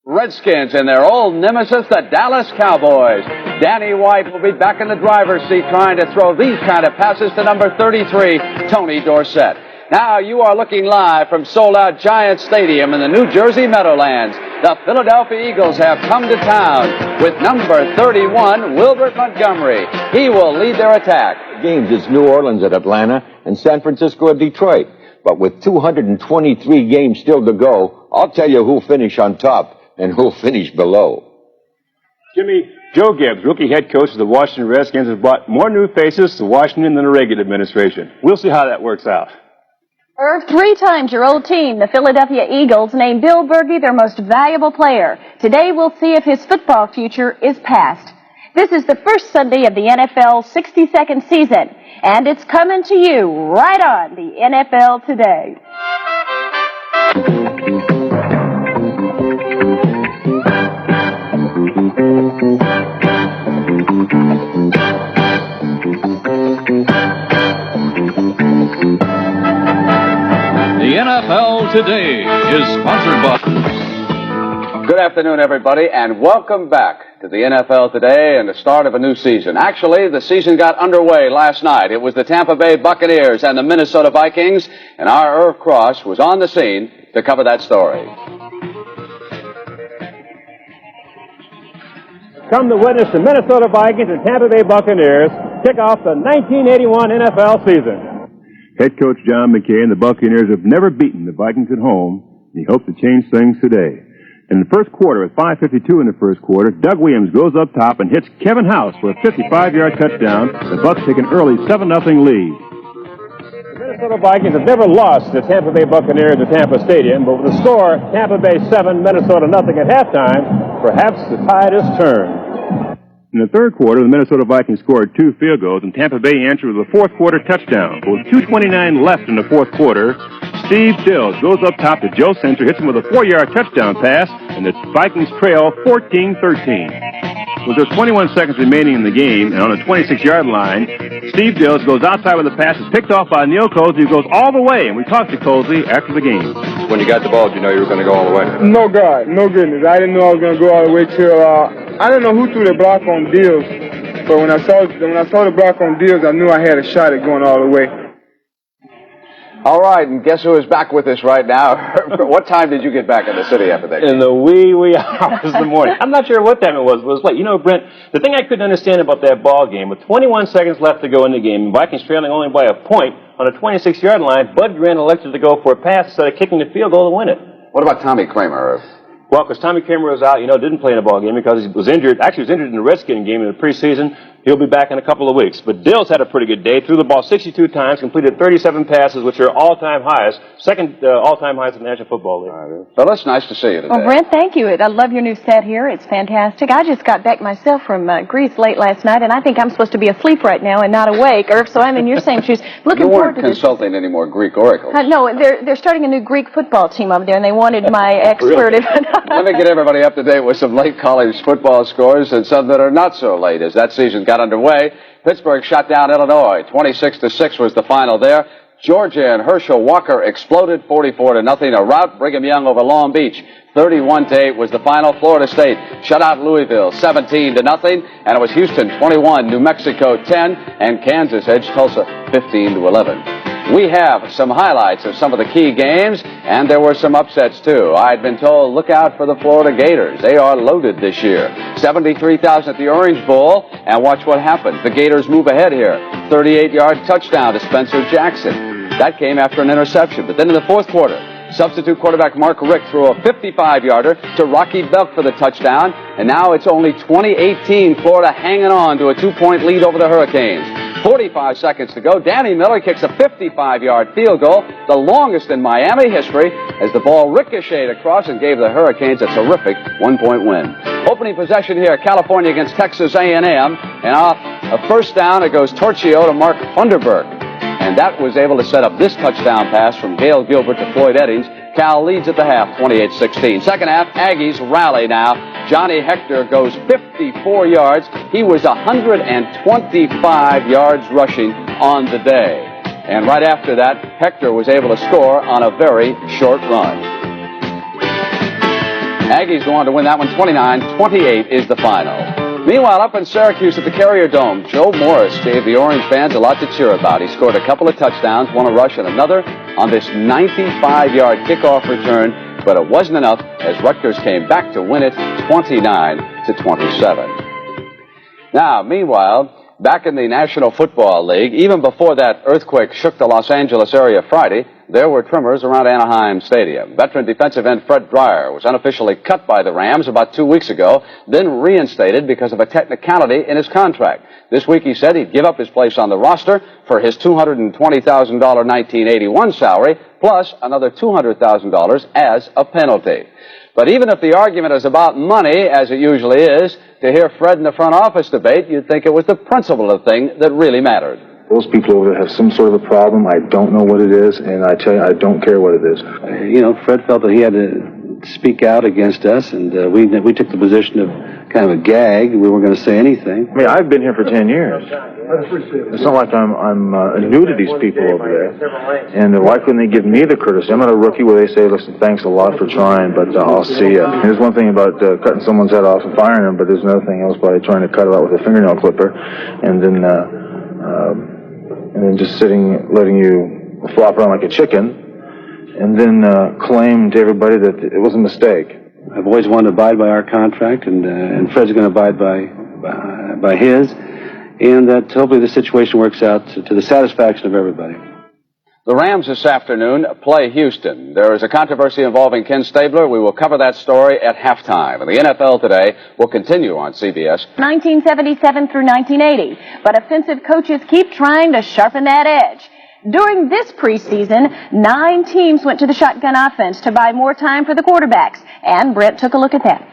Redskins and their old nemesis, the Dallas Cowboys. Danny White will be back in the driver's seat trying to throw these kind of passes to number 33, Tony Dorsett. Now you are looking live from sold-out Giant Stadium in the New Jersey Meadowlands. The Philadelphia Eagles have come to town with number 31, Wilbert Montgomery. He will lead their attack. Games is New Orleans at Atlanta and San Francisco at Detroit. But with 223 games still to go, I'll tell you who'll finish on top and who'll finish below. Jimmy, Joe Gibbs, rookie head coach of the Washington Redskins, has brought more new faces to Washington than the Reagan administration. We'll see how that works out. Irv, 3 times your old team, the Philadelphia Eagles, named Bill Bergey their most valuable player. Today we'll see if his football future is past. This is the first Sunday of the NFL 62nd season, and it's coming to you right on the NFL Today. The NFL Today is sponsored by... Good afternoon, everybody, and welcome back to the NFL Today and the start of a new season. Actually, the season got underway last night. It was the Tampa Bay Buccaneers and the Minnesota Vikings, and our Irv Cross was on the scene to cover that story. Come to witness the Minnesota Vikings and Tampa Bay Buccaneers kick off the 1981 NFL season. Head coach John McKay and the Buccaneers have never beaten the Vikings at home, and he hopes to change things today. In the first quarter, with 5:52 in the first quarter, Doug Williams goes up top and hits Kevin House for a 55-yard touchdown. The Bucs take an early 7-0 lead. The Minnesota Vikings have never lost to Tampa Bay Buccaneers at Tampa Stadium, but with the score Tampa Bay 7, Minnesota nothing at halftime, perhaps the tide has turned. In the third quarter, the Minnesota Vikings scored 2 field goals, and Tampa Bay answered with a fourth quarter touchdown. But with 2:29 left in the fourth quarter, Steve Dills goes up top to Joe Sensor, hits him with a 4-yard touchdown pass, and the Vikings trail 14-13. With just 21 seconds remaining in the game, and on the 26-yard line, Steve Dills goes outside with the pass, is picked off by Neil Colsey, who goes all the way, and we talked to Colsey after the game. When you got the ball, did you know you were going to go all the way? No, God, no goodness. I didn't know I was going to go all the way till, I didn't know who threw the block on Dills, but when I saw the block on Dills, I knew I had a shot at going all the way. All right, and guess who is back with us right now? What time did you get back in the city after that game? In the wee hours of the morning. I'm not sure what time it was, but it was late. You know, Brent, the thing I couldn't understand about that ball game, with 21 seconds left to go in the game, Vikings trailing only by a point on a 26-yard line, Bud Grant elected to go for a pass instead of kicking the field goal to win it. What about Tommy Kramer? Well, because Tommy Kramer was out, didn't play in a ball game because he was injured. Actually, he was injured in the Redskins game in the preseason. He'll be back in a couple of weeks. But Dills had a pretty good day. Threw the ball 62 times, completed 37 passes, which are all-time highs. Second all-time highs in the National Football League. All right. Phyllis, nice to see you today. Well, Brent, thank you. I love your new set here. It's fantastic. I just got back myself from Greece late last night, and I think I'm supposed to be asleep right now and not awake, Irv, so I'm in your same shoes. Looking forward to this. You weren't consulting any more Greek oracles. No, they're starting a new Greek football team over there, and they wanted my expert. Really? Let me get everybody up to date with some late college football scores and some that are not so late as that season got underway. Pittsburgh shut down Illinois. 26-6 was the final there. Georgia and Herschel Walker exploded 44-0. A rout. Brigham Young over Long Beach. 31-8 was the final. Florida State shut out Louisville 17-0. And it was Houston 21, New Mexico 10, and Kansas edged Tulsa 15-11. We have some highlights of some of the key games, and there were some upsets, too. I'd been told, look out for the Florida Gators. They are loaded this year. 73,000 at the Orange Bowl, and watch what happened. The Gators move ahead here. 38-yard touchdown to Spencer Jackson. That came after an interception. But then in the fourth quarter, substitute quarterback Mark Richt threw a 55-yarder to Rocky Belk for the touchdown, and now it's only 20-18, Florida hanging on to a 2-point lead over the Hurricanes. 45 seconds to go. Danny Miller kicks a 55-yard field goal, the longest in Miami history, as the ball ricocheted across and gave the Hurricanes a terrific 1-point win. Opening possession here, California against Texas A&M, and off a first down, it goes Torchio to Mark Funderburk. And that was able to set up this touchdown pass from Gail Gilbert to Floyd Eddings. Cal leads at the half, 28-16. Second half, Aggies rally now. Johnny Hector goes 54 yards. He was 125 yards rushing on the day. And right after that, Hector was able to score on a very short run. Aggies go on to win that one 29-28 is the final. Meanwhile, up in Syracuse at the Carrier Dome, Joe Morris gave the Orange fans a lot to cheer about. He scored a couple of touchdowns, one a rush and another on this 95-yard kickoff return, but it wasn't enough as Rutgers came back to win it 29-27. Now, meanwhile, back in the National Football League, even before that earthquake shook the Los Angeles area Friday, there were tremors around Anaheim Stadium. Veteran defensive end Fred Dreyer was unofficially cut by the Rams about 2 weeks ago, then reinstated because of a technicality in his contract. This week he said he'd give up his place on the roster for his $220,000 1981 salary, plus another $200,000 as a penalty. But even if the argument is about money, as it usually is, to hear Fred in the front office debate, you'd think it was the principle of the thing that really mattered. Those people over there have some sort of a problem. I don't know what it is, and I tell you, I don't care what it is. Fred felt that he had to speak out against us, and we took the position of kind of a gag. We weren't going to say anything. I mean, I've been here for 10 years. It's not like I'm new to these people over there. And why couldn't they give me the courtesy? I'm not a rookie where they say, listen, thanks a lot for trying, but I'll see ya. There's one thing about cutting someone's head off and firing them, but there's another thing else by trying to cut it out with a fingernail clipper, and then just letting you flop around like a chicken, and then claim to everybody that it was a mistake. I've always wanted to abide by our contract, and Fred's going to abide by his, and that hopefully the situation works out to the satisfaction of everybody. The Rams this afternoon play Houston. There is a controversy involving Ken Stabler. We will cover that story at halftime. And the NFL today will continue on CBS. 1977 through 1980, but offensive coaches keep trying to sharpen that edge. During this preseason, 9 teams went to the shotgun offense to buy more time for the quarterbacks, and Brent took a look at that.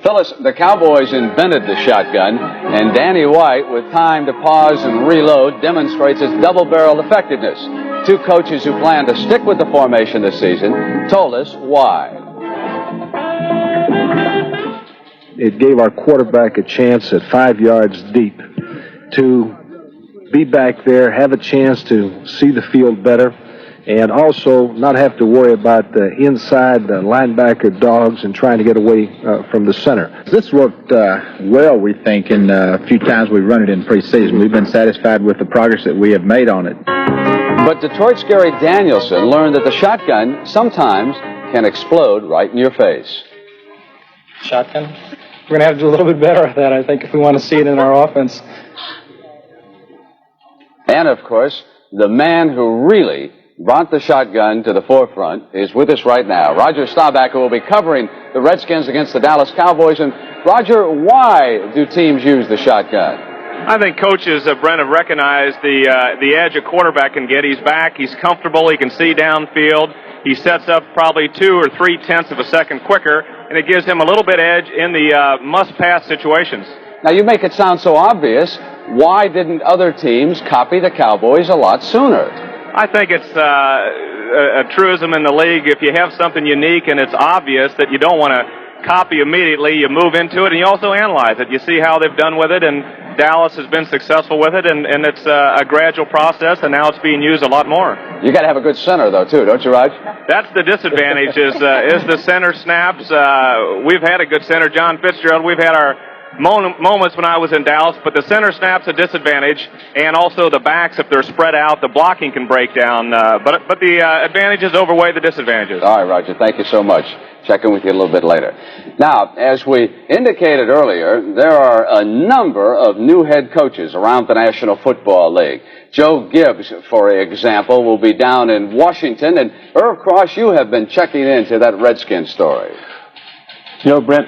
Phyllis, the Cowboys invented the shotgun, and Danny White, with time to pause and reload, demonstrates its double-barrel effectiveness. 2 coaches who plan to stick with the formation this season told us why. It gave our quarterback a chance at 5 yards deep to be back there, have a chance to see the field better, and also not have to worry about the inside linebacker dogs and trying to get away from the center. This worked well, we think, in a few times we've run it in preseason. We've been satisfied with the progress that we have made on it. But Detroit's Gary Danielson learned that the shotgun sometimes can explode right in your face. Shotgun? We're going to have to do a little bit better at that, I think, if we want to see it in our offense. And, of course, the man who really brought the shotgun to the forefront is with us right now. Roger Staubach, who will be covering the Redskins against the Dallas Cowboys. And, Roger, why do teams use the shotgun? I think coaches, Brent, have recognized the edge a quarterback can get. He's back. He's comfortable. He can see downfield. He sets up probably 2 or 3 tenths of a second quicker, and it gives him a little bit edge in the must-pass situations. Now, you make it sound so obvious. Why didn't other teams copy the Cowboys a lot sooner? I think it's a truism in the league. If you have something unique and it's obvious that you don't want to copy immediately, you move into it and you also analyze it. You see how they've done with it, and Dallas has been successful with it, and it's a gradual process, and now it's being used a lot more. You got to have a good center, though, too, don't you, Raj? That's the disadvantage is the center snaps. We've had a good center, John Fitzgerald. We've had our moments when I was in Dallas, but the center snap's a disadvantage, and also the backs, if they're spread out, the blocking can break down. But the advantages outweigh the disadvantages. All right, Roger, thank you so much. Check in with you a little bit later. Now, as we indicated earlier, there are a number of new head coaches around the National Football League. Joe Gibbs, for example, will be down in Washington, and Irv Cross, you have been checking into that Redskins story. Brent,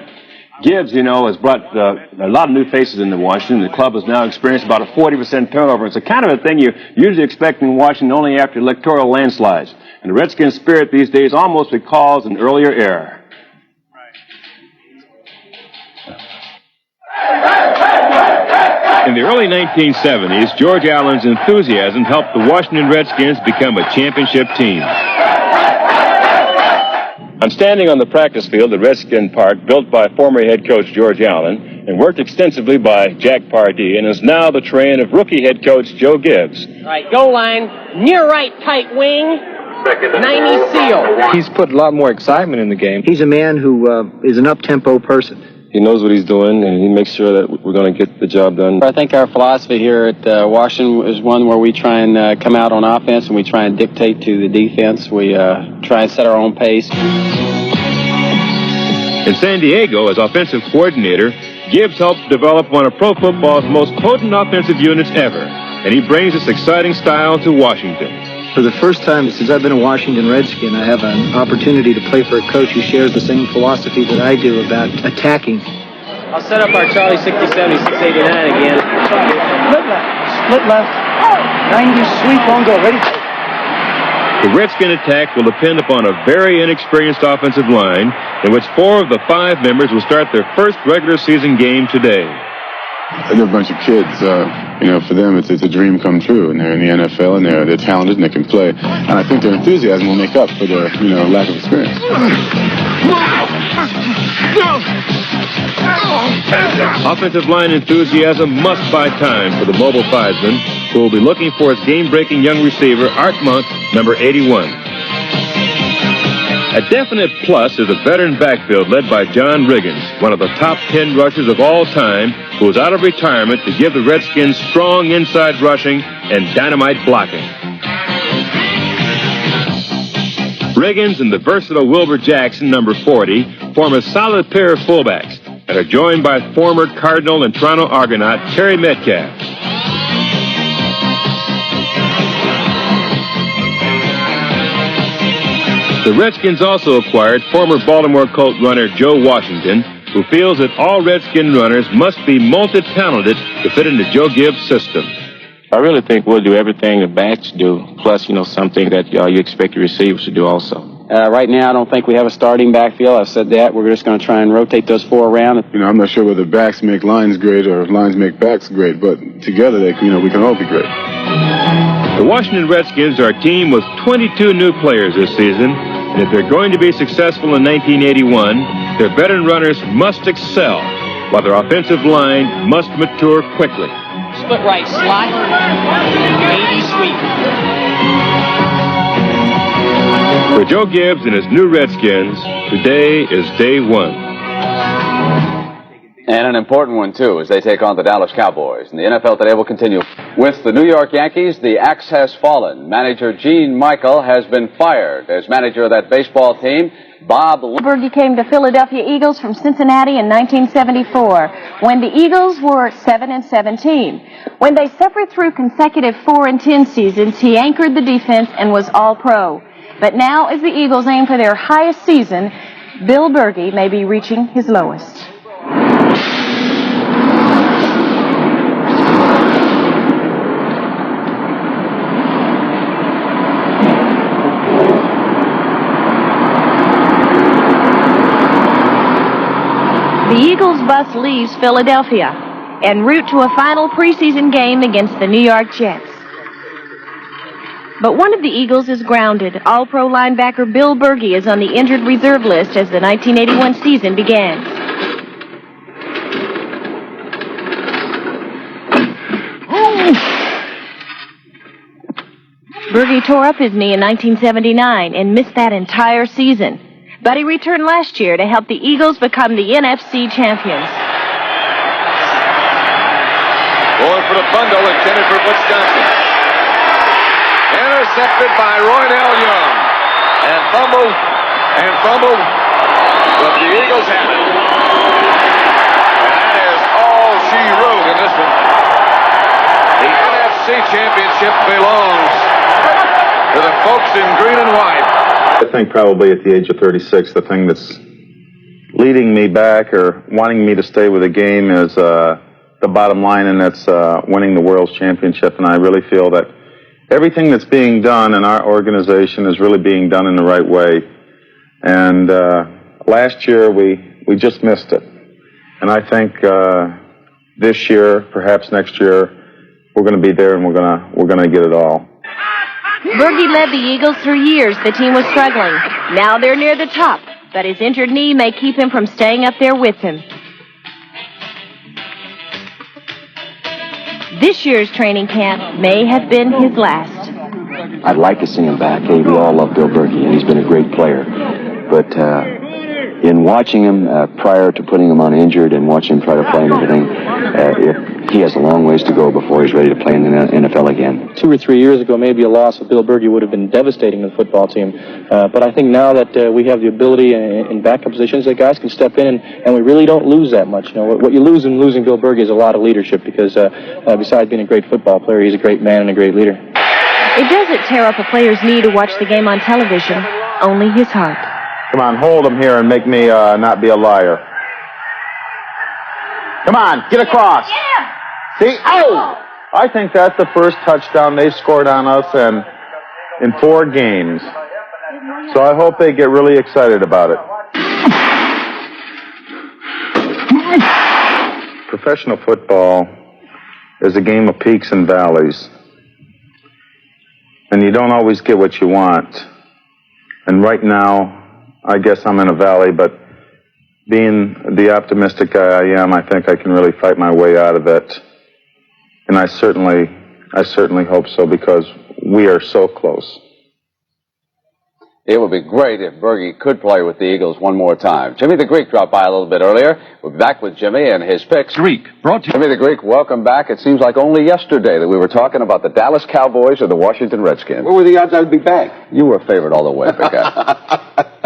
Gibbs, has brought a lot of new faces into Washington. The club has now experienced about a 40% turnover. It's a kind of a thing you usually expect in Washington only after electoral landslides. And the Redskins' spirit these days almost recalls an earlier era. In the early 1970s, George Allen's enthusiasm helped the Washington Redskins become a championship team. I'm standing on the practice field at Redskin Park, built by former head coach George Allen, and worked extensively by Jack Pardee, and is now the terrain of rookie head coach Joe Gibbs. All right, goal line, near right, tight wing, 90 seal. He's put a lot more excitement in the game. He's a man who is an up-tempo person. He knows what he's doing, and he makes sure that we're going to get the job done. I think our philosophy here at Washington is one where we try and come out on offense, and we try and dictate to the defense. We try and set our own pace. In San Diego, as offensive coordinator, Gibbs helped develop one of pro football's most potent offensive units ever, and he brings this exciting style to Washington. For the first time since I've been a Washington Redskin, I have an opportunity to play for a coach who shares the same philosophy that I do about attacking. I'll set up our Charlie 60-70, 689 again. Split left. 90 sweep on go. Ready? The Redskin attack will depend upon a very inexperienced offensive line, in which 4 of the 5 members will start their first regular season game today. They're a bunch of kids. For them, it's a dream come true, and they're in the NFL, and they're talented, and they can play. And I think their enthusiasm will make up for their, lack of experience. Offensive line enthusiasm must buy time for the mobile Fiveman, who will be looking for its game-breaking young receiver, Art Monk, number 81. A definite plus is a veteran backfield led by John Riggins, one of the top 10 rushers of all time, who is out of retirement to give the Redskins strong inside rushing and dynamite blocking. Riggins and the versatile Wilbur Jackson, number 40, form a solid pair of fullbacks and are joined by former Cardinal and Toronto Argonaut Terry Metcalf. The Redskins also acquired former Baltimore Colt runner Joe Washington, who feels that all Redskin runners must be multi-talented to fit into Joe Gibbs' system. I really think we'll do everything the backs do, plus, something that you expect your receivers to do also. Right now, I don't think we have a starting backfield. I've said that. We're just going to try and rotate those 4 around. I'm not sure whether backs make lines great or lines make backs great, but together, we can all be great. The Washington Redskins are a team with 22 new players this season, and if they're going to be successful in 1981, their veteran runners must excel, while their offensive line must mature quickly. Split right slot. 80 sweep. For Joe Gibbs and his new Redskins, today is day 1. And an important one, too, as they take on the Dallas Cowboys. And the NFL today will continue. With the New York Yankees, the axe has fallen. Manager Gene Michael has been fired as manager of that baseball team. Bob Berge came to Philadelphia Eagles from Cincinnati in 1974, when the Eagles were 7-17. When they suffered through consecutive 4-10 seasons, he anchored the defense and was all-pro. But now, as the Eagles aim for their highest season, Bill Berge may be reaching his lowest. The Eagles bus leaves Philadelphia en route to a final preseason game against the New York Jets. But one of the Eagles is grounded. All-Pro linebacker Bill Berge is on the injured reserve list as the 1981 season begins. Berge tore up his knee in 1979 and missed that entire season. But he returned last year to help the Eagles become the NFC champions. Going for the bundle intended for Butch Johnson. Intercepted by Roydell Young. And fumbled. But the Eagles have it. And that is all she wrote in this one. The NFC championship belongs to the folks in green and white. I think probably at the age of 36, the thing that's leading me back or wanting me to stay with the game is the bottom line, and that's winning the World's Championship. And I really feel that everything that's being done in our organization is really being done in the right way. And last year, we just missed it. And I think this year, perhaps next year, we're going to be there and we're going to get it all. Berge led the Eagles through years the team was struggling. Now they're near the top, but his injured knee may keep him from staying up there with him. This year's training camp may have been his last. I'd like to see him back. Hey, we all love Bill Berkey, and he's been a great player. But in watching him prior to putting him on injured and watching him try to play and everything, he has a long ways to go before he's ready to play in the NFL again. 2 or 3 years ago, maybe a loss of Bill Berkey would have been devastating to the football team. But I think now that we have the ability in backup positions that guys can step in, and we really don't lose that much. You know, what you lose in losing Bill Berkey is a lot of leadership, because besides being a great football player, he's a great man and a great leader. It doesn't tear up a player's knee to watch the game on television, only his heart. Come on, hold him here and make me not be a liar. Come on, get across. See? Oh! I think that's the first touchdown they scored on us in 4 games. So I hope they get really excited about it. Professional football is a game of peaks and valleys. And you don't always get what you want. And right now, I guess I'm in a valley, but being the optimistic guy I am, I think I can really fight my way out of it. And I certainly hope so, because we are so close. It would be great if Berkey could play with the Eagles one more time. Jimmy the Greek dropped by a little bit earlier. We're back with Jimmy and his picks. Greek, brought to you. Jimmy the Greek, welcome back. It seems like only yesterday that we were talking about the Dallas Cowboys and the Washington Redskins. What were the odds I'd be back? You were favored all the way, big guy.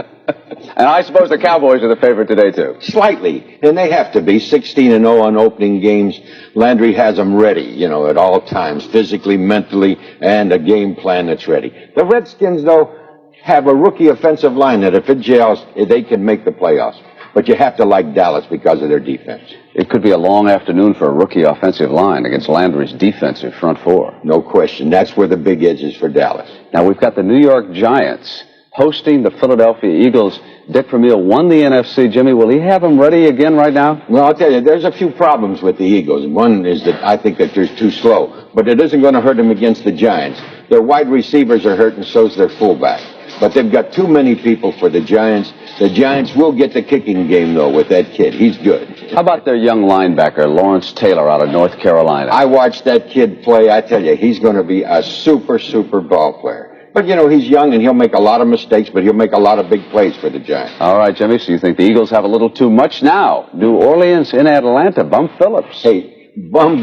And I suppose the Cowboys are the favorite today, too. Slightly. And they have to be. 16-0 on opening games. Landry has them ready, you know, at all times, physically, mentally, and a game plan that's ready. The Redskins, though, have a rookie offensive line that if it gels, they can make the playoffs. But you have to like Dallas because of their defense. It could be a long afternoon for a rookie offensive line against Landry's defensive front four. No question. That's where the big edge is for Dallas. Now, we've got the New York Giants hosting the Philadelphia Eagles. Dick Vermeil won the NFC. Jimmy, will he have them ready again right now? Well, I'll tell you, there's a few problems with the Eagles. One is that I think that they're too slow. But it isn't going to hurt them against the Giants. Their wide receivers are hurt, and so's their fullback. But they've got too many people for the Giants. The Giants will get the kicking game, though, with that kid. He's good. How about their young linebacker, Lawrence Taylor, out of North Carolina? I watched that kid play. I tell you, he's going to be a super ball player. But, you know, he's young, and he'll make a lot of mistakes, but he'll make a lot of big plays for the Giants. All right, Jimmy, so you think the Eagles have a little too much now? New Orleans in Atlanta, Bum Phillips. Hey, Bum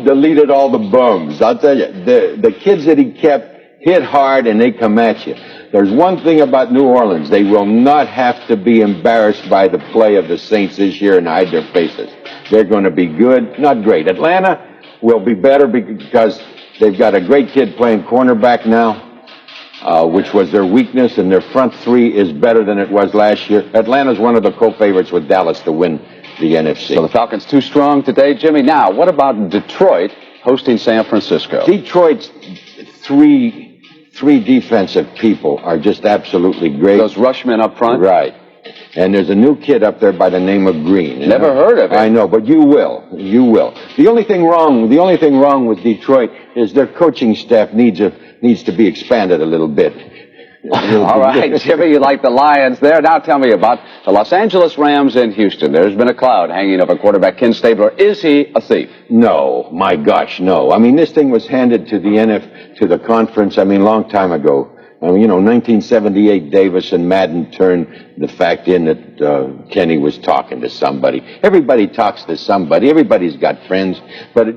deleted all the bums. I'll tell you, the kids that he kept hit hard, and they come at you. There's one thing about New Orleans. They will not have to be embarrassed by the play of the Saints this year and hide their faces. They're going to be good, not great. Atlanta will be better because they've got a great kid playing cornerback now. Which was their weakness, and their front three is better than it was last year. Atlanta's one of the co-favorites with Dallas to win the NFC. So the Falcons too strong today, Jimmy. Now, what about Detroit hosting San Francisco? Detroit's three defensive people are just absolutely great. Those rushmen up front? Right. And there's a new kid up there by the name of Green. Never heard of him. I know, but you will. You will. The only thing wrong with Detroit is their coaching staff needs to be expanded a little bit. All right, Jimmy, you like the Lions there. Now tell me about the Los Angeles Rams in Houston. There's been a cloud hanging over quarterback Ken Stabler. Is he a thief? No, my gosh, no. I mean, this thing was handed to the conference, a long time ago. 1978, Davis and Madden turned the fact in that Kenny was talking to somebody. Everybody talks to somebody. Everybody's got friends. But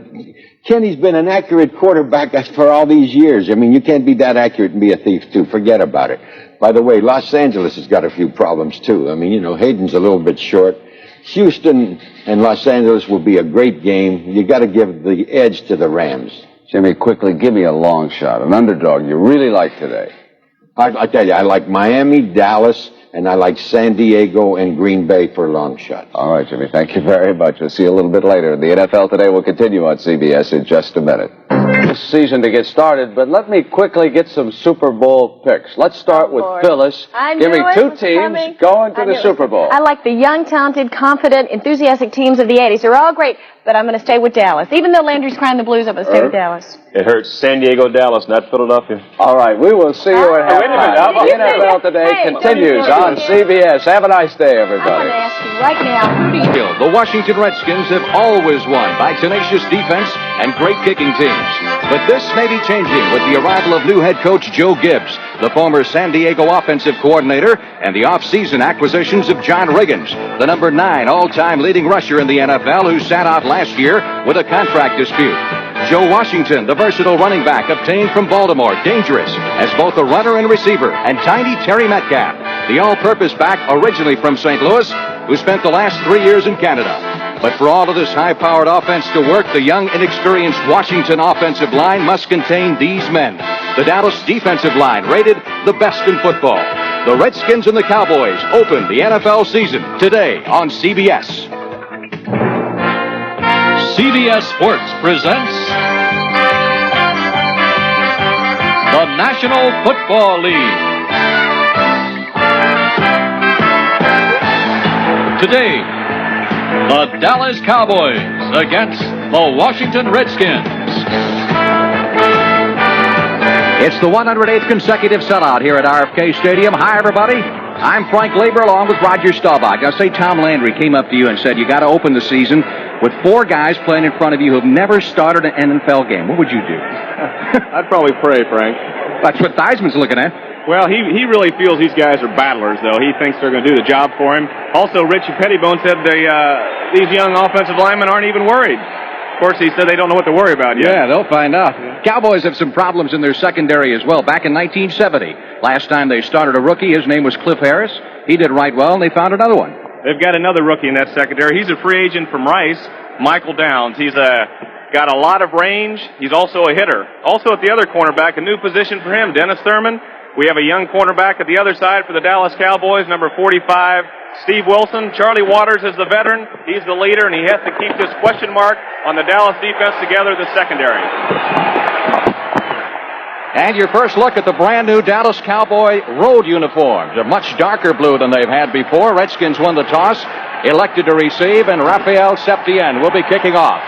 Kenny's been an accurate quarterback for all these years. You can't be that accurate and be a thief, too. Forget about it. By the way, Los Angeles has got a few problems, too. Hayden's a little bit short. Houston and Los Angeles will be a great game. You got to give the edge to the Rams. Jimmy, quickly, give me a long shot, an underdog you really like today. I tell you, I like Miami, Dallas, and I like San Diego and Green Bay for a long shot. All right, Jimmy, thank you very much. We'll see you a little bit later. The NFL Today will continue on CBS in just a minute. This season to get started, but let me quickly get some Super Bowl picks. Let's start with Phyllis. Give me two teams going to the Super Bowl. I like the young, talented, confident, enthusiastic teams of the 80s. They're all great, but I'm going to stay with Dallas. Even though Landry's crying the blues, I'm going to stay with Dallas. It hurts San Diego, Dallas, not Philadelphia. All right, we will see you at halftime. The NFL Today continues on CBS. Have a nice day, everybody. I'm going to ask you right now, who do you... The Washington Redskins have always won by tenacious defense and great kicking teams. But this may be changing with the arrival of new head coach Joe Gibbs, the former San Diego offensive coordinator, and the off-season acquisitions of John Riggins, the number 9 all-time leading rusher in the NFL, who sat out last year with a contract dispute. Joe Washington, the versatile running back obtained from Baltimore, dangerous as both a runner and receiver, and tiny Terry Metcalf, the all-purpose back originally from St. Louis, who spent the last 3 years in Canada. But for all of this high-powered offense to work, the young, inexperienced Washington offensive line must contain these men. The Dallas defensive line, rated the best in football. The Redskins and the Cowboys open the NFL season today on CBS. CBS Sports presents the National Football League. Today, the Dallas Cowboys against the Washington Redskins. It's the 108th consecutive sellout here at RFK Stadium. Hi, everybody. I'm Frank Lieber along with Roger Staubach. Now, say Tom Landry came up to you and said, you got to open the season with 4 guys playing in front of you who have never started an NFL game. What would you do? I'd probably pray, Frank. That's what Theismann's looking at. Well, he really feels these guys are battlers, though. He thinks they're going to do the job for him. Also, Richie Pettibone said these young offensive linemen aren't even worried. Of course, he said they don't know what to worry about yet. Yeah, they'll find out. Yeah. Cowboys have some problems in their secondary as well. Back in 1970, last time they started a rookie, his name was Cliff Harris. He did right well, and they found another one. They've got another rookie in that secondary. He's a free agent from Rice, Michael Downs. He's got a lot of range. He's also a hitter. Also at the other cornerback, a new position for him, Dennis Thurman. We have a young cornerback at the other side for the Dallas Cowboys, number 45, Steve Wilson. Charlie Waters is the veteran. He's the leader, and he has to keep this question mark on the Dallas defense together, the secondary. And your first look at the brand new Dallas Cowboy road uniforms. A much darker blue than they've had before. Redskins won the toss, elected to receive, and Raphael Septien will be kicking off.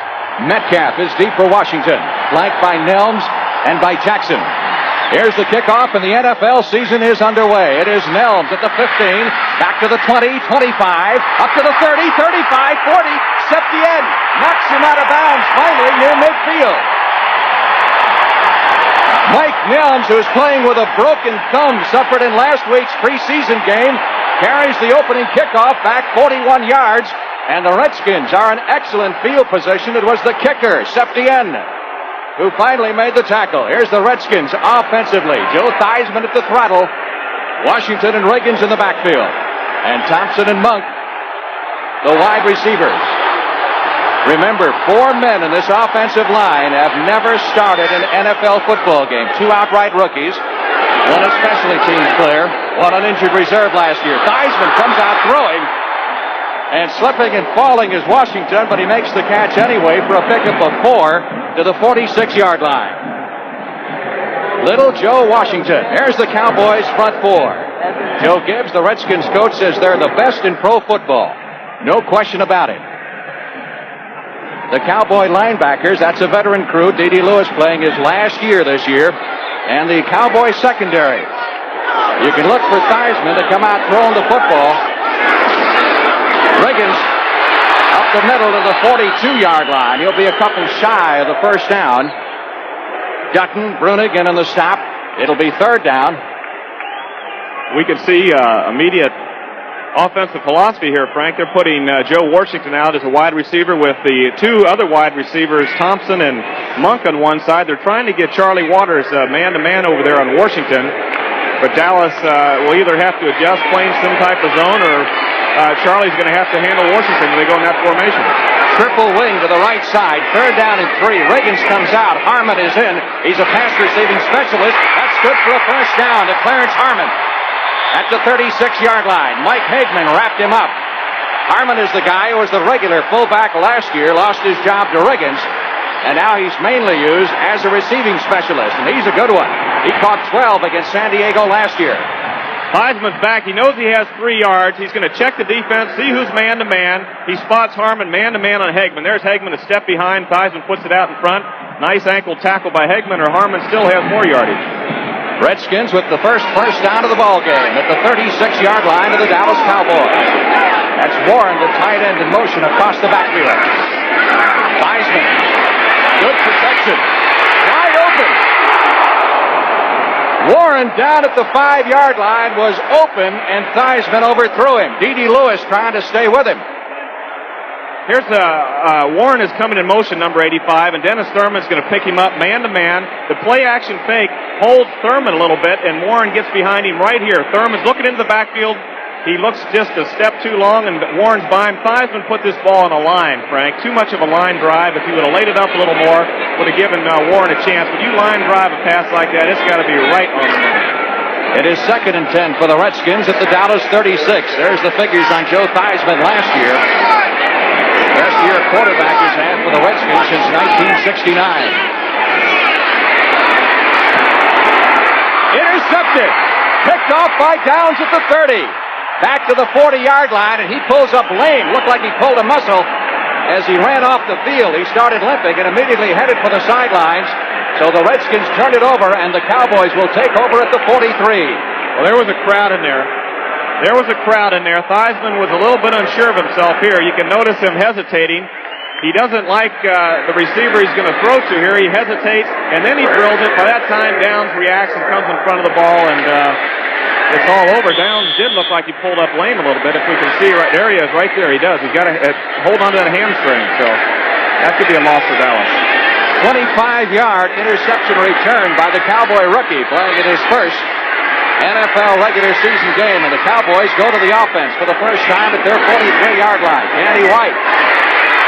Metcalf is deep for Washington, flanked by Nelms and by Jackson. Here's the kickoff, and the NFL season is underway. It is Nelms at the 15, back to the 20, 25, up to the 30, 35, 40. Septien knocks him out of bounds, finally near midfield. Mike Nelms, who's playing with a broken thumb suffered in last week's preseason game, carries the opening kickoff back 41 yards, and the Redskins are in excellent field position. It was the kicker, Septien, who finally made the tackle. Here's the Redskins offensively. Joe Theismann at the throttle. Washington and Riggins in the backfield. And Thompson and Monk, the wide receivers. Remember, 4 men in this offensive line have never started an NFL football game. 2 outright rookies, 1 a specialty teams player, 1 on injured reserve last year. Theismann comes out throwing. And slipping and falling is Washington, but he makes the catch anyway for a pickup of 4 to the 46-yard line. Little Joe Washington. There's the Cowboys' front 4. Joe Gibbs, the Redskins coach, says they're the best in pro football. No question about it. The Cowboy linebackers, that's a veteran crew. D.D. Lewis playing his last year this year. And the Cowboy secondary. You can look for Theismann to come out throwing the football. Riggins up the middle to the 42-yard line. He'll be a couple shy of the first down. Dutton, Brunig in on the stop. It'll be 3rd down. We can see immediate offensive philosophy here, Frank. They're putting Joe Washington out as a wide receiver with the 2 other wide receivers, Thompson and Monk, on one side. They're trying to get Charlie Waters man-to-man over there on Washington. But Dallas will either have to adjust playing some type of zone, or Charlie's going to have to handle Washington when they go in that formation. Triple wing to the right side. 3rd down and 3. Riggins comes out. Harmon is in. He's a pass-receiving specialist. That's good for a first down to Clarence Harmon at the 36-yard line. Mike Hagman wrapped him up. Harmon is the guy who was the regular fullback last year, lost his job to Riggins, and now he's mainly used as a receiving specialist, and he's a good one. He caught 12 against San Diego last year. Theismann's back. He knows he has 3 yards. He's going to check the defense, see who's man-to-man. He spots Harmon man-to-man on Hagman. There's Hagman a step behind. Theismann puts it out in front. Nice ankle tackle by Hagman, or Harmon still has more yardage. Redskins with the first down of the ball game at the 36-yard line of the Dallas Cowboys. That's Warren, the tight end, in motion across the backfield. Theismann Good protection. Wide open. Warren down at the 5-yard line was open, and Theismann overthrew him. D.D. Lewis trying to stay with him. Here's Warren is coming in motion, number 85, and Dennis Thurman's going to pick him up man-to-man. The play-action fake holds Thurman a little bit, and Warren gets behind him right here. Thurman's looking into the backfield. He looks just a step too long, and Warren's by him. Theismann put this ball on a line, Frank. Too much of a line drive. If he would have laid it up a little more, would have given Warren a chance. But you line drive a pass like that, it's got to be right on the money. It is 2nd and 10 for the Redskins at the Dallas 36. There's the figures on Joe Theismann last year. Best year quarterback he's had for the Redskins since 1969. Intercepted. Picked off by Downs at the 30. Back to the 40-yard line, and he pulls up lame. Looked like he pulled a muscle as he ran off the field. He started limping and immediately headed for the sidelines. So the Redskins turned it over, and the Cowboys will take over at the 43. Well, there was a crowd in there. Theismann was a little bit unsure of himself here. You can notice him hesitating. He doesn't like the receiver he's going to throw to here. He hesitates, and then he drills it. By that time, Downs reacts and comes in front of the ball, and it's all over. Downs did look like he pulled up lame a little bit. If we can see, right there he is, right there. He does. He's got to hold on to that hamstring, so that could be a loss for Dallas. 25-yard interception return by the Cowboy rookie, playing in his first NFL regular season game, and the Cowboys go to the offense for the first time at their 43-yard line. Danny White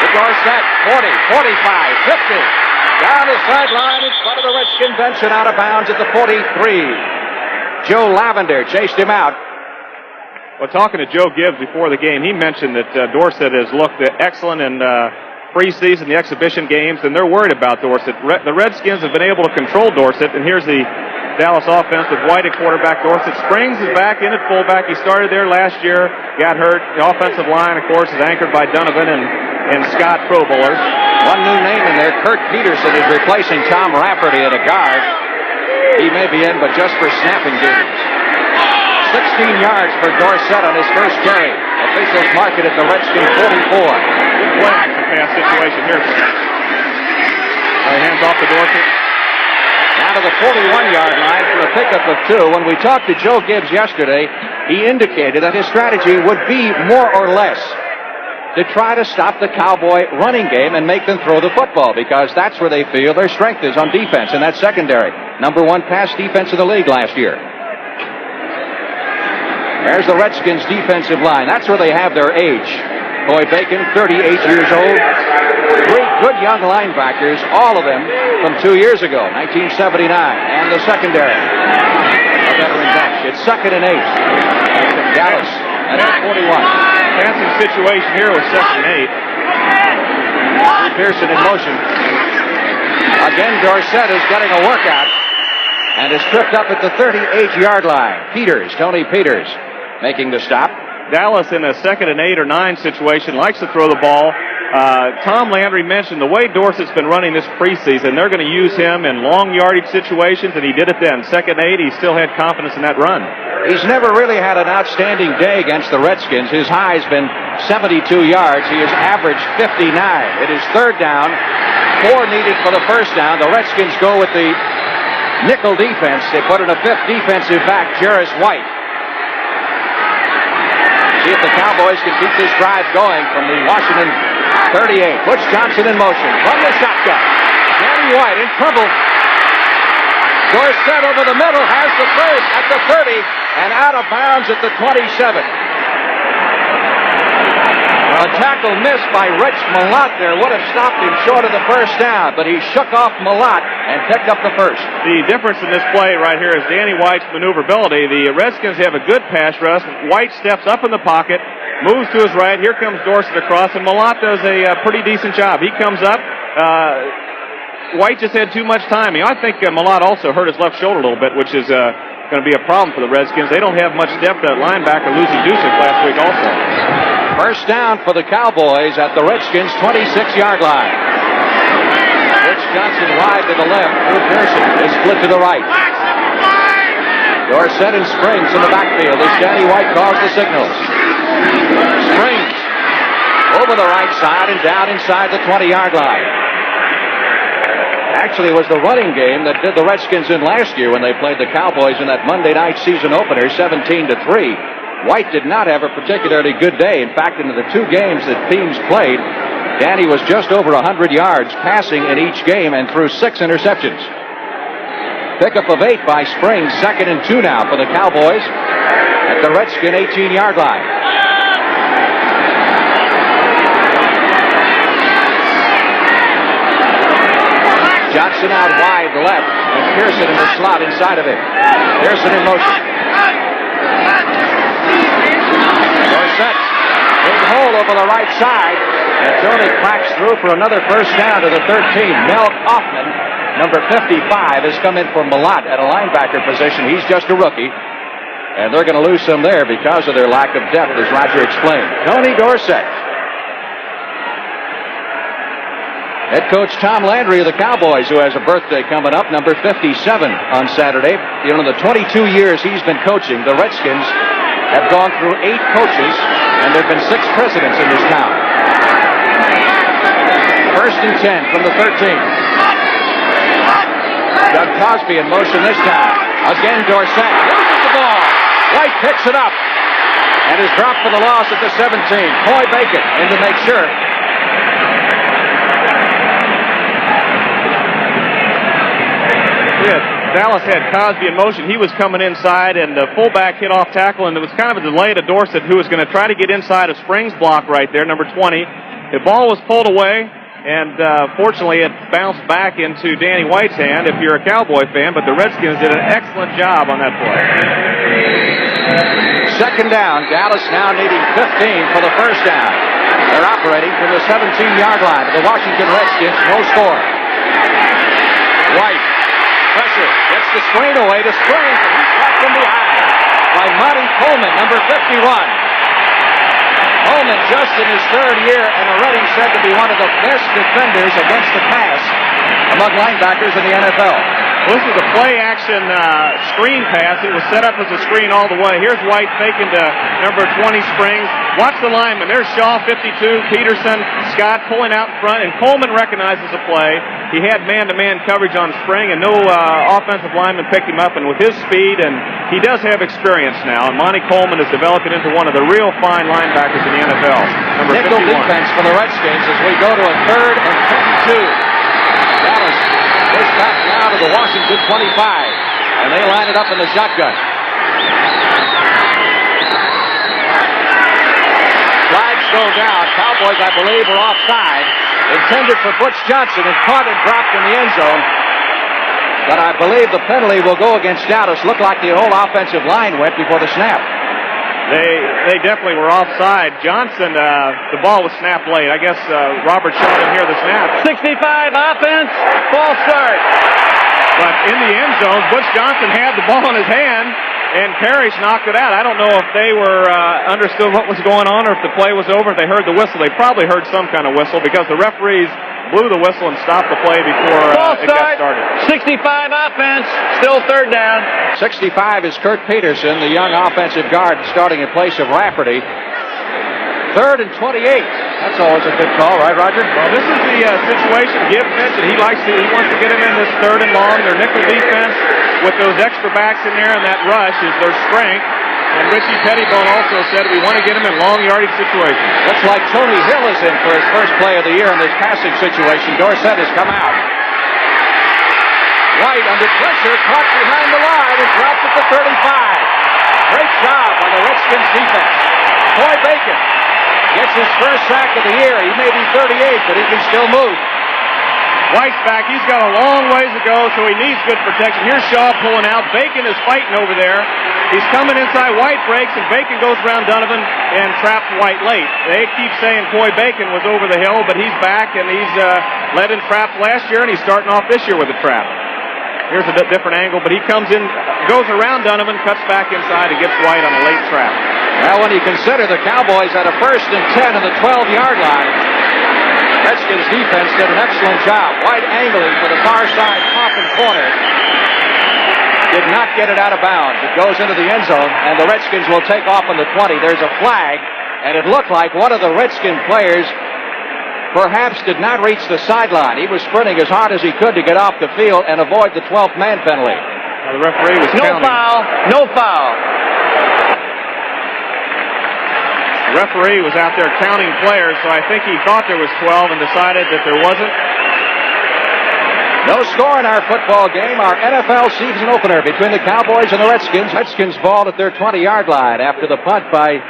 to Dorsett, 40, 45, 50. Down the sideline in front of the Redskin bench and out of bounds at the 43. Joe Lavender chased him out. Well, talking to Joe Gibbs before the game, he mentioned that Dorsett has looked excellent in preseason, the exhibition games, and they're worried about Dorsett. The Redskins have been able to control Dorsett, and here's the Dallas offense with White at quarterback. Dorsett Springs is back in at fullback. He started there last year, got hurt. The offensive line, of course, is anchored by Donovan and Scott, Pro Bowlers. One new name in there, Kurt Peterson, is replacing Tom Rafferty at a guard. He may be in, but just for snapping duties. 16 yards for Dorsett on his first carry. Officials mark it at the Redskin 44. What action pass situation here. Hands off to Dorsett. Down to the 41-yard line for a pickup of 2. When we talked to Joe Gibbs yesterday, he indicated that his strategy would be more or less to try to stop the Cowboy running game and make them throw the football, because that's where they feel their strength is, on defense in that secondary. Number 1 pass defense in the league last year. There's the Redskins' defensive line. That's where they have their age. Boy Bacon, 38 years old. 3 good young linebackers, all of them from 2 years ago, 1979. And the secondary, a veteran bench. It's 2nd and 8. Dallas at 41. Passing situation here with 2nd and 8. Pearson in motion. Again, Dorsett is getting a workout and is tripped up at the 38-yard line. Tony Peters, making the stop. Dallas in a 2nd and 8 or 9 situation likes to throw the ball. Tom Landry mentioned the way Dorsett's been running this preseason, they're going to use him in long yardage situations, and he did it then. 2nd and 8, he still had confidence in that run. He's never really had an outstanding day against the Redskins. His high's been 72 yards. He has averaged 59. It is 3rd down, 4 needed for the first down. The Redskins go with the nickel defense. They put in a 5th defensive back, Jarris White. See if the Cowboys can keep this drive going from the Washington 38. Butch Johnson in motion from the shotgun. Danny White in trouble. Dorsett over the middle has the first at the 30 and out of bounds at the 27. A tackle missed by Rich Malott there would have stopped him short of the first down, but he shook off Malott and picked up the first. The difference in this play right here is Danny White's maneuverability. The Redskins have a good pass rush. White steps up in the pocket, moves to his right. Here comes Dorsett across, and Malott does a pretty decent job. He comes up. White just had too much timing. I think Malott also hurt his left shoulder a little bit, which is going to be a problem for the Redskins. They don't have much depth at linebacker, losing Dusek last week also. First down for the Cowboys at the Redskins' 26-yard line. Rich Johnson wide to the left. Drew Pearson is split to the right. Dorsett and Springs in the backfield as Danny White calls the signals. Springs over the right side and down inside the 20-yard line. Actually, it was the running game that did the Redskins in last year when they played the Cowboys in that Monday night season opener, 17-3. White did not have a particularly good day. In fact, in the 2 games that teams played, Danny was just over 100 yards passing in each game and threw 6 interceptions. Pickup of 8 by Springs, 2nd and 2 now for the Cowboys at the Redskin 18-yard line. Johnson out wide left, and Pearson in the slot inside of it. Pearson in motion. Dorsett, big hole over the right side, and Tony cracks through for another first down to the 13. Mel Kaufman, number 55, has come in for Malott at a linebacker position. He's just a rookie, and they're going to lose some there because of their lack of depth, as Roger explained. Tony Dorsett. Head coach Tom Landry of the Cowboys, who has a birthday coming up, number 57 on Saturday. You know, in the 22 years he's been coaching, the Redskins have gone through 8 coaches, and there have been 6 presidents in this town. 1st and 10 from the 13. Doug Cosby in motion this time. Again, Dorsett loses the ball. White picks it up and is dropped for the loss at the 17. Coy Bacon in to make sure. Yeah, Dallas had Cosby in motion. He was coming inside, and the fullback hit off tackle, and there was kind of a delay to Dorsett, who was going to try to get inside of Springs' block right there, number 20. The ball was pulled away, and fortunately it bounced back into Danny White's hand, if you're a Cowboy fan, but the Redskins did an excellent job on that play. 2nd down. Dallas now needing 15 for the first down. They're operating from the 17-yard line of the Washington Redskins. No score. White. Pressure. Gets the screen away to Springs, and he's caught from behind by Monty Coleman, number 51. Coleman just in his 3rd year and already said to be one of the best defenders against the pass among linebackers in the NFL. Well, this is a play-action screen pass. It was set up as a screen all the way. Here's White faking to number 20, Springs. Watch the lineman. There's Shaw, 52, Peterson, Scott pulling out in front, and Coleman recognizes the play. He had man-to-man coverage on Spring, and no offensive lineman picked him up. And with his speed, and he does have experience now, and Monty Coleman is developing into one of the real fine linebackers in the NFL. Number Nickel 51. defense for the Redskins as we go to a 3rd and 22. Dallas goes back now to the Washington 25, and they line it up in the shotgun. Flags go down. Cowboys, I believe, are offside. Intended for Butch Johnson and caught and dropped in the end zone. But I believe the penalty will go against Dallas. Looked like the whole offensive line went before the snap. They definitely were offside. Johnson, the ball was snapped late. I guess Robert Shaw didn't hear the snap. 65 offense, false start. But in the end zone, Butch Johnson had the ball in his hand, and Parrish knocked it out. I don't know if they were understood what was going on or if the play was over. If they heard the whistle, they probably heard some kind of whistle because the referees blew the whistle and stopped the play before it got started. 65 offense, still 3rd down. 65 is Kurt Peterson, the young offensive guard, starting in place of Rafferty. 3rd and 28. That's always a good call, right, Roger? Well, this is the situation Gibbs mentioned. He wants to get him in this 3rd and long. Their nickel defense with those extra backs in there and that rush is their strength. And Richie Pettibone also said we want to get him in long yardage situations. Looks like Tony Hill is in for his first play of the year in this passing situation. Dorsett has come out. White under pressure, caught behind the line and dropped at the 35. Great job by the Redskins defense. Coy Bacon gets his first sack of the year. He may be 38, but he can still move. White's back. He's got a long ways to go, so he needs good protection. Here's Shaw pulling out. Bacon is fighting over there. He's coming inside. White breaks, and Bacon goes around Donovan and traps White late. They keep saying Coy Bacon was over the hill, but he's back, and he's led in traps last year, and he's starting off this year with a trap. Here's a bit different angle, but he comes in, goes around Donovan, cuts back inside, and gets White on a late trap. Well, when you consider the Cowboys at a 1st and 10 on the 12-yard line, Redskins defense did an excellent job. White angling for the far side, Coffin corner. Did not get it out of bounds. It goes into the end zone, and the Redskins will take off on the 20. There's a flag, and it looked like one of the Redskin players perhaps did not reach the sideline. He was sprinting as hard as he could to get off the field and avoid the 12th man penalty. Now the referee was counting. No foul. The referee was out there counting players, so I think he thought there was 12 and decided that there wasn't. No score in our football game, our NFL season opener between the Cowboys and the Redskins. Redskins ball at their 20-yard line after the punt by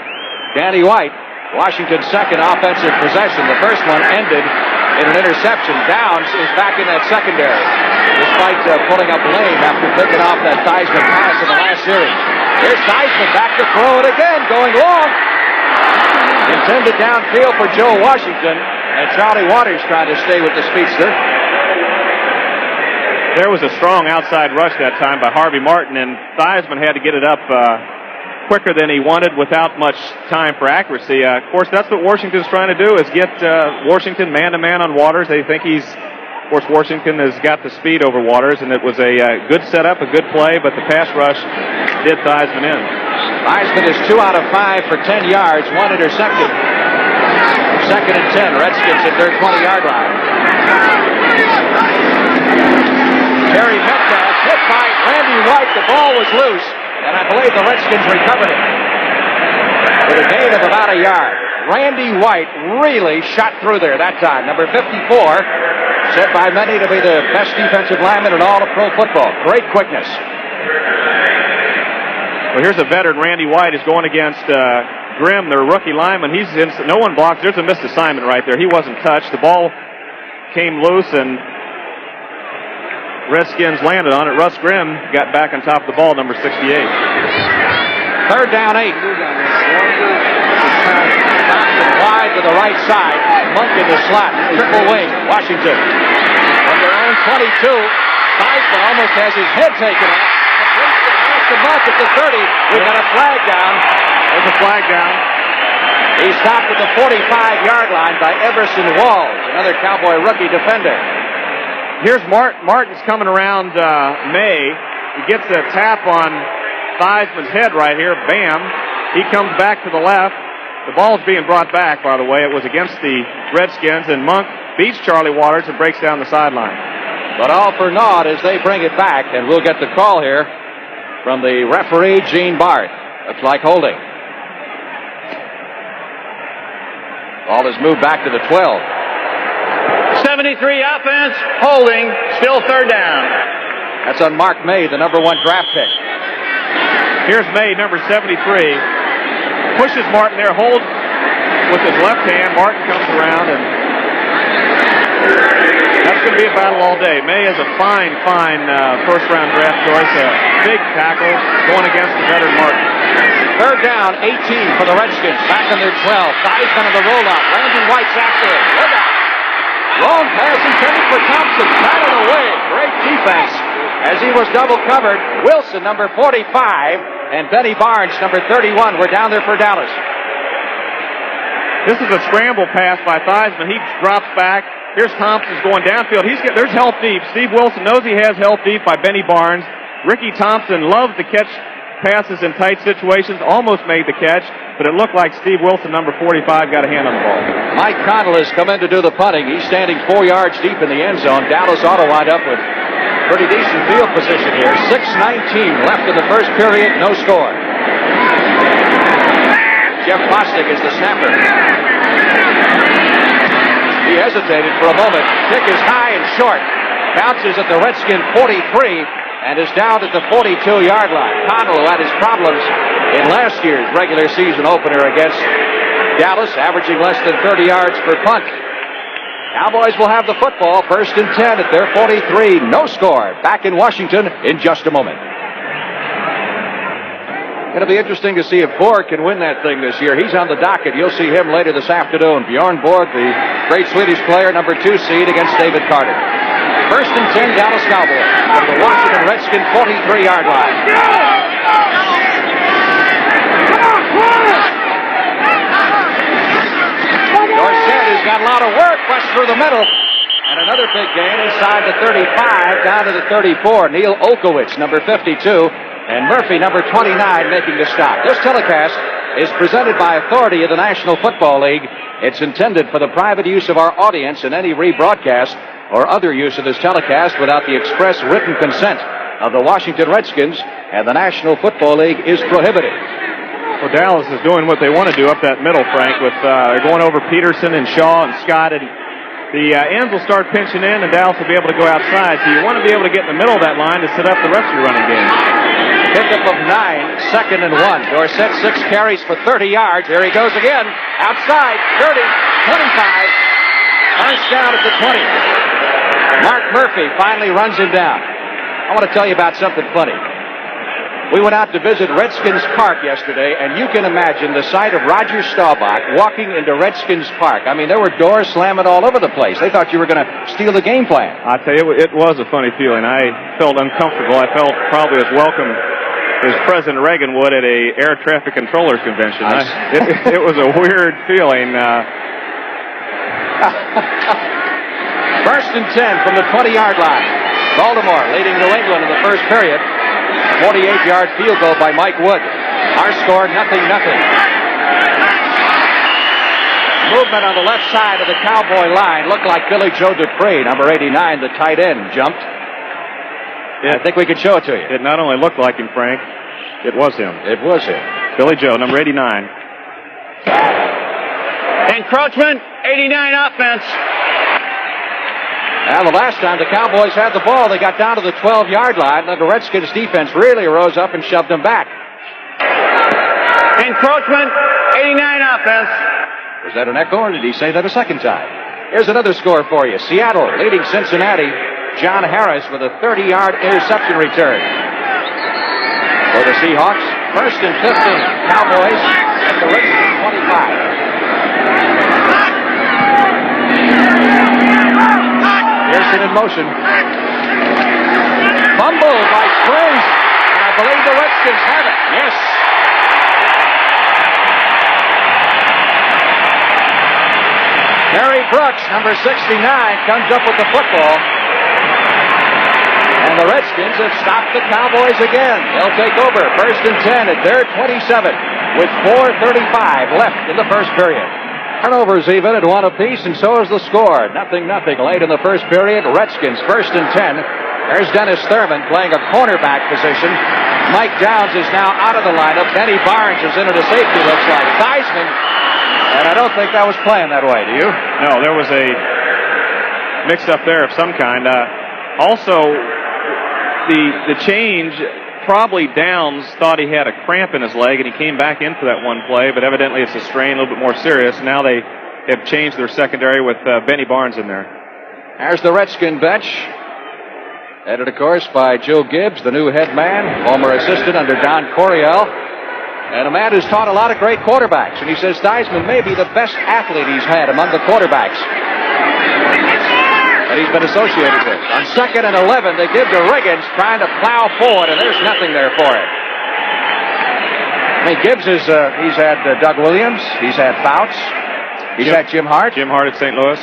Danny White. Washington's second offensive possession. The first one ended in an interception. Downs is back in that secondary, despite pulling up lame after picking off that Theismann pass in the last series. Here's Theismann back to throw it again, going long. Intended downfield for Joe Washington, and Charlie Waters trying to stay with the speedster. There was a strong outside rush that time by Harvey Martin, and Theismann had to get it up quicker than he wanted without much time for accuracy. Of course, that's what Washington's trying to do, is get Washington man-to-man on Waters. They think of course, Washington has got the speed over Waters, and it was a good setup, a good play, but the pass rush did Theismann in. Theismann is 2 out of 5 for 10 yards, 1 interception. Second and 10, Redskins at their 20-yard line. Terry Metcalf hit by Randy White. The ball was loose, and I believe the Redskins recovered it with a gain of about a yard. Randy White really shot through there that time. Number 54, said by many to be the best defensive lineman in all of pro football. Great quickness. Well, here's a veteran, Randy White, is going against Grimm, their rookie lineman. No one blocked. There's a missed assignment right there. He wasn't touched. The ball came loose, and Redskins landed on it. Russ Grimm got back on top of the ball, number 68. Third down 8. Wide to the right side. Monk in the slot. Triple wing. Washington. From their own 22. Theismann almost has his head taken off. The Monk at the 30. We've got a flag down. There's a flag down. He stopped at the 45-yard line by Everson Walls, another Cowboy rookie defender. Here's Martin's coming around May. He gets a tap on Theismann's head right here. Bam. He comes back to the left. The ball's being brought back, by the way. It was against the Redskins, and Monk beats Charlie Waters and breaks down the sideline. But all for naught as they bring it back, and we'll get the call here from the referee, Gene Barth. Looks like holding. Ball is moved back to the 12. 73 offense, holding, still third down. That's on Mark May, the number 1 draft pick. Here's May, number 73. Pushes Martin there, holds with his left hand. Martin comes around, and that's going to be a battle all day. May is a fine first-round draft choice. A big tackle going against the veteran Martin. Third down, 18 for the Redskins. Back on their 12. Theismann on the rollout. Randy White's after it. Look out. Long pass intended for Thompson. Got it away. Great defense as he was double covered. Wilson, number 45, and Benny Barnes, number 31, were down there for Dallas. This is a scramble pass by Theismann. He drops back. Here's Thompson's going downfield. There's help deep. Steve Wilson knows he has help deep by Benny Barnes. Ricky Thompson loves to catch passes in tight situations. Almost made the catch, but it looked like Steve Wilson, number 45, got a hand on the ball. Mike Connell has come in to do the punting. He's standing 4 yards deep in the end zone. Dallas ought to wind up with pretty decent field position here. 6:19 left in the first period. No score. Jeff Bostic is the snapper. He hesitated for a moment. Kick is high and short. Bounces at the Redskin 43 and is down at the 42-yard line. Connell, who had his problems in last year's regular season opener against Dallas, averaging less than 30 yards per punt. Cowboys will have the football, 1st and 10 at their 43. No score. Back in Washington in just a moment. Going to be interesting to see if Borg can win that thing this year. He's on the docket. You'll see him later this afternoon. Bjorn Borg, the great Swedish player, number 2 seed against David Carter. 1st and 10, Dallas Cowboys from the Washington Redskin 43-yard line. Dorsett has got a lot of work, rush through the middle. And another big gain inside the 35, down to the 34. Neil Olkowitz, number 52. And Murphy, number 29, making the stop. This telecast is presented by authority of the National Football League. It's intended for the private use of our audience, and any rebroadcast or other use of this telecast without the express written consent of the Washington Redskins and the National Football League is prohibited. Well, Dallas is doing what they want to do up that middle, Frank, with they're going over Peterson and Shaw and Scott, and the ends will start pinching in, and Dallas will be able to go outside. So you want to be able to get in the middle of that line to set up the rest of your running game. Pickup of 9, second and 1. Dorsett 6 carries for 30 yards. Here he goes again. Outside, 30, 25. First down at the 20. Mark Murphy finally runs him down. I want to tell you about something funny. We went out to visit Redskins Park yesterday, and you can imagine the sight of Roger Staubach walking into Redskins Park. I mean, there were doors slamming all over the place. They thought you were going to steal the game plan. I tell you, it was a funny feeling. I felt uncomfortable. I felt probably as welcome as President Reagan would at a air traffic controllers convention. It was a weird feeling. First and 10 from the 20-yard line. Baltimore leading New England in the first period. 48-yard field goal by Mike Wood. Our score, 0-0. Movement on the left side of the Cowboy line. Looked like Billy Joe Dupree, number 89, the tight end, jumped. I think we could show it to you. It not only looked like him, Frank, it was him. It was him. Billy Joe, number 89. Encroachment, 89 offense. Well, the last time the Cowboys had the ball, they got down to the 12-yard line, and the Redskins defense really rose up and shoved them back. Encroachment, 89 offense. Was that an echo, or did he say that a second time? Here's another score for you. Seattle leading Cincinnati. John Harris with a 30-yard interception return. For the Seahawks, first and 15. Cowboys at the Redskins 25. Pearson in motion. Fumble by Springs. And I believe the Redskins have it. Yes. Terry Brooks, number 69, comes up with the football. And the Redskins have stopped the Cowboys again. They'll take over. First and 10 at their 27 with 4:35 left in the first period. Turnovers even at 1 apiece, and so is the score. 0-0 late in the first period. Redskins first and 10. There's Dennis Thurman playing a cornerback position. Mike Downs is now out of the lineup. Benny Barnes is in at a safety, looks like. Theismann, and I don't think that was playing that way, do you? No, there was a mix-up there of some kind. Also, the change, probably Downs thought he had a cramp in his leg, and he came back in for that one play, but evidently it's a strain, a little bit more serious. Now they have changed their secondary with Benny Barnes in there. There's the Redskin bench, headed, of course, by Joe Gibbs, the new head man, former assistant under Don Coryell, and a man who's taught a lot of great quarterbacks. And he says Theismann may be the best athlete he's had among the quarterbacks that he's been associated with. On 2nd and 11, they give to Riggins, trying to plow forward, and there's nothing there for him. I mean, Gibbs is, he's had Doug Williams, he's had Fouts, he's had Jim Hart. Jim Hart at St. Louis.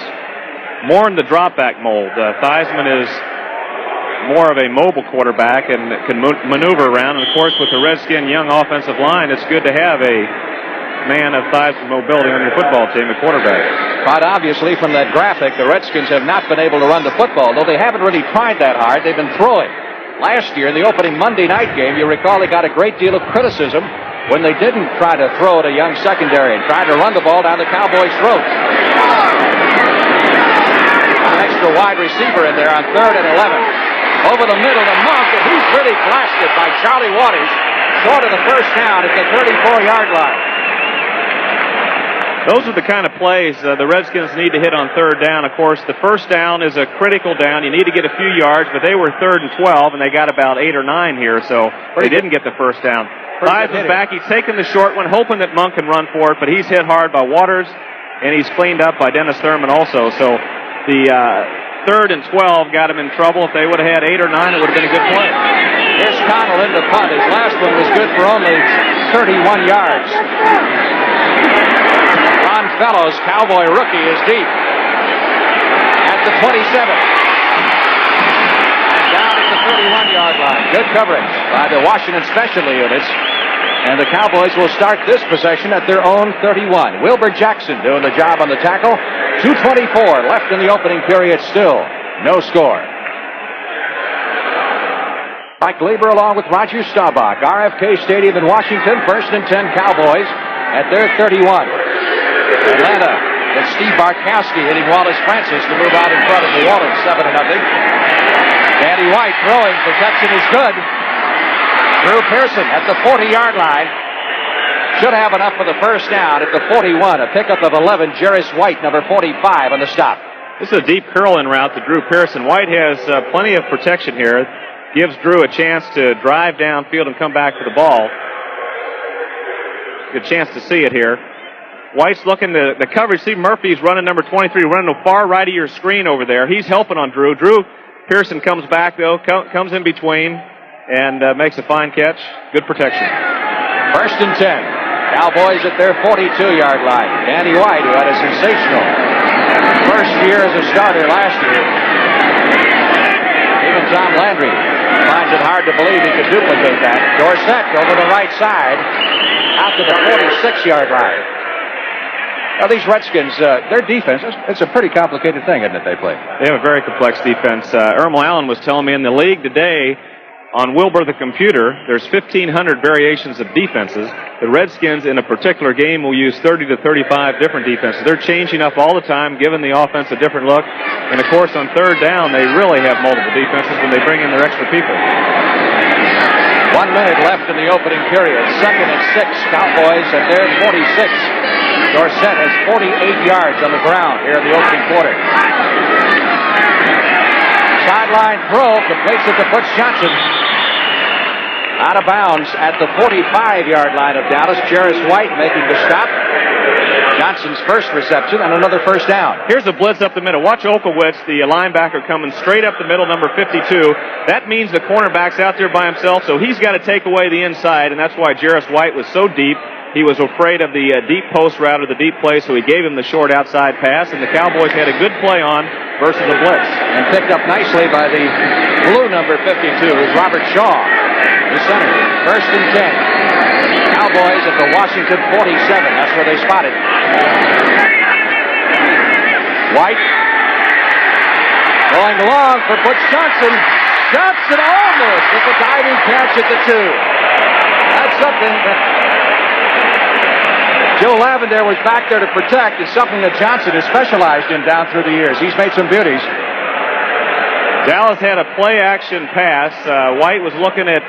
More in the drop-back mold. Theismann is more of a mobile quarterback and can maneuver around. And, of course, with the Redskin young offensive line, it's good to have a man of Theismann mobility on your football team, a quarterback. Quite obviously, from that graphic, the Redskins have not been able to run the football, though they haven't really tried that hard. They've been throwing. Last year, in the opening Monday night game, you recall they got a great deal of criticism when they didn't try to throw at a young secondary and tried to run the ball down the Cowboys' throats. An extra wide receiver in there on 3rd and 11. Over the middle to Monk, and he's really blasted by Charlie Waters. Short of the first down at the 34-yard line. Those are the kind of plays the Redskins need to hit on 3rd down. Of course, the first down is a critical down. You need to get a few yards, but they were 3rd and 12, and they got about 8 or 9 here, so they didn't get the first down. Theismann's back. He's taking the short one, hoping that Monk can run for it, but he's hit hard by Waters, and he's cleaned up by Dennis Thurman also. So the 3rd and 12 got him in trouble. If they would have had 8 or 9, it would have been a good play. Here's Connell in the punt. His last one was good for only 31 yards. Ron Fellows, Cowboy rookie, is deep at the 27. And down at the 31-yard line. Good coverage by the Washington specialty units. And the Cowboys will start this possession at their own 31. Wilbur Jackson doing the job on the tackle. 2:24 left in the opening period still. No score. Mike Lieber along with Roger Staubach. RFK Stadium in Washington. 1st and 10 Cowboys at their 31. Atlanta. It's Steve Bartkowski hitting Wallace Francis to move out in front of the Wallace. 7-0. Danny White throwing. Protection is good. Drew Pearson at the 40-yard line. Should have enough for the first down at the 41. A pickup of 11. Jarris White, number 45, on the stop. This is a deep curl-in route to Drew Pearson. White has plenty of protection here. Gives Drew a chance to drive downfield and come back for the ball. Good chance to see it here. White's looking to the coverage. See Murphy's running number 23, running the far right of your screen over there. He's helping on Drew. Drew Pearson comes back, though, comes in between and makes a fine catch. Good protection. 1st and 10. Cowboys at their 42-yard line. Danny White, who had a sensational first year as a starter last year. Even Tom Landry finds it hard to believe he could duplicate that. Dorsett over the right side, out to the 46-yard line. Now, these Redskins, their defense, it's a pretty complicated thing, isn't it, they play? They have a very complex defense. Ermal Allen was telling me in the league today on Wilbur the computer, there's 1,500 variations of defenses. The Redskins in a particular game will use 30 to 35 different defenses. They're changing up all the time, giving the offense a different look. And, of course, on third down, they really have multiple defenses when they bring in their extra people. 1 minute left in the opening period. 2nd and 6, Cowboys at their 46. Dorsett has 48 yards on the ground here in the opening quarter. Sideline throw, completes it to Butch Johnson. Out of bounds at the 45-yard line of Dallas. Jarris White making the stop. Johnson's first reception and another first down. Here's a blitz up the middle. Watch Olkowitz, the linebacker, coming straight up the middle, number 52. That means the cornerback's out there by himself, so he's got to take away the inside, and that's why Jarris White was so deep. He was afraid of the deep post route or the deep play, so he gave him the short outside pass, and the Cowboys had a good play on versus the blitz. And picked up nicely by the blue number 52, who's Robert Shaw, the center. 1st and 10. Cowboys at the Washington 47. That's where they spotted. White going long for Butch Johnson. Johnson almost with the diving catch at the 2. That's something that Joe Lavender was back there to protect. It's something that Johnson has specialized in down through the years. He's made some beauties. Dallas had a play-action pass. White was looking at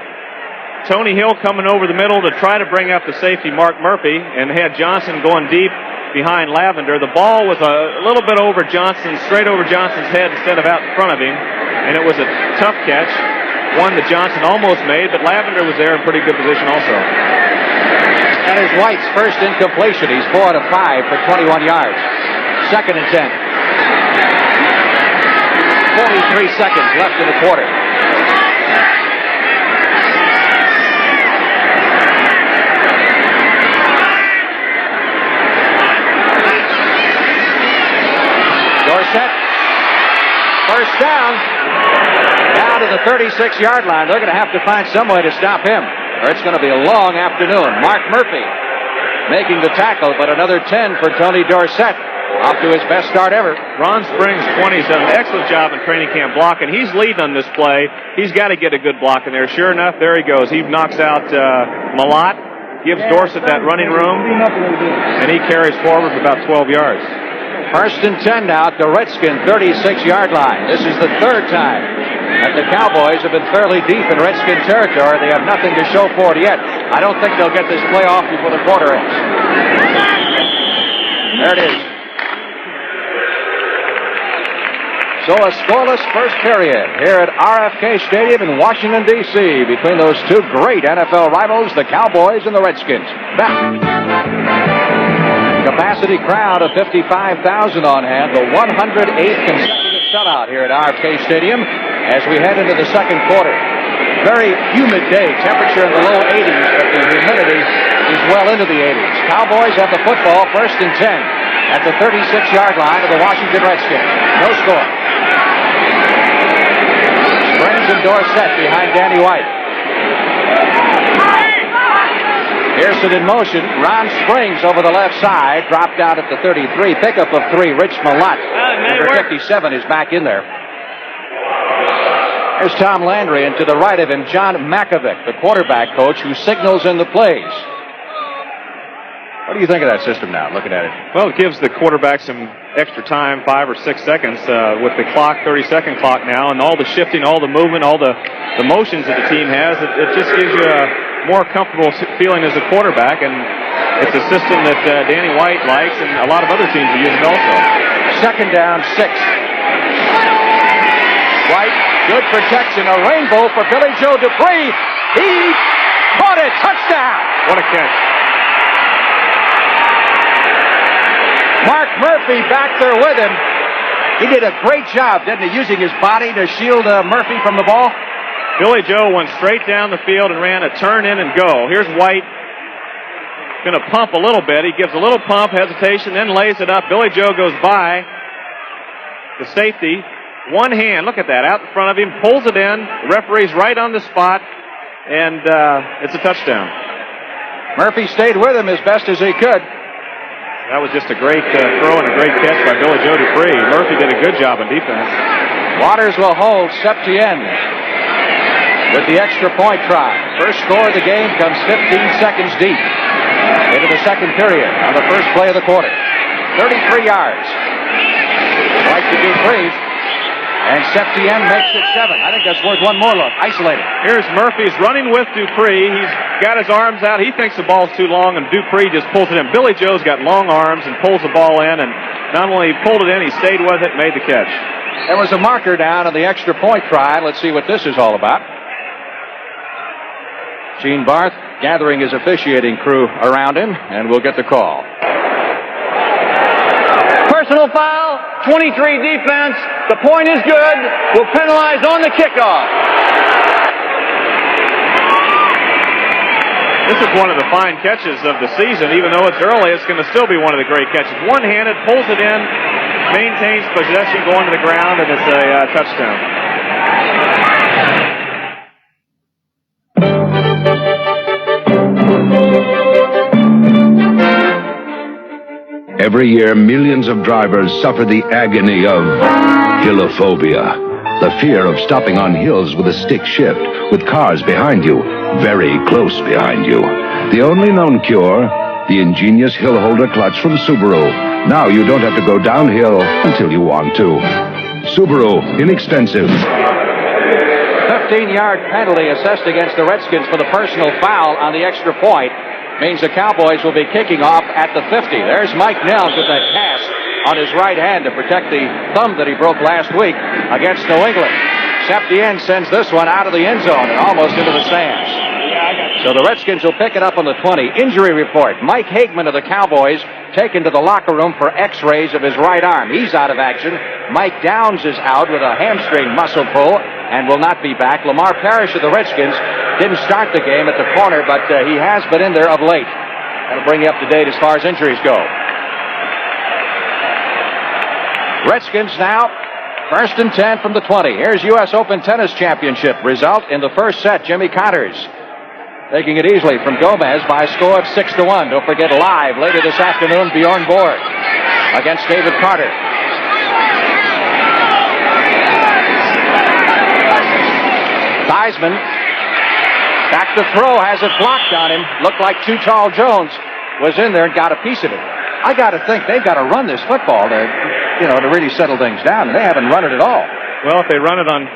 Tony Hill coming over the middle to try to bring up the safety, Mark Murphy, and had Johnson going deep behind Lavender. The ball was a little bit over Johnson, straight over Johnson's head instead of out in front of him, and it was a tough catch, one that Johnson almost made, but Lavender was there in pretty good position also. That is White's first incompletion. He's 4 out of 5 for 21 yards. 2nd and 10. 43 seconds left in the quarter. Dorsett, first down, down to the 36-yard line. They're going to have to find some way to stop him, or it's going to be a long afternoon. Mark Murphy making the tackle, but another 10 for Tony Dorsett. Off to his best start ever. Ron Springs, 20, has done an excellent job in training camp blocking. He's leading on this play. He's got to get a good block in there. Sure enough, there he goes. He knocks out Malott, gives Dorsett that running room, and he carries forward for about 12 yards. 1st and 10 now at the Redskin 36-yard line. This is the 3rd time that the Cowboys have been fairly deep in Redskin territory. They have nothing to show for it yet. I don't think they'll get this play off before the quarter ends. There it is. So a scoreless first period here at RFK Stadium in Washington, D.C. between those two great NFL rivals, the Cowboys and the Redskins. Back. Capacity crowd of 55,000 on hand, the 108th consecutive sellout here at RFK Stadium as we head into the second quarter. Very humid day, temperature in the low 80s, but the humidity is well into the 80s. Cowboys have the football, 1st and 10 at the 36-yard line of the Washington Redskins. No score. Springs and Dorsett behind Danny White. it in motion. Ron Springs over the left side. Dropped out at the 33. Pickup of 3. Rich Millett. Number 57 is back in there. There's Tom Landry, and to the right of him, John Makovic, the quarterback coach, who signals in the plays. What do you think of that system now, looking at it? Well, it gives the quarterback some extra time, 5 or 6 seconds, with the clock, 30-second clock now, and all the shifting, all the movement, all the motions that the team has. It just gives you a more comfortable feeling as a quarterback, and it's a system that Danny White likes, and a lot of other teams are using also. Second down, 6. White, good protection, a rainbow for Billy Joe Dupree. He caught it, touchdown! What a catch. Mark Murphy back there with him. He did a great job, didn't he, using his body to shield Murphy from the ball? Billy Joe went straight down the field and ran a turn in and go. Here's White. Going to pump a little bit. He gives a little pump, hesitation, then lays it up. Billy Joe goes by the safety. One hand, look at that, out in front of him, pulls it in. The referee's right on the spot, and it's a touchdown. Murphy stayed with him as best as he could. That was just a great throw and a great catch by Billy Joe Dupree. Murphy did a good job on defense. Waters will hold Septien with the extra point try. First score of the game comes 15 seconds deep into the second period on the first play of the quarter. 33 yards. Right to Dupree. And Septien makes it 7. I think that's worth one more look. Isolated. Here's Murphy's running with Dupree. He's got his arms out. He thinks the ball's too long, and Dupree just pulls it in. Billy Joe's got long arms and pulls the ball in, and not only pulled it in, he stayed with it and made the catch. There was a marker down on the extra point try. Let's see what this is all about. Gene Barth gathering his officiating crew around him, and we'll get the call. Personal foul, 23 defense. The point is good. We'll penalize on the kickoff. This is one of the fine catches of the season. Even though it's early, it's going to still be one of the great catches. One-handed, pulls it in, maintains possession going to the ground, and it's a touchdown. Every year, millions of drivers suffer the agony of hillophobia, the fear of stopping on hills with a stick shift, with cars behind you, very close behind you. The only known cure, the ingenious hill holder clutch from Subaru. Now you don't have to go downhill until you want to. Subaru, inexpensive. 15-yard penalty assessed against the Redskins for the personal foul on the extra point. Means the Cowboys will be kicking off at the 50. There's Mike Nels with that cast on his right hand to protect the thumb that he broke last week against New England. Septien sends this one out of the end zone and almost into the stands. So the Redskins will pick it up on the 20. Injury report. Mike Hagman of the Cowboys taken to the locker room for x-rays of his right arm. He's out of action. Mike Downs is out with a hamstring muscle pull and will not be back. Lamar Parrish of the Redskins didn't start the game at the corner, but he has been in there of late. That'll bring you up to date as far as injuries go. Redskins now, 1st and 10 from the 20. Here's U.S. Open Tennis Championship result in the first set. Jimmy Connors taking it easily from Gomez by a score of 6-1. Don't forget, live later this afternoon, Bjorn Borg against David Carter. Theismann back to throw, has it blocked on him. Looked like Too Tall Jones was in there and got a piece of it. I got to think they've got to run this football to really settle things down. They haven't run it at all. Well, if they run it on,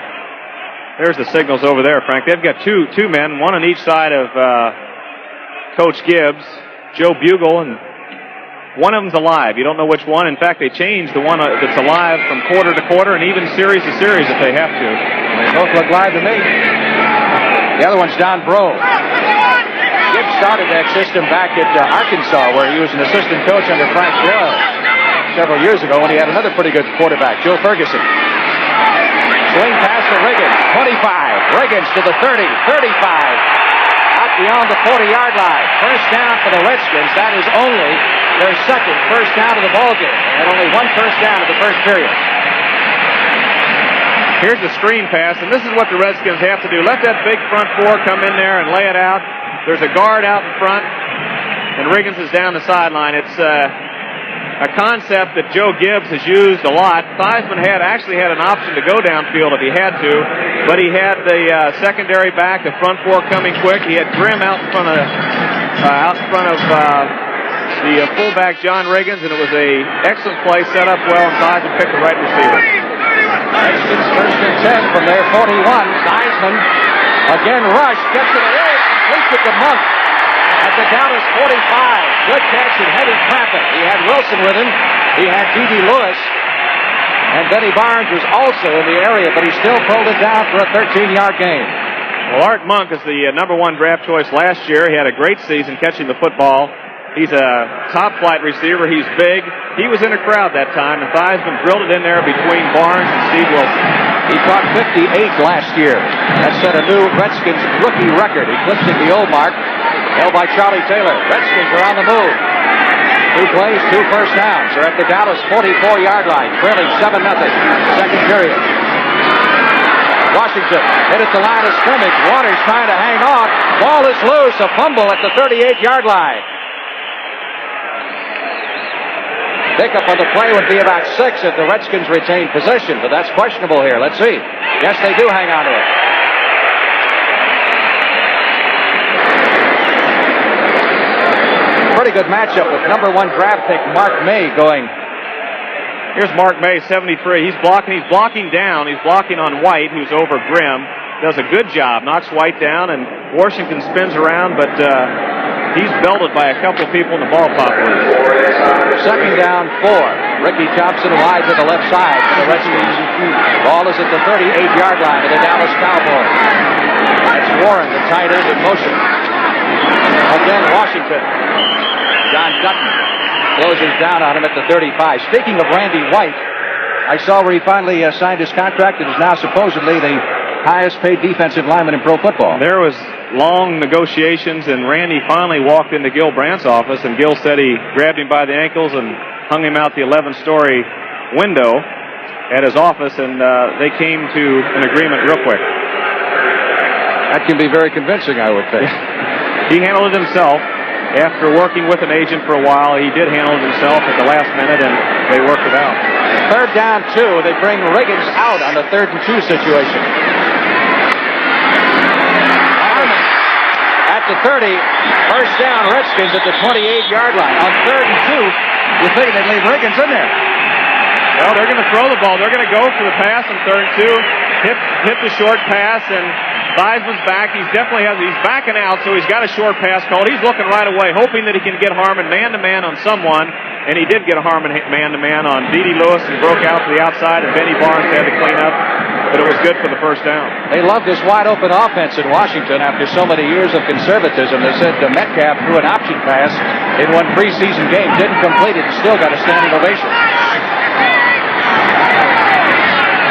there's the signals over there, Frank. They've got two men, one on each side of Coach Gibbs, Joe Bugle, and one of them's alive. You don't know which one. In fact, they changed the one that's alive from quarter to quarter and even series to series if they have to. They both look live to me. The other one's Don Bro. Gibbs started that system back at Arkansas, where he was an assistant coach under Frank Royal several years ago when he had another pretty good quarterback, Joe Ferguson. Swing pass to Riggins, 25. Riggins to the 30, 35. Out beyond the 40-yard line. First down for the Redskins. That is only their second first down of the ballgame. They had only one first down of the first period. Here's the screen pass, and this is what the Redskins have to do. Let that big front four come in there and lay it out. There's a guard out in front. and Riggins is down the sideline. It's a concept that Joe Gibbs has used a lot. Theismann actually had an option to go downfield if he had to, but he had the secondary back, the front four coming quick. He had Grimm out in front of the fullback John Riggins, and it was a excellent play, set up well, and Theismann picked the right receiver. Redskins first and 10 from their 41. Theismann again rushed, gets it away, completes it to Monk at the Dallas 45. Good catch and heavy traffic. He had Wilson with him. He had D.D. Lewis. And Benny Barnes was also in the area, but he still pulled it down for a 13-yard gain. Well, Art Monk is the number 1 draft choice last year. He had a great season catching the football. He's a top-flight receiver. He's big. He was in a crowd that time, and Theismann drilled it in there between Barnes and Steve Wilson. He caught 58 last year. That set a new Redskins rookie record, eclipsing the old mark held by Charlie Taylor. Redskins are on the move. 2 plays, 2 first downs. They're at the Dallas 44-yard line, trailing 7-0. Second period. Washington hit at the line of scrimmage. Waters trying to hang on. Ball is loose. A fumble at the 38-yard line. Pickup on the play would be about 6 if the Redskins retain possession, but that's questionable here. Let's see. Yes, they do hang on to it. Pretty good matchup with number 1 draft pick Mark May going. Here's Mark May, 73. He's blocking down. He's blocking on White, who's over Grimm. Does a good job. Knocks White down, and Washington spins around, but he's belted by a couple of people in the ball popper. Second down, 4. Ricky Thompson wide to the left side for the Redskins. Ball is at the 38-yard line of the Dallas Cowboys. That's Warren, the tight end, in motion. Again, Washington. John Dutton closes down on him at the 35. Speaking of Randy White, I saw where he finally signed his contract and is now supposedly the highest paid defensive lineman in pro football. There was long negotiations, and Randy finally walked into Gil Brandt's office, and Gil said he grabbed him by the ankles and hung him out the 11-story window at his office, and they came to an agreement real quick. That can be very convincing, I would think. He handled it himself. After working with an agent for a while, he did handle it himself at the last minute, and they worked it out. Third down, 2. They bring Riggins out on the 3rd and 2 situation. Harmon at the 30. First down, Redskins at the 28-yard line. On 3rd and 2, you think they'd leave Riggins in there. Well, they're going to throw the ball. They're going to go for the pass on 3rd and 2. Hit the short pass, and Theismann's back. He's backing out, so he's got a short pass called. He's looking right away, hoping that he can get Harmon man-to-man on someone, and he did get a Harmon man-to-man on D.D. Lewis and broke out to the outside, and Benny Barnes had to clean up, but it was good for the first down. They love this wide-open offense in Washington after so many years of conservatism. They said Metcalf threw an option pass in one preseason game, didn't complete it, and still got a standing ovation.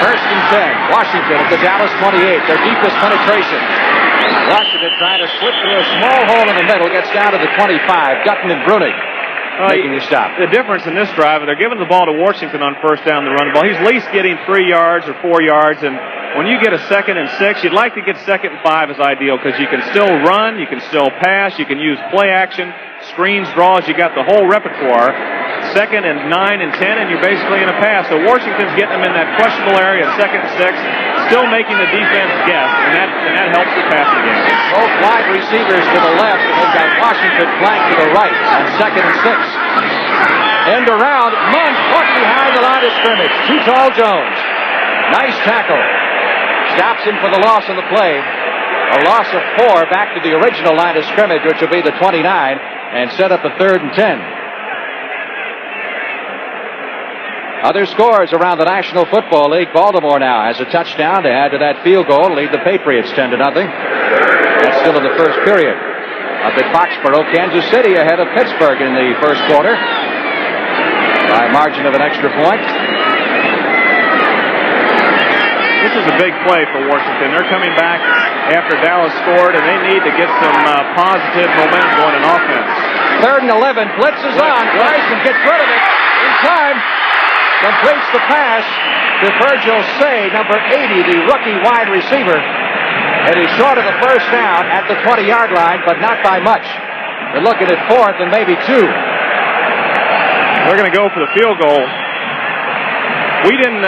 First and 10, Washington at the Dallas 28, their deepest penetration. Washington trying to slip through a small hole in the middle, gets down to the 25. Dutton and Brunig making the stop. The difference in this drive, they're giving the ball to Washington on first down the run ball. He's at least getting 3 yards or 4 yards, and when you get a 2nd and 6, you'd like to get 2nd and 5 is ideal because you can still run, you can still pass, you can use play action, screens, draws, you got the whole repertoire. 2nd and 9 and 10, and you're basically in a pass. So Washington's getting them in that questionable area, 2nd and 6, still making the defense guess, and that helps the passing game. Both wide receivers to the left, and they've got Washington flanked to the right on 2nd and 6. End around, Munch walking behind the line of scrimmage. Too tall Jones. Nice tackle. Stops him for the loss on the play. A loss of 4 back to the original line of scrimmage, which will be the 29, and set up a 3rd and 10. Other scores around the National Football League. Baltimore now has a touchdown to add to that field goal, lead the Patriots 10-0. That's still in the first period. Up at Foxborough, Kansas City ahead of Pittsburgh in the first quarter by a margin of an extra point. This is a big play for Washington. They're coming back after Dallas scored, and they need to get some positive momentum going in offense. 3rd and 11, blitz is on. Bryson gets rid of it in time. Completes the pass to Virgil Say, number 80, the rookie wide receiver. And he's short of the first down at the 20-yard line, but not by much. They're looking at 4th and maybe 2. They're going to go for the field goal. We didn't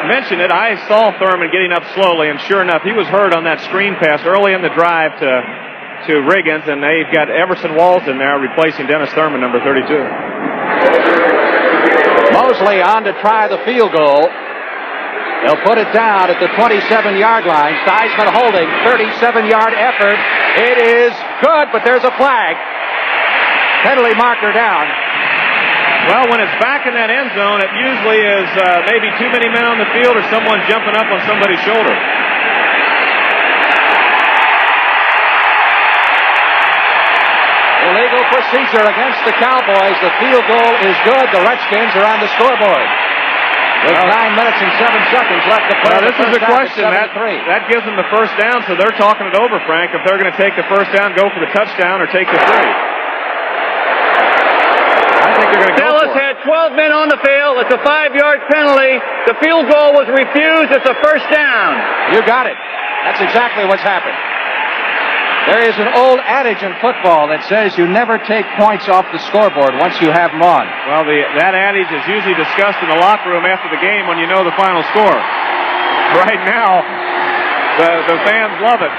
mention it. I saw Thurman getting up slowly, and sure enough, he was hurt on that screen pass early in the drive to Riggins, and they've got Everson Walls in there replacing Dennis Thurman, number 32. Mosley on to try the field goal. They'll put it down at the 27-yard line. Theismann holding, 37-yard effort. It is good, but there's a flag. Penalty marker down. Well, when it's back in that end zone, it usually is maybe too many men on the field or someone jumping up on somebody's shoulder. Illegal procedure against the Cowboys. The field goal is good. The Redskins are on the scoreboard. With 9 minutes and 7 seconds left to play. Well, this is the question. That gives them the first down, so they're talking it over, Frank. If they're going to take the first down, go for the touchdown, or take the 3. I think they're going to go Dallas for it. had 12 men on the field. It's a 5-yard penalty. The field goal was refused. It's a first down. You got it. That's exactly what's happened. There is an old adage in football that says you never take points off the scoreboard once you have them on. Well, that adage is usually discussed in the locker room after the game when you know the final score. Right now, the fans love it.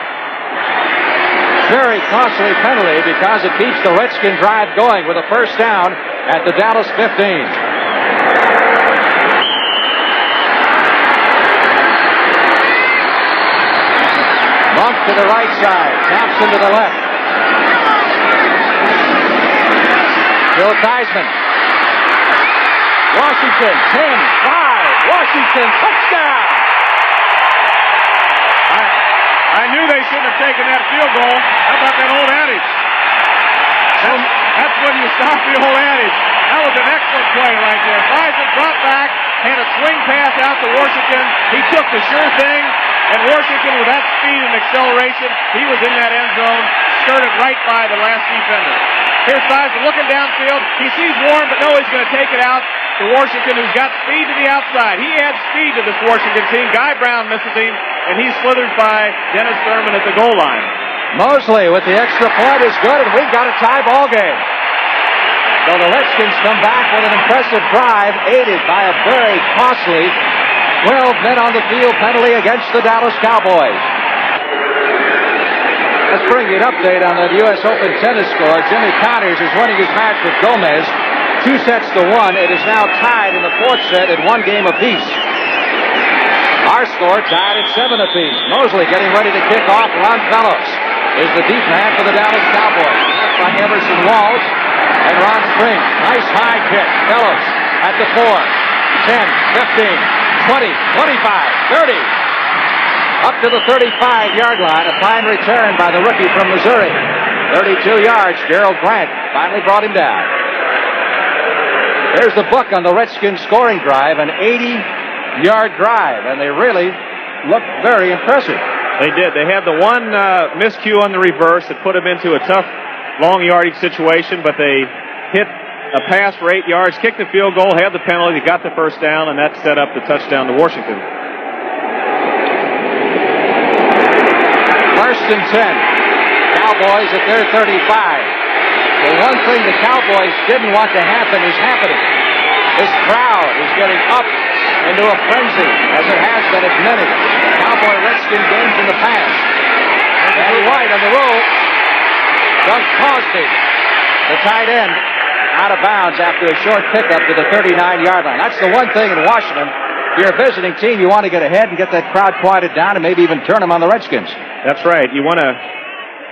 Very costly penalty because it keeps the Redskin drive going with a first down at the Dallas 15. Monk to the right side. Thompson to the left. Bill Theismann. Washington, 10-5. Washington, touchdown. I knew they shouldn't have taken that field goal. How about that old adage? That's when you stop the old adage. That was an excellent play right there. Theismann dropped back, had a swing pass out to Washington. He took the sure thing. And Washington, with that speed and acceleration, he was in that end zone, skirted right by the last defender. Here's Theismann looking downfield. He sees Warren, but no, he's going to take it out to Washington, who's got speed to the outside. He adds speed to this Washington team. Guy Brown misses him, and he's slithered by Dennis Thurman at the goal line. Mosley with the extra point is good, and we've got a tie ball game. So the Redskins come back with an impressive drive, aided by a very costly 12 men on the field penalty against the Dallas Cowboys. Let's bring you an update on the U.S. Open tennis score. Jimmy Connors is winning his match with Gomez, 2-1. It is now tied in the 4th set at 1 game apiece. Our score tied at 7 apiece. Mosley getting ready to kick off. Ron Fellows is the deep man for the Dallas Cowboys. That's by Everson Walls and Ron Springs. Nice high kick. Fellows at the 4, 10, 15. 20, 25, 30. Up to the 35-yard line. A fine return by the rookie from Missouri. 32 yards. Gerald Grant finally brought him down. There's the book on the Redskins scoring drive, an 80-yard drive, and they really looked very impressive. They did. They had the one miscue on the reverse that put them into a tough, long yardage situation, but they hit a pass for 8 yards, kicked the field goal, had the penalty, got the first down, and that set up the touchdown to Washington. 1st and 10. Cowboys at their 35. The one thing the Cowboys didn't want to happen is happening. This crowd is getting up into a frenzy, as it has been at many Cowboy Redskin games in the past. And White on the roll. Doug Crosby, the tight end, out of bounds after a short pickup to the 39-yard line. That's the one thing in Washington. If you're a visiting team, you want to get ahead and get that crowd quieted down and maybe even turn them on the Redskins. That's right. You want to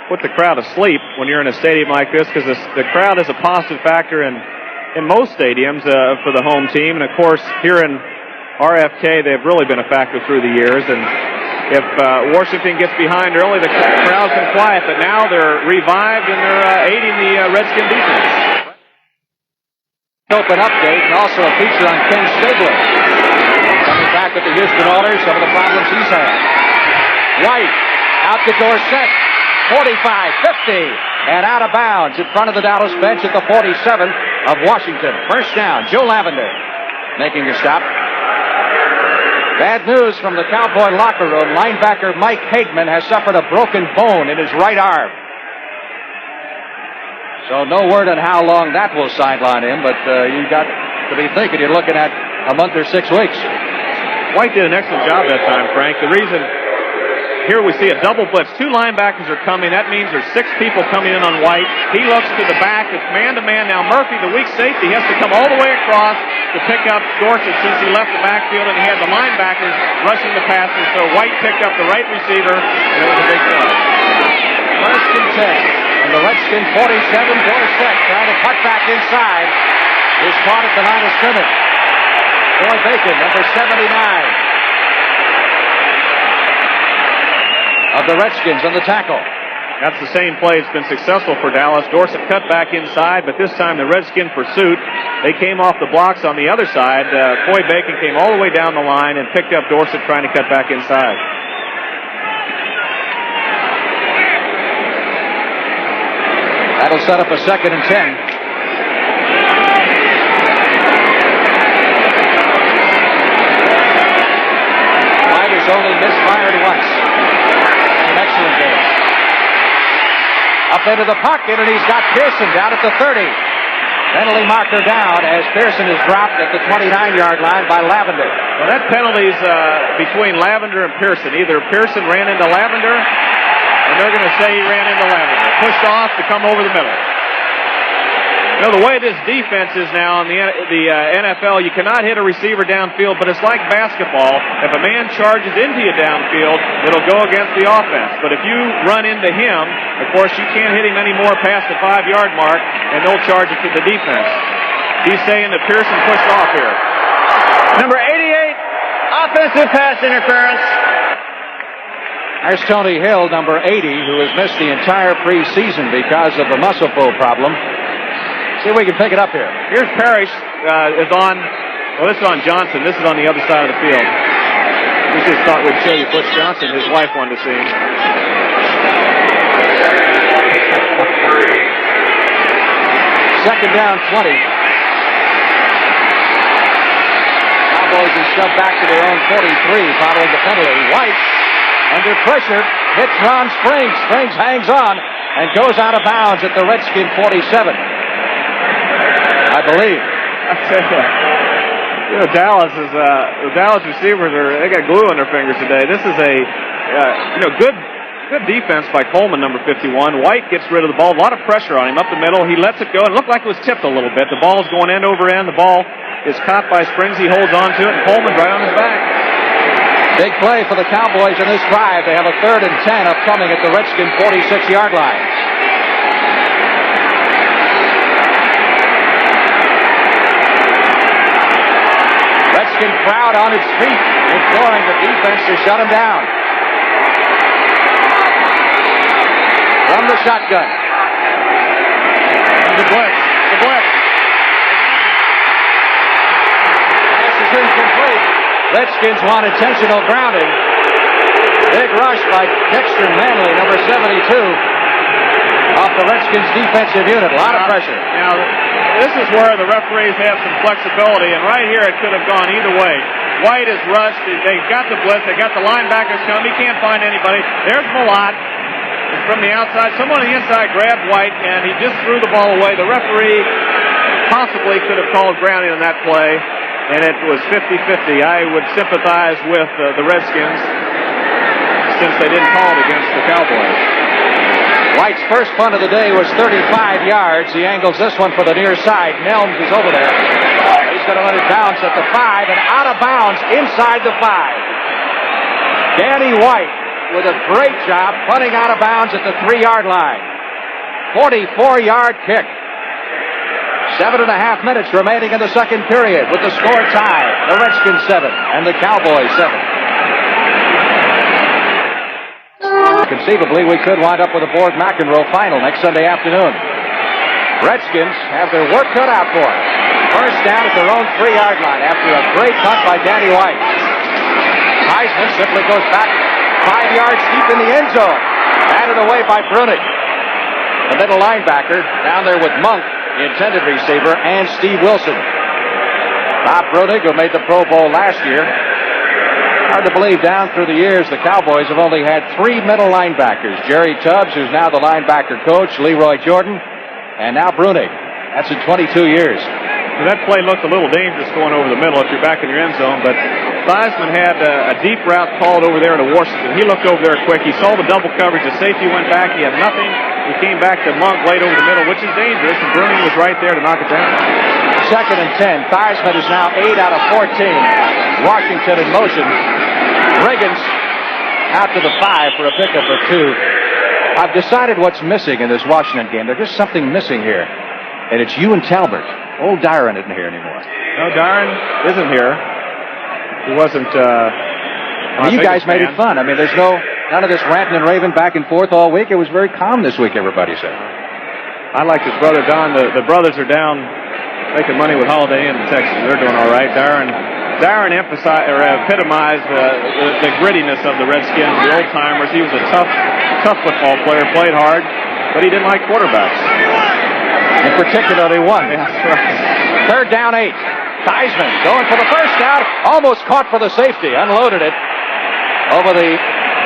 put the crowd asleep when you're in a stadium like this, because the crowd is a positive factor in most stadiums for the home team. And, of course, here in RFK, they've really been a factor through the years. And if Washington gets behind early, the crowd can quiet. But now they're revived and they're aiding the Redskin defense. Open update and also a feature on Ken Stabler. Coming back with the Houston Oilers, some of the problems he's had. White out the door set. 45, 50, and out of bounds in front of the Dallas bench at the 47 of Washington. First down, Joe Lavender making a stop. Bad news from the Cowboy locker room. Linebacker Mike Hagman has suffered a broken bone in his right arm. So no word on how long that will sideline him, but you got to be thinking you're looking at a month or 6 weeks. White did an excellent job that time, Frank. The reason here we see a double blitz. 2 linebackers are coming. That means there's 6 people coming in on White. He looks to the back. It's man-to-man. Now Murphy, the weak safety, has to come all the way across to pick up Dorsett since he left the backfield and he had the linebackers rushing the passes. So White picked up the right receiver, and it was a big play. First and 10. And the Redskins 47, Dorsett trying to cut back inside. Is caught at the line of scrimmage. Boy Bacon, number 79. Of the Redskins on the tackle. That's the same play that's been successful for Dallas. Dorsett cut back inside, but this time the Redskin pursuit. They came off the blocks on the other side. Boy Bacon came all the way down the line and picked up Dorsett trying to cut back inside. That'll set up a 2nd and 10. Only misfired once. An excellent game. Up into the pocket, and he's got Pearson down at the 30. Penalty marker down as Pearson is dropped at the 29-yard line by Lavender. Well, that penalty's between Lavender and Pearson. Either Pearson ran into Lavender, and they're going to say he ran into Lavender. Pushed off to come over the middle. You know, the way this defense is now in the NFL, you cannot hit a receiver downfield, but it's like basketball. If a man charges into you downfield, it'll go against the offense. But if you run into him, of course, you can't hit him anymore past the 5-yard mark, and they'll charge it to the defense. He's saying that Pearson pushed off here. Number 88, offensive pass interference. There's Tony Hill, number 80, who has missed the entire preseason because of a muscle pull problem. See if we can pick it up here. Here's Parrish is on, well, this is on Johnson. This is on the other side of the field. We just thought we'd show you Butch Johnson. His wife wanted to see him. Second down, 20. Cowboys are shoved back to their own 43 following the penalty. White, under pressure, hits Ron Springs. Springs hangs on and goes out of bounds at the Redskin 47. I believe. You know, the Dallas receivers they got glue on their fingers today. This is a good defense by Coleman, number 51. White gets rid of the ball. A lot of pressure on him up the middle. He lets it go. It looked like it was tipped a little bit. The ball is going end over end. The ball is caught by Springs. He holds on to it, and Coleman's right on his back. Big play for the Cowboys in this drive. They have a 3rd and 10 upcoming at the Redskin 46-yard line. Redskin crowd on its feet, imploring the defense to shut him down. From the shotgun. The blitz. Pass is incomplete. Redskins want intentional grounding. Big rush by Dexter Manley, number 72. Off the Redskins defensive unit. A lot of pressure. Now, this is where the referees have some flexibility, and right here it could have gone either way. White is rushed. They've got the blitz. They got the linebackers coming. He can't find anybody. There's Malott from the outside. Someone on the inside grabbed White, and he just threw the ball away. The referee possibly could have called grounding on that play, and it was 50-50. I would sympathize with the Redskins since they didn't call it against the Cowboys. White's first punt of the day was 35 yards. He angles this one for the near side. Nelms is over there. He's going to let it bounce at the 5 and out of bounds inside the 5. Danny White with a great job punting out of bounds at the 3-yard line. 44-yard kick. 7.5 minutes remaining in the second period with the score tied. The Redskins 7 and the Cowboys 7. Conceivably, we could wind up with a Ford McEnroe final next Sunday afternoon. Redskins have their work cut out for them. First down at their own 3-yard line after a great punt by Danny White. Heisman simply goes back 5 yards deep in the end zone. Batted away by Brunick. The middle linebacker down there with Monk, the intended receiver, and Steve Wilson. Bob Brunick, who made the Pro Bowl last year. Hard to believe down through the years the Cowboys have only had 3 middle linebackers. Jerry Tubbs, who's now the linebacker coach, Leroy Jordan, And now Bruning. That's in 22 years. Well, that play looked a little dangerous going over the middle if you're back in your end zone, but Theismann had a deep route called over there to Washington. He looked over there quick. He saw the double coverage. The safety went back. He had nothing. He came back to Monk late over the middle, which is dangerous, and Bruning was right there to knock it down. 2nd and 10. Theismann is now 8 out of 14. Washington in motion. Riggins out to the 5 for a pickup of 2. I've decided what's missing in this Washington game. There's just something missing here. And it's you and Talbert. Old Dyron isn't here anymore. No, Dyron isn't here. He wasn't, you guys made it fun. I mean, there's none of this ranting and raving back and forth all week. It was very calm this week, everybody said. I like his brother, Don. The brothers are down making money with Holiday Inn in Texas. They're doing all right. Dyron epitomized the grittiness of the Redskins, the old-timers. He was a tough football player, played hard, but he didn't like quarterbacks. In particular, they won. Yeah, that's right. 3rd down 8. Theismann going for the first down. Almost caught for the safety. Unloaded it over the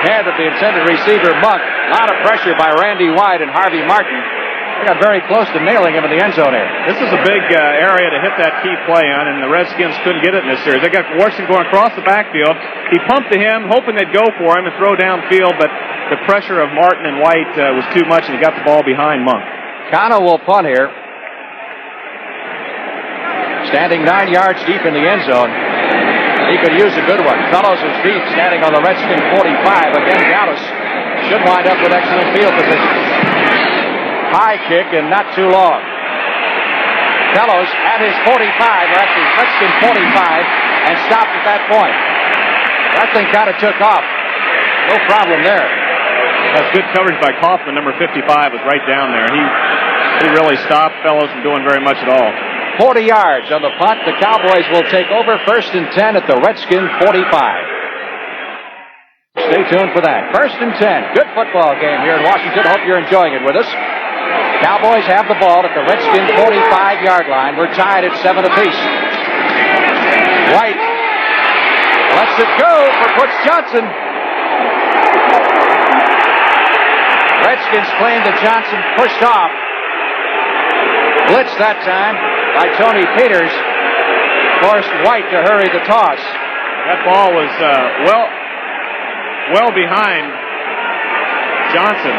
head of the intended receiver, Monk. A lot of pressure by Randy White and Harvey Martin. They got very close to nailing him in the end zone here. This is a big area to hit that key play on, and the Redskins couldn't get it in this series. They got Washington going across the backfield. He pumped to him, hoping they'd go for him and throw downfield, but the pressure of Martin and White was too much, and he got the ball behind Monk. Cano will punt here. Standing 9 yards deep in the end zone. He could use a good one. Fellows is deep, standing on the Redskin 45. Again, Dallas should wind up with excellent field position. High kick and not too long. Fellows at his 45, or actually Redskin 45, and stopped at that point. That thing kind of took off. No problem there. That's good coverage by Kaufman. Number 55 was right down there. He really stopped Fellows from doing very much at all. 40 yards on the punt. The Cowboys will take over 1st and 10 at the Redskin 45. Stay tuned for that. 1st and 10. Good football game here in Washington. Hope you're enjoying it with us. Cowboys have the ball at the Redskin 45-yard line. We're tied at 7 apiece. White lets it go for Butch Johnson. Redskins claim that Johnson pushed off. Blitz that time by Tony Peters. Forced White to hurry the toss. That ball was well behind Johnson.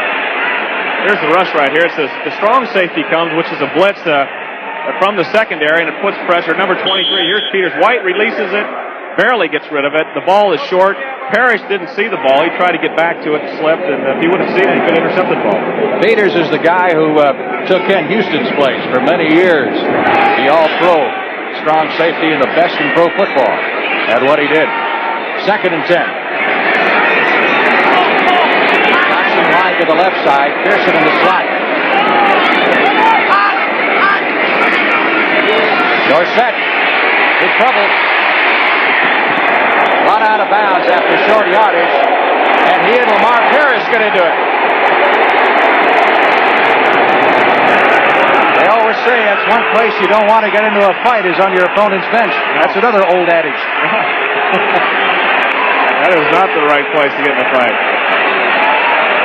Here's the rush right here. It says the strong safety comes, which is a blitz from the secondary, and it puts pressure. Number 23, here's Peters. White releases it, barely gets rid of it. The ball is short. Parrish didn't see the ball. He tried to get back to it, slipped, and if he would have seen it, he could have intercepted the ball. Peters is the guy who took Ken Houston's place for many years. The all-pro, strong safety, and the best in pro football at what he did. 2nd and 10. To the left side, Pearson in the slot. Dorsett in trouble. Run out of bounds after short yardage, and he and Lamar Parrish get into it. They always say that's one place you don't want to get into a fight is on your opponent's bench. That's another old adage. That is not the right place to get in a fight.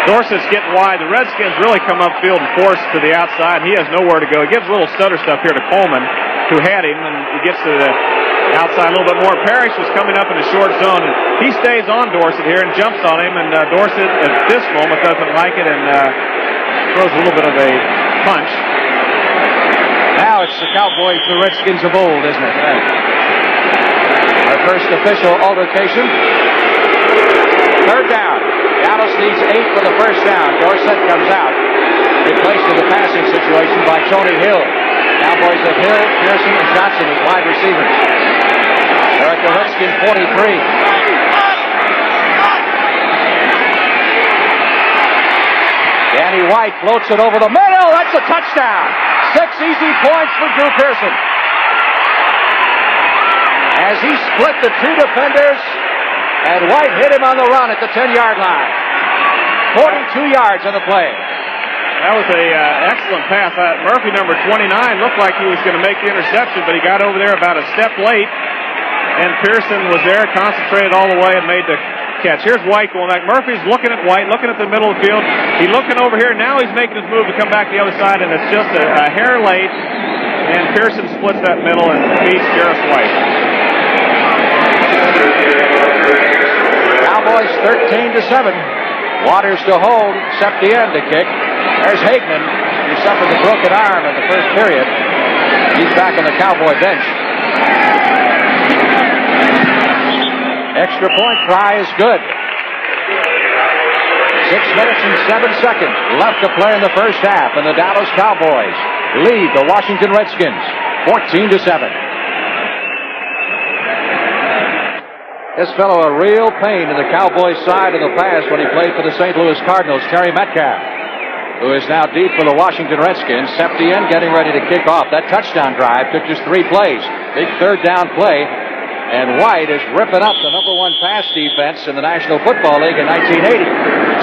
Dorsett's getting wide. The Redskins really come upfield and force to the outside. He has nowhere to go. He gives a little stutter stuff here to Coleman, who had him, and he gets to the outside a little bit more. Parrish was coming up in a short zone, and he stays on Dorsett here and jumps on him, and Dorsett at this moment doesn't like it and throws a little bit of a punch. Now it's the Cowboys, the Redskins of old, isn't it? Our first official altercation. 3rd down. Dallas needs 8 for the first down. Dorsett comes out. Replaced in the passing situation by Tony Hill. Cowboys have Hill, Pearson, and Johnson as wide receivers. They're at the Redskin 43. Danny White floats it over the middle. That's a touchdown. 6 easy points for Drew Pearson. As he split the 2 defenders, and White hit him on the run at the 10-yard line. 42 yards on the play. That was an excellent pass. Murphy, number 29, looked like he was going to make the interception, but he got over there about a step late. And Pearson was there, concentrated all the way, and made the catch. Here's White going back. Murphy's looking at White, looking at the middle of the field. He's looking over here. Now he's making his move to come back the other side, and it's just a hair late. And Pearson splits that middle and beats Jarris White. Cowboys 13-7. Waters to hold. Septien to kick. There's Hagman. He suffered a broken arm in the first period. He's back on the Cowboy bench. Extra point try is good. 6 minutes and 7 seconds left to play in the first half, and the Dallas Cowboys lead the Washington Redskins 14-7. This fellow a real pain in the Cowboys' side in the past when he played for the St. Louis Cardinals, Terry Metcalf, who is now deep for the Washington Redskins. Septien getting ready to kick off. That touchdown drive took just 3 plays. Big third down play. And White is ripping up the #1 pass defense in the National Football League in 1980.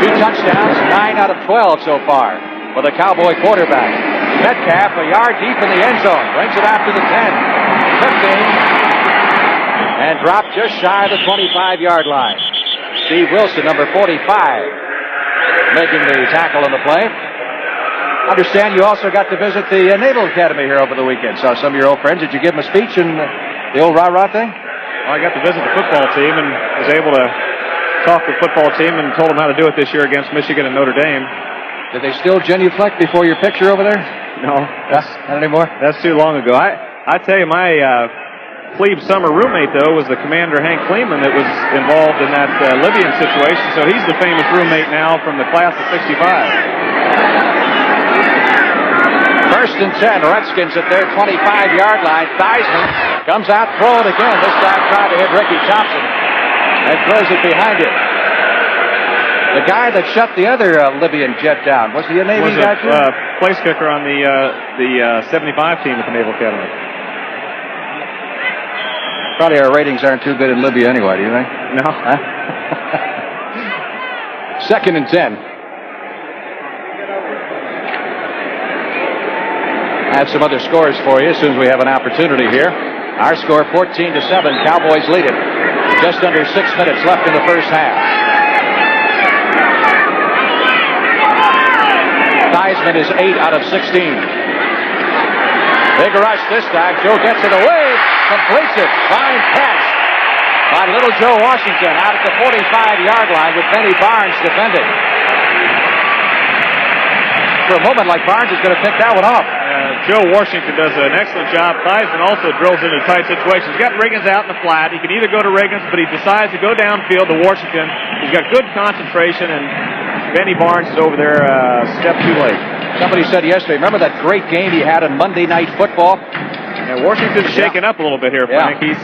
2 touchdowns, 9 out of 12 so far for the Cowboy quarterback. Metcalf a yard deep in the end zone. Brings it out to the 10, 15, and dropped just shy of the 25-yard line. Steve Wilson, number 45, making the tackle on the play. Understand you also got to visit the Naval Academy here over the weekend. Saw some of your old friends. Did you give them a speech in the old rah-rah thing? Well, I got to visit the football team and was able to talk to the football team and told them how to do it this year against Michigan and Notre Dame. Did they still genuflect before your picture over there? No. Not anymore? That's too long ago. I tell you, my plebe summer roommate, though, was the Commander Hank Kleeman that was involved in that Libyan situation, so he's the famous roommate now from the class of 65. First and 10, Redskins at their 25-yard line. Theismann comes out throwing again. This time trying to hit Ricky Thompson and throws it behind him. The guy that shut the other Libyan jet down, was he a Navy guy too? Place kicker on the 75 team at the Naval Academy. Probably our ratings aren't too good in Libya anyway, do you think? No. Huh? Second and 10. I have some other scores for you as soon as we have an opportunity here. Our score 14-7. Cowboys lead it. Just under 6 minutes left in the first half. Theismann is 8 out of 16. Big rush this time. Joe gets it away. Completes it. Fine pass by little Joe Washington out at the 45-yard line with Benny Barnes defending. For a moment, like Barnes is going to pick that one off. Joe Washington does an excellent job. Theismann also drills into tight situations. He's got Riggins out in the flat. He can either go to Riggins, but he decides to go downfield to Washington. He's got good concentration, and Benny Barnes is over there a step too late. Somebody said yesterday, remember that great game he had on Monday Night Football? Yeah, Washington's shaking up a little bit here, Frank. Yeah.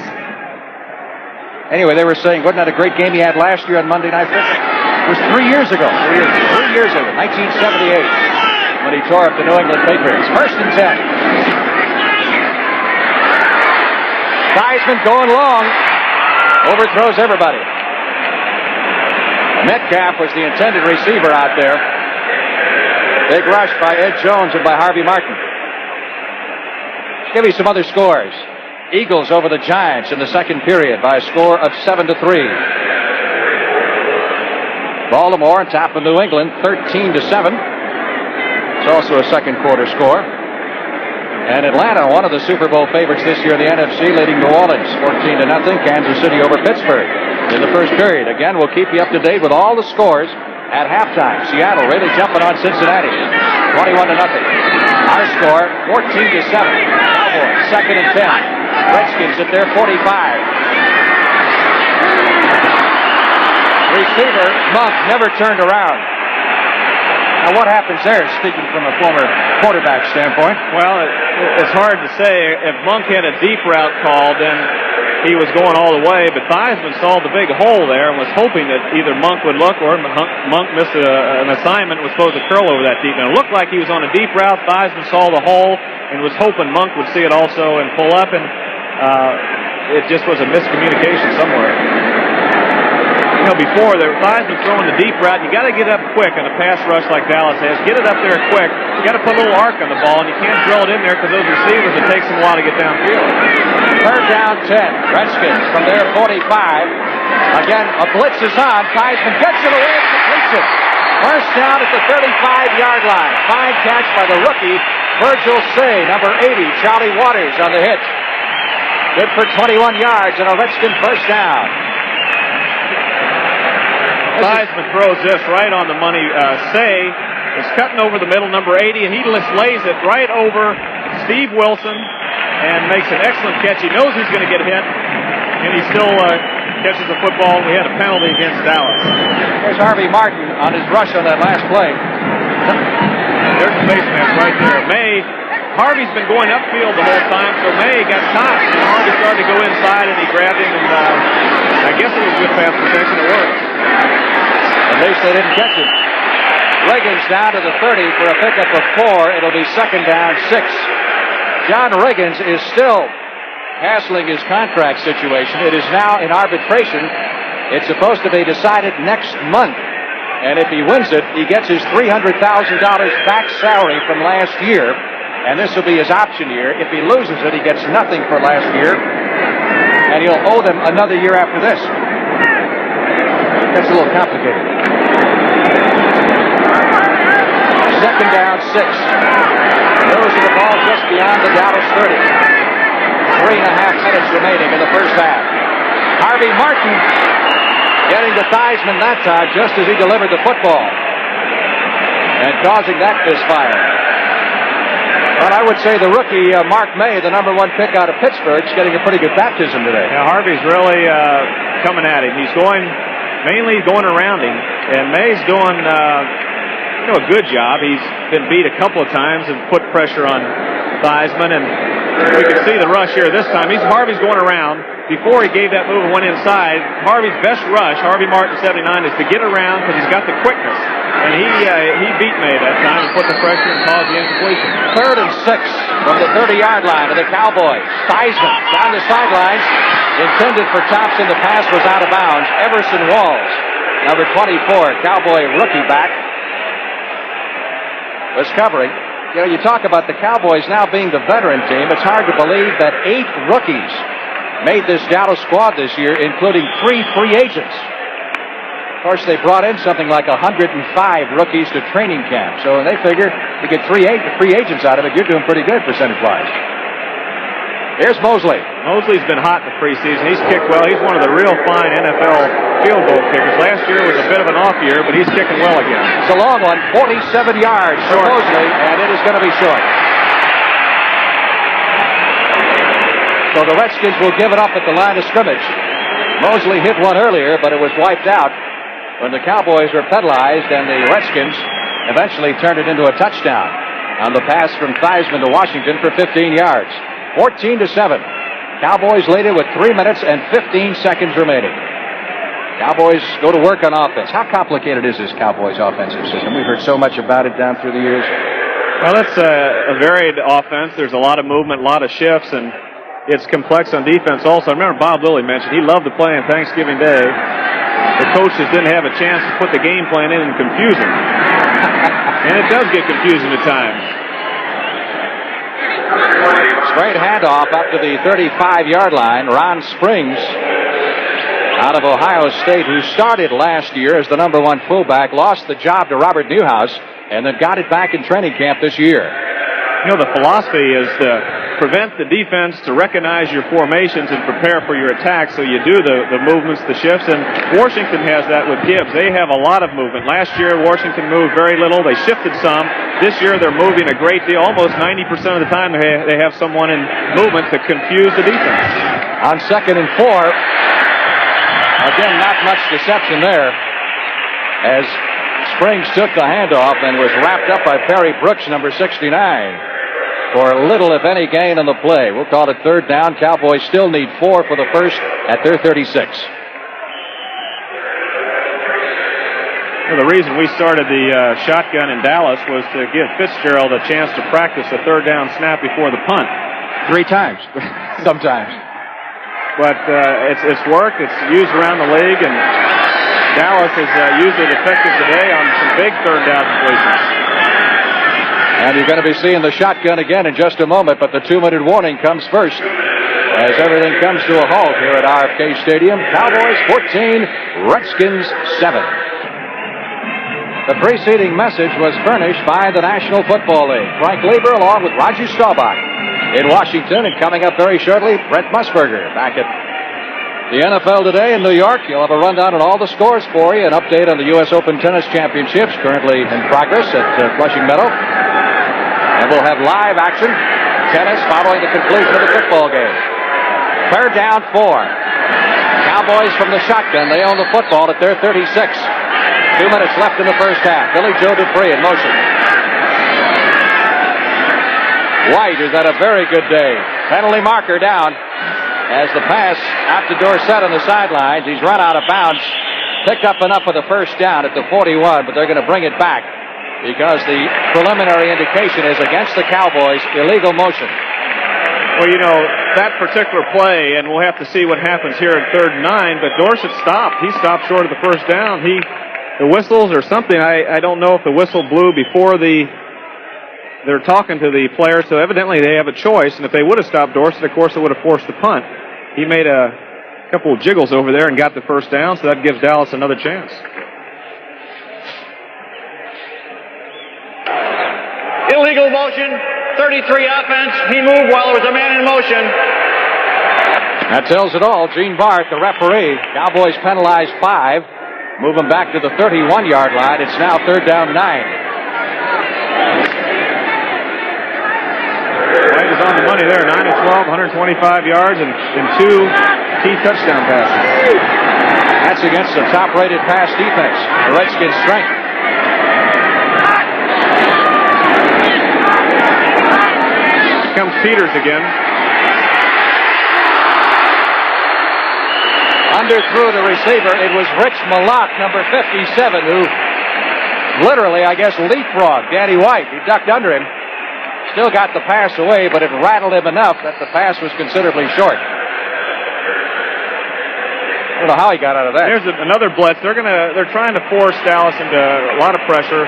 Anyway, they were saying, wasn't that a great game he had last year on Monday Night Football? It was 3 years ago. 3 years ago, 1978. When he tore up the New England Patriots. First and 10. Theismann going long. Overthrows everybody. Metcalf was the intended receiver out there. Big rush by Ed Jones and by Harvey Martin. Give me some other scores. Eagles over the Giants in the second period by a score of 7-3. Baltimore on top of New England 13-7. It's also a second quarter score. And Atlanta, one of the Super Bowl favorites this year in the NFC, leading New Orleans 14-0. Kansas City over Pittsburgh in the first period. Again, we'll keep you up to date with all the scores at halftime. Seattle really jumping on Cincinnati, 21-0. Our score 14-7. Cowboys second and 10. Redskins at their 45. Receiver Monk never turned around. Now, what happens there, speaking from a former quarterback standpoint? Well, it's hard to say. If Monk had a deep route call, then he was going all the way. But Theismann saw the big hole there and was hoping that either Monk would look or Monk missed an assignment and was supposed to curl over that deep. And it looked like he was on a deep route. Theismann saw the hole and was hoping Monk would see it also and pull up. And it just was a miscommunication somewhere. You know, before Theismann throwing the deep route, you got to get up quick on a pass rush like Dallas has. Get it up there quick. You got to put a little arc on the ball, and you can't drill it in there because those receivers, it takes them a while to get downfield. Third down 10. Redskins from their 45. Again, a blitz is on. Theismann gets it away and completes it. First down at the 35-yard line. Fine catch by the rookie, Virgil Say, number 80, Charlie Waters on the hit. Good for 21 yards and a Redskin first down. Theismann throws this right on the money. Say is cutting over the middle, number 80, and he lays it right over Steve Wilson and makes an excellent catch. He knows he's going to get hit, and he still catches the football. We had a penalty against Dallas. There's Harvey Martin on his rush on that last play. There's the face mask right there. Harvey's been going upfield the whole time, so May got caught. And Harvey started to go inside, and he grabbed him, and I guess it was good pass protection. It worked. At least they didn't catch him. Riggins down to the 30 for a pickup of 4. It'll be second down 6. John Riggins is still hassling his contract situation. It is now in arbitration. It's supposed to be decided next month. And if he wins it, he gets his $300,000 back salary from last year. And this will be his option year. If he loses it, he gets nothing for last year. And he'll owe them another year after this. That's a little complicated. Second down 6. Losing the ball just beyond the Dallas 30. 3.5 minutes remaining in the first half. Harvey Martin getting to Theismann that time just as he delivered the football. And causing that misfire. But I would say the rookie, Mark May, the number 1 pick out of Pittsburgh, is getting a pretty good baptism today. Yeah, Harvey's really coming at him. He's mainly going around him. And May's doing a good job. He's been beat a couple of times and put pressure on Theismann. And we can see the rush here this time. Harvey's going around. Before he gave that move and went inside, Harvey's best rush, Harvey Martin 79, is to get around because he's got the quickness. And he beat May that time and put the pressure and caused the incompletion. 3rd and 6 from the 30-yard line of the Cowboys. Theismann down the sidelines. Intended for Thompson. The pass was out of bounds. Everson Walls, number 24, Cowboy rookie back, was covering. You know, you talk about the Cowboys now being the veteran team. It's hard to believe that 8 rookies made this Dallas squad this year, including 3 free agents. Of course, they brought in something like 105 rookies to training camp. So they figure to get 3 free agents out of it, you're doing pretty good percentage-wise. Here's Mosley. Mosley's been hot in the preseason. He's kicked well. He's one of the real fine NFL field goal kickers. Last year was a bit of an off year, but he's kicking well again. It's a long one, 47 yards for Mosley, and it is going to be short. So the Redskins will give it up at the line of scrimmage. Mosley hit one earlier, but it was wiped out when the Cowboys were penalized, and the Redskins eventually turned it into a touchdown on the pass from Theismann to Washington for 15 yards. 14-7. Cowboys lead it with 3 minutes and 15 seconds remaining. Cowboys go to work on offense. How complicated is this Cowboys offensive system? We've heard so much about it down through the years. Well, it's a varied offense. There's a lot of movement, a lot of shifts, and it's complex on defense also. I remember Bob Lilly mentioned he loved to play on Thanksgiving Day. The coaches didn't have a chance to put the game plan in and confuse them. And it does get confusing at times. Straight handoff up to the 35-yard line. Ron Springs out of Ohio State, who started last year as the number 1 fullback, lost the job to Robert Newhouse, and then got it back in training camp this year. You know, the philosophy is to prevent the defense to recognize your formations and prepare for your attack, so you do the movements, the shifts, and Washington has that with Gibbs. They have a lot of movement. Last year, Washington moved very little. They shifted some. This year, they're moving a great deal. Almost 90% of the time, they have someone in movement to confuse the defense. On 2nd and 4, again, not much deception there, as Springs took the handoff and was wrapped up by Perry Brooks, number 69. For little, if any, gain on the play. We'll call it 3rd down. Cowboys still need 4 for the first at their 36. Well, the reason we started the shotgun in Dallas was to give Fitzgerald a chance to practice a 3rd down snap before the punt. 3 times, sometimes. But it's worked. It's used around the league, and Dallas has used it effective today on some big 3rd down completions. And you're going to be seeing the shotgun again in just a moment, but the 2-minute warning comes first. as everything comes to a halt here at RFK Stadium. Cowboys 14, Redskins 7. The preceding message was furnished by the National Football League. Frank Lieber along with Roger Staubach in Washington, and coming up very shortly, Brent Musburger back at the NFL today in New York. You'll have a rundown on all the scores for you, an update on the U.S. Open Tennis Championships currently in progress at Flushing Meadow. And we'll have live action tennis following the conclusion of the football game. Third down 4. Cowboys from the shotgun. They own the football at their 36. 2 minutes left in the first half. Billy Joe Dupree in motion. White has had a very good day. Penalty marker down as the pass out to Dorsett on the sidelines. He's run out of bounds. Picked up enough for the first down at the 41, but they're going to bring it back because the preliminary indication is against the Cowboys, illegal motion. Well, you know, that particular play, and we'll have to see what happens here at 3rd and 9, but Dorsett stopped. He stopped short of the first down. The whistles or something, I don't know if the whistle blew before they're talking to the player, so evidently they have a choice, and if they would have stopped Dorsett, of course, it would have forced the punt. He made a couple of jiggles over there and got the first down, so that gives Dallas another chance. Illegal motion, 33 offense. He moved while there was a man in motion. That tells it all. Gene Barth, the referee. Cowboys penalized 5. Move them back to the 31-yard line. It's now 3rd down 9. White is on the money there. 9 of 12, 125 yards, and 2 key touchdown passes. That's against the top-rated pass defense. The Redskins' strength. Comes Peters again. Underthrew the receiver. It was Rich Malott, number 57, who literally, I guess, leapfrogged Danny White. He ducked under him. Still got the pass away, but it rattled him enough that the pass was considerably short. I don't know how he got out of that. There's another blitz. They're trying to force Dallas into a lot of pressure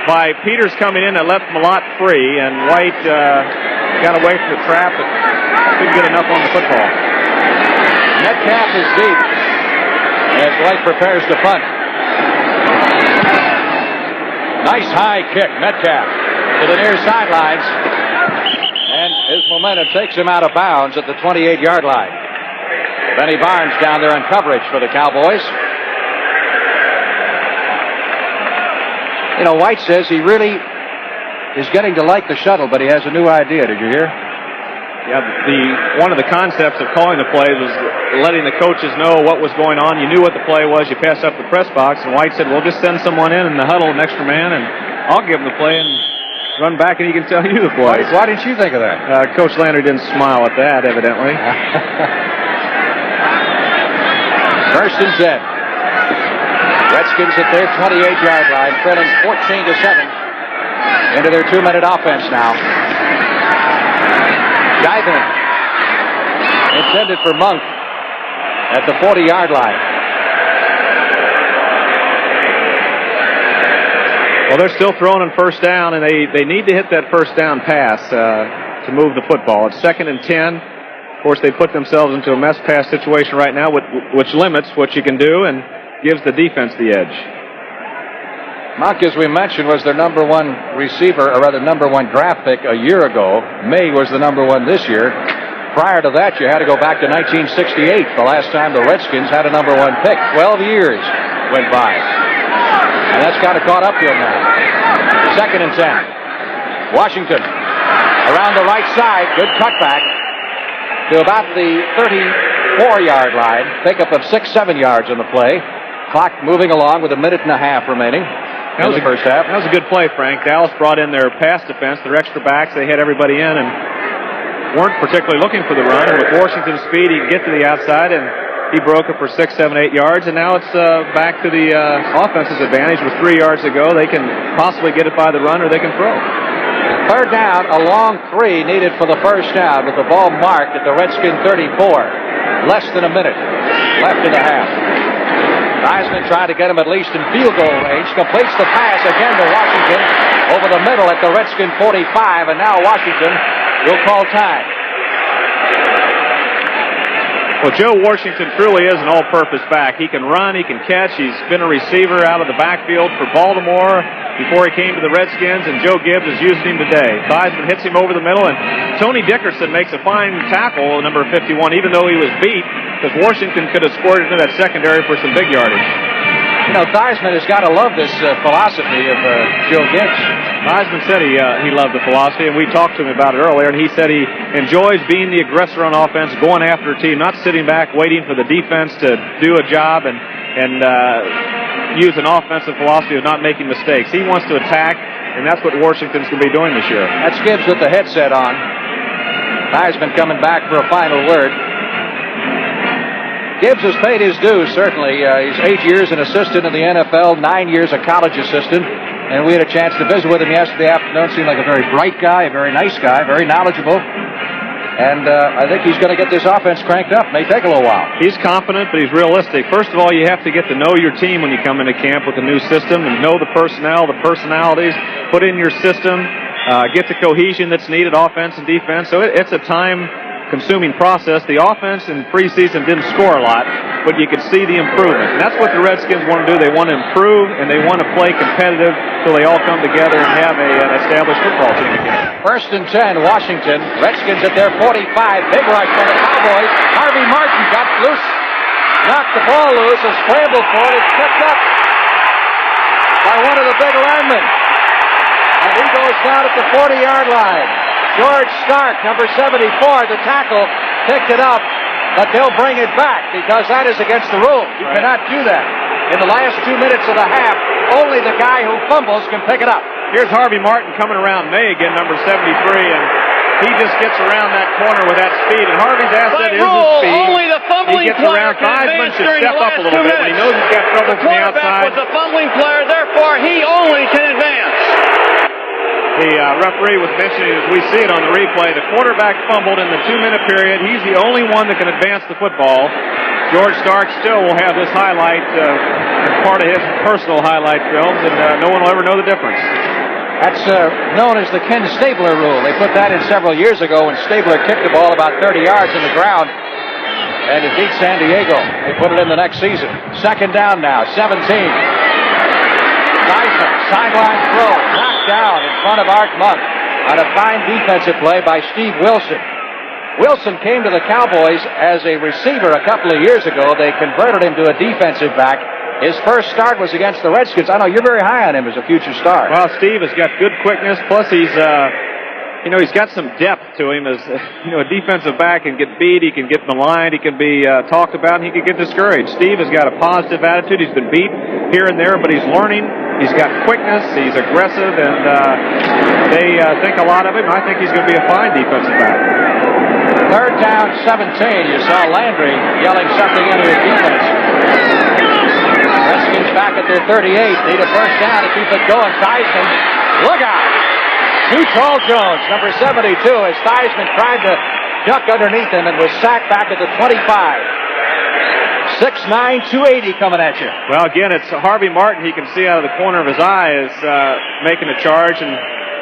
by Peters coming in that left Malott free, and White got away from the trap but couldn't get enough on the football. Metcalf is deep as White prepares to punt. Nice high kick, Metcalf to the near sidelines, and his momentum takes him out of bounds at the 28-yard line. Benny Barnes down there in coverage for the Cowboys. You know, White says he really is getting to like the shuttle, but he has a new idea. Did you hear? Yeah, one of the concepts of calling the plays was letting the coaches know what was going on. You knew what the play was. You passed up the press box, and White said, well, just send someone in the huddle, an extra man, and I'll give them the play and run back, and he can tell you the play. Why didn't you think of that? Coach Landry didn't smile at that, evidently. 1st and 10. Redskins at their 28-yard line, trailing 14-7 into their 2-minute offense now. Diving, intended for Monk at the 40-yard line. Well, they're still throwing on 1st down, and they need to hit that 1st down pass to move the football. It's 2nd and 10. Of course, they put themselves into a mess pass situation right now, which limits what you can do and gives the defense the edge. Monk, as we mentioned, was their number 1 receiver, or rather number 1 draft pick a year ago. May was the number 1 this year. Prior to that, you had to go back to 1968, the last time the Redskins had a number 1 pick. 12 years went by. And that's kind of caught up to him now. 2nd and 10. Washington around the right side. Good cutback to about the 34-yard line. Pickup of 6-7 yards on the play. Clock moving along with 1.5 minutes remaining in the first half. That was a good play, Frank. Dallas brought in their pass defense, their extra backs. They had everybody in and weren't particularly looking for the run. And with Washington's speed, he could get to the outside, and he broke it for 6, 7, 8 yards. And now it's back to the offense's advantage. With 3 yards to go, they can possibly get it by the run or they can throw. 3rd down, a long 3 needed for the first down with the ball marked at the Redskin 34. Less than a minute left in the half. Eisman trying to get him at least in field goal range. Completes the pass again to Washington over the middle at the Redskin 45, and now Washington will call time. Well, Joe Washington truly is an all-purpose back. He can run, he can catch. He's been a receiver out of the backfield for Baltimore before he came to the Redskins, and Joe Gibbs is using him today. Theismann hits him over the middle, and Tony Dickerson makes a fine tackle, number 51, even though he was beat, because Washington could have scored into that secondary for some big yardage. You know, Theismann has got to love this philosophy of Joe Gibbs. Theismann said he loved the philosophy, and we talked to him about it earlier, and he said he enjoys being the aggressor on offense, going after a team, not sitting back waiting for the defense to do a job and use an offensive philosophy of not making mistakes. He wants to attack, and that's what Washington's going to be doing this year. That's Gibbs with the headset on. Theismann coming back for a final word. Gibbs has paid his dues, certainly. He's 8 years an assistant in the NFL, 9 years a college assistant. And we had a chance to visit with him yesterday afternoon. Seemed like a very bright guy, a very nice guy, very knowledgeable. And I think he's going to get this offense cranked up. May take a little while. He's confident, but he's realistic. First of all, you have to get to know your team when you come into camp with a new system and know the personnel, the personalities, put in your system, get the cohesion that's needed, offense and defense. So it's a time-consuming process. The offense in preseason didn't score a lot, but you could see the improvement. And that's what the Redskins want to do. They want to improve, and they want to play competitive so they all come together and have an established football team again. 1st and 10, Washington. Redskins at their 45. Big rush for the Cowboys. Harvey Martin got loose, knocked the ball loose, and scrambled for it. It's picked up by one of the big linemen. And he goes down at the 40-yard line. George Stark, number 74, the tackle, picked it up, but they'll bring it back because that is against the rules. You cannot do that. In the last 2 minutes of the half, only the guy who fumbles can pick it up. Here's Harvey Martin coming around May again, number 73, and he just gets around that corner with that speed. And Harvey's asset is his speed. Only the fumbling he gets player around. Theismann should step up a little bit when he knows he's got trouble from the outside. Was the fumbling player, therefore he only can advance. The referee was mentioning, as we see it on the replay, the quarterback fumbled in the 2-minute period. He's the only one that can advance the football. George Stark still will have this highlight as part of his personal highlight films, and no one will ever know the difference. That's known as the Ken Stabler rule. They put that in several years ago when Stabler kicked the ball about 30 yards in the ground and it beat San Diego. They put it in the next season. 2nd down now, 17. Theismann, sideline throw, knocked down in front of Art Monk on a fine defensive play by Steve Wilson. Wilson came to the Cowboys as a receiver a couple of years ago. They converted him to a defensive back. His first start was against the Redskins. I know you're very high on him as a future star. Well, Steve has got good quickness, plus he's got some depth to him. As a defensive back can get beat, he can get maligned, he can be talked about, and he can get discouraged. Steve has got a positive attitude. He's been beat here and there, but he's learning. He's got quickness. He's aggressive, and they think a lot of him. I think he's going to be a fine defensive back. 3rd down, 17. You saw Landry yelling something into his defense. Redskins back at their 38. Need a first down to keep it going. Theismann, look out! Too tall Jones, number 72, as Theismann tried to duck underneath him and was sacked back at the 25. 6'9", 280 coming at you. Well, again, it's Harvey Martin. He can see out of the corner of his eye is making a charge and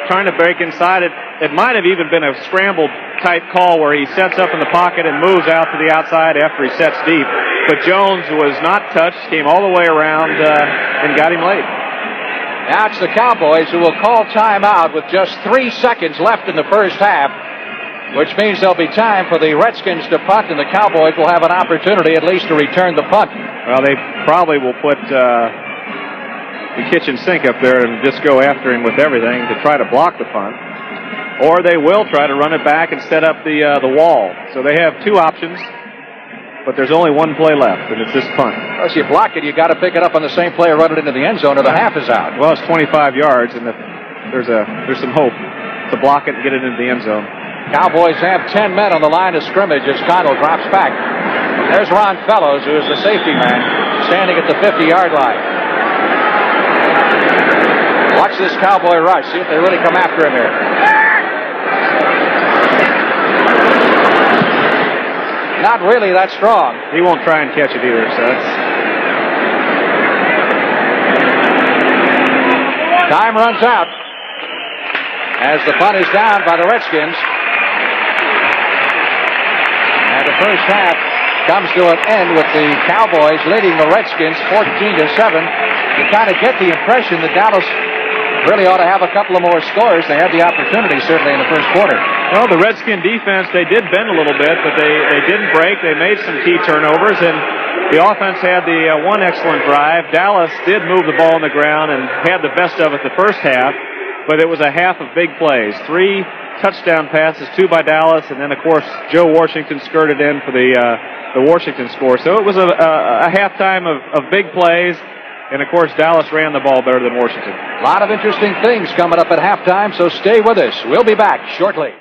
trying to break inside it. It might have even been a scramble type call where he sets up in the pocket and moves out to the outside after he sets deep. But Jones was not touched, came all the way around and got him late. Now it's the Cowboys who will call timeout with just 3 seconds left in the first half, which means there'll be time for the Redskins to punt, and the Cowboys will have an opportunity at least to return the punt. Well, they probably will put the kitchen sink up there and just go after him with everything to try to block the punt. Or they will try to run it back and set up the wall. So they have 2 options, but there's only 1 play left, and it's this punt. Well, if you block it, you got to pick it up on the same play or run it into the end zone, or the half is out. Well, it's 25 yards, and there's some hope to block it and get it into the end zone. Cowboys have 10 men on the line of scrimmage as Connell drops back. There's Ron Fellows, who is the safety man, standing at the 50-yard line. Watch this Cowboy rush. See if they really come after him here. Not really that strong. He won't try and catch it either, so that's... Time runs out as the punt is down by the Redskins. And the first half comes to an end with the Cowboys leading the Redskins 14-7. You kind of get the impression that Dallas really ought to have a couple of more scores. They had the opportunity, certainly, in the first quarter. Well, the Redskin defense, they did bend a little bit, but they didn't break. They made some key turnovers, and the offense had the one excellent drive. Dallas did move the ball on the ground and had the best of it the first half, but it was a half of big plays. 3 touchdown passes, 2 by Dallas, and then, of course, Joe Washington skirted in for the Washington score. So it was a halftime of big plays, and, of course, Dallas ran the ball better than Washington. A lot of interesting things coming up at halftime, so stay with us. We'll be back shortly.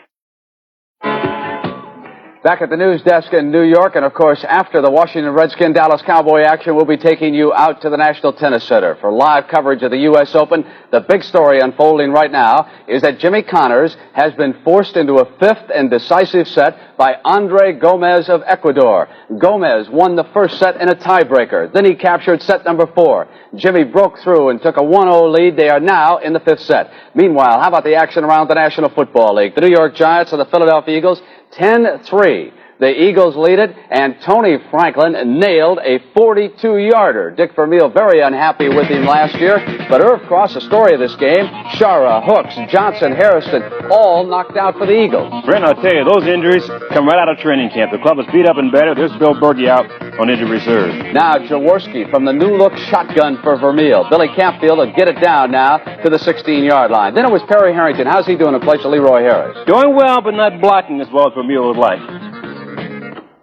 Back at the news desk in New York, and of course, after the Washington Redskin Dallas Cowboy action, we'll be taking you out to the National Tennis Center for live coverage of the U.S. Open. The big story unfolding right now is that Jimmy Connors has been forced into a 5th and decisive set by Andre Gomez of Ecuador. Gomez won the first set in a tiebreaker. Then he captured set number 4. Jimmy broke through and took a 1-0 lead. They are now in the 5th set. Meanwhile, how about the action around the National Football League? The New York Giants and the Philadelphia Eagles 10-3. The Eagles lead it, and Tony Franklin nailed a 42-yarder. Dick Vermeil very unhappy with him last year, but Irv Cross, the story of this game, Shara, Hooks, Johnson, Harrison, all knocked out for the Eagles. Brent, I'll tell you, those injuries come right out of training camp. The club is beat up and battered. There's Bill Berge out on injured reserve. Now Jaworski from the new-look shotgun for Vermeil. Billy Campfield will get it down now to the 16-yard line. Then it was Perry Harrington. How's he doing in place of Leroy Harris? Doing well, but not blocking as well as Vermeil would like.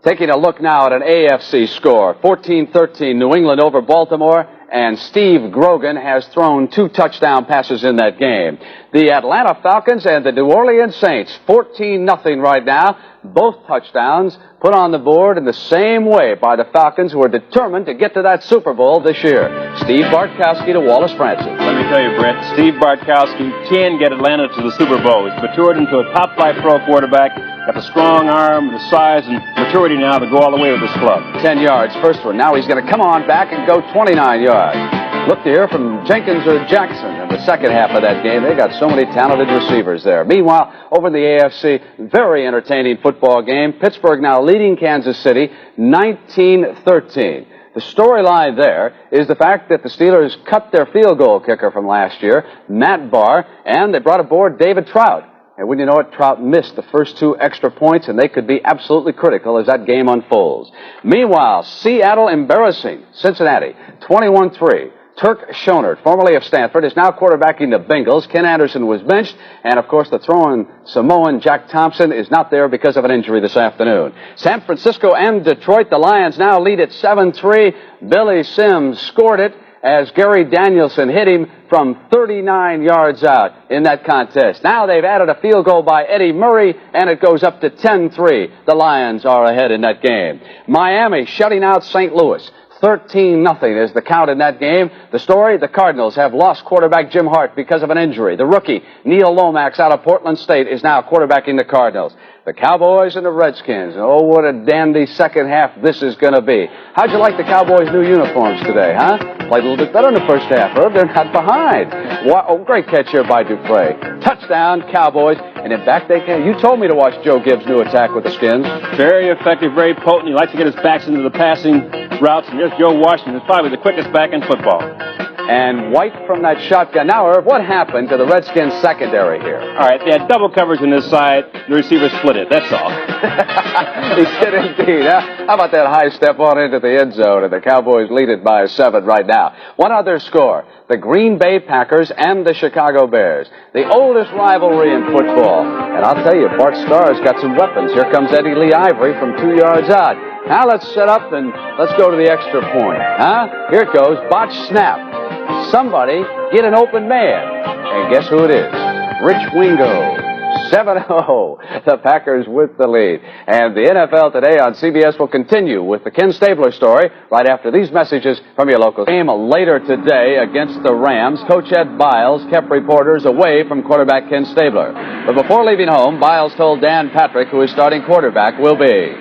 Taking a look now at an AFC score. 14-13, New England over Baltimore, and Steve Grogan has thrown 2 touchdown passes in that game. The Atlanta Falcons and the New Orleans Saints, 14-0 right now. Both touchdowns put on the board in the same way by the Falcons, who are determined to get to that Super Bowl this year. Steve Bartkowski to Wallace Francis. Let me tell you, Brent, Steve Bartkowski can get Atlanta to the Super Bowl. He's matured into a top-flight pro quarterback, got the strong arm, the size, and maturity now to go all the way with this club. 10 yards, first one. Now he's going to come on back and go 29 yards. Look to hear from Jenkins or Jackson in the second half of that game. They got so many talented receivers there. Meanwhile, over in the AFC, very entertaining football game. Pittsburgh now leading Kansas City 19-13. The storyline there is the fact that the Steelers cut their field goal kicker from last year, Matt Barr, and they brought aboard David Trout. And when you know it, Trout missed the first 2 extra points, and they could be absolutely critical as that game unfolds. Meanwhile, Seattle embarrassing Cincinnati 21-3. Turk Schonert, formerly of Stanford, is now quarterbacking the Bengals. Ken Anderson was benched, and of course the throwing Samoan Jack Thompson is not there because of an injury this afternoon. San Francisco and Detroit, the Lions now lead at 7-3. Billy Sims scored it as Gary Danielson hit him from 39 yards out in that contest. Now they've added a field goal by Eddie Murray, and it goes up to 10-3. The Lions are ahead in that game. Miami shutting out St. Louis. 13-0 is the count in that game. The story, the Cardinals have lost quarterback Jim Hart because of an injury. The rookie, Neil Lomax, out of Portland State, is now quarterbacking the Cardinals. The Cowboys and the Redskins. Oh, what a dandy second half this is going to be. How'd you like the Cowboys' new uniforms today, huh? Played a little bit better in the first half, Herb. They're not behind. Oh, great catch here by Dupre. Touchdown, Cowboys. And then back they came. You told me to watch Joe Gibbs' new attack with the Skins. Very effective, very potent. He likes to get his backs into the passing routes. And here's Joe Washington. He's probably the quickest back in football. And White from that shotgun. Now, Irv, what happened to the Redskins secondary here? All right, they had double coverage on this side. The receiver split it. That's all. He did indeed. Huh? How about that high step on into the end zone? And the Cowboys lead it by 7 right now. One other score. The Green Bay Packers and the Chicago Bears. The oldest rivalry in football. And I'll tell you, Bart Starr's got some weapons. Here comes Eddie Lee Ivory from 2 yards out. Now let's set up and let's go to the extra point. Huh? Here it goes. Botch snap. Somebody get an open man. And guess who it is? Rich Wingo. 7-0. The Packers with the lead. And the NFL Today on CBS will continue with the Ken Stabler story right after these messages from your local game. Later today against the Rams, Coach Ed Biles kept reporters away from quarterback Ken Stabler. But before leaving home, Biles told Dan Patrick who his starting quarterback will be.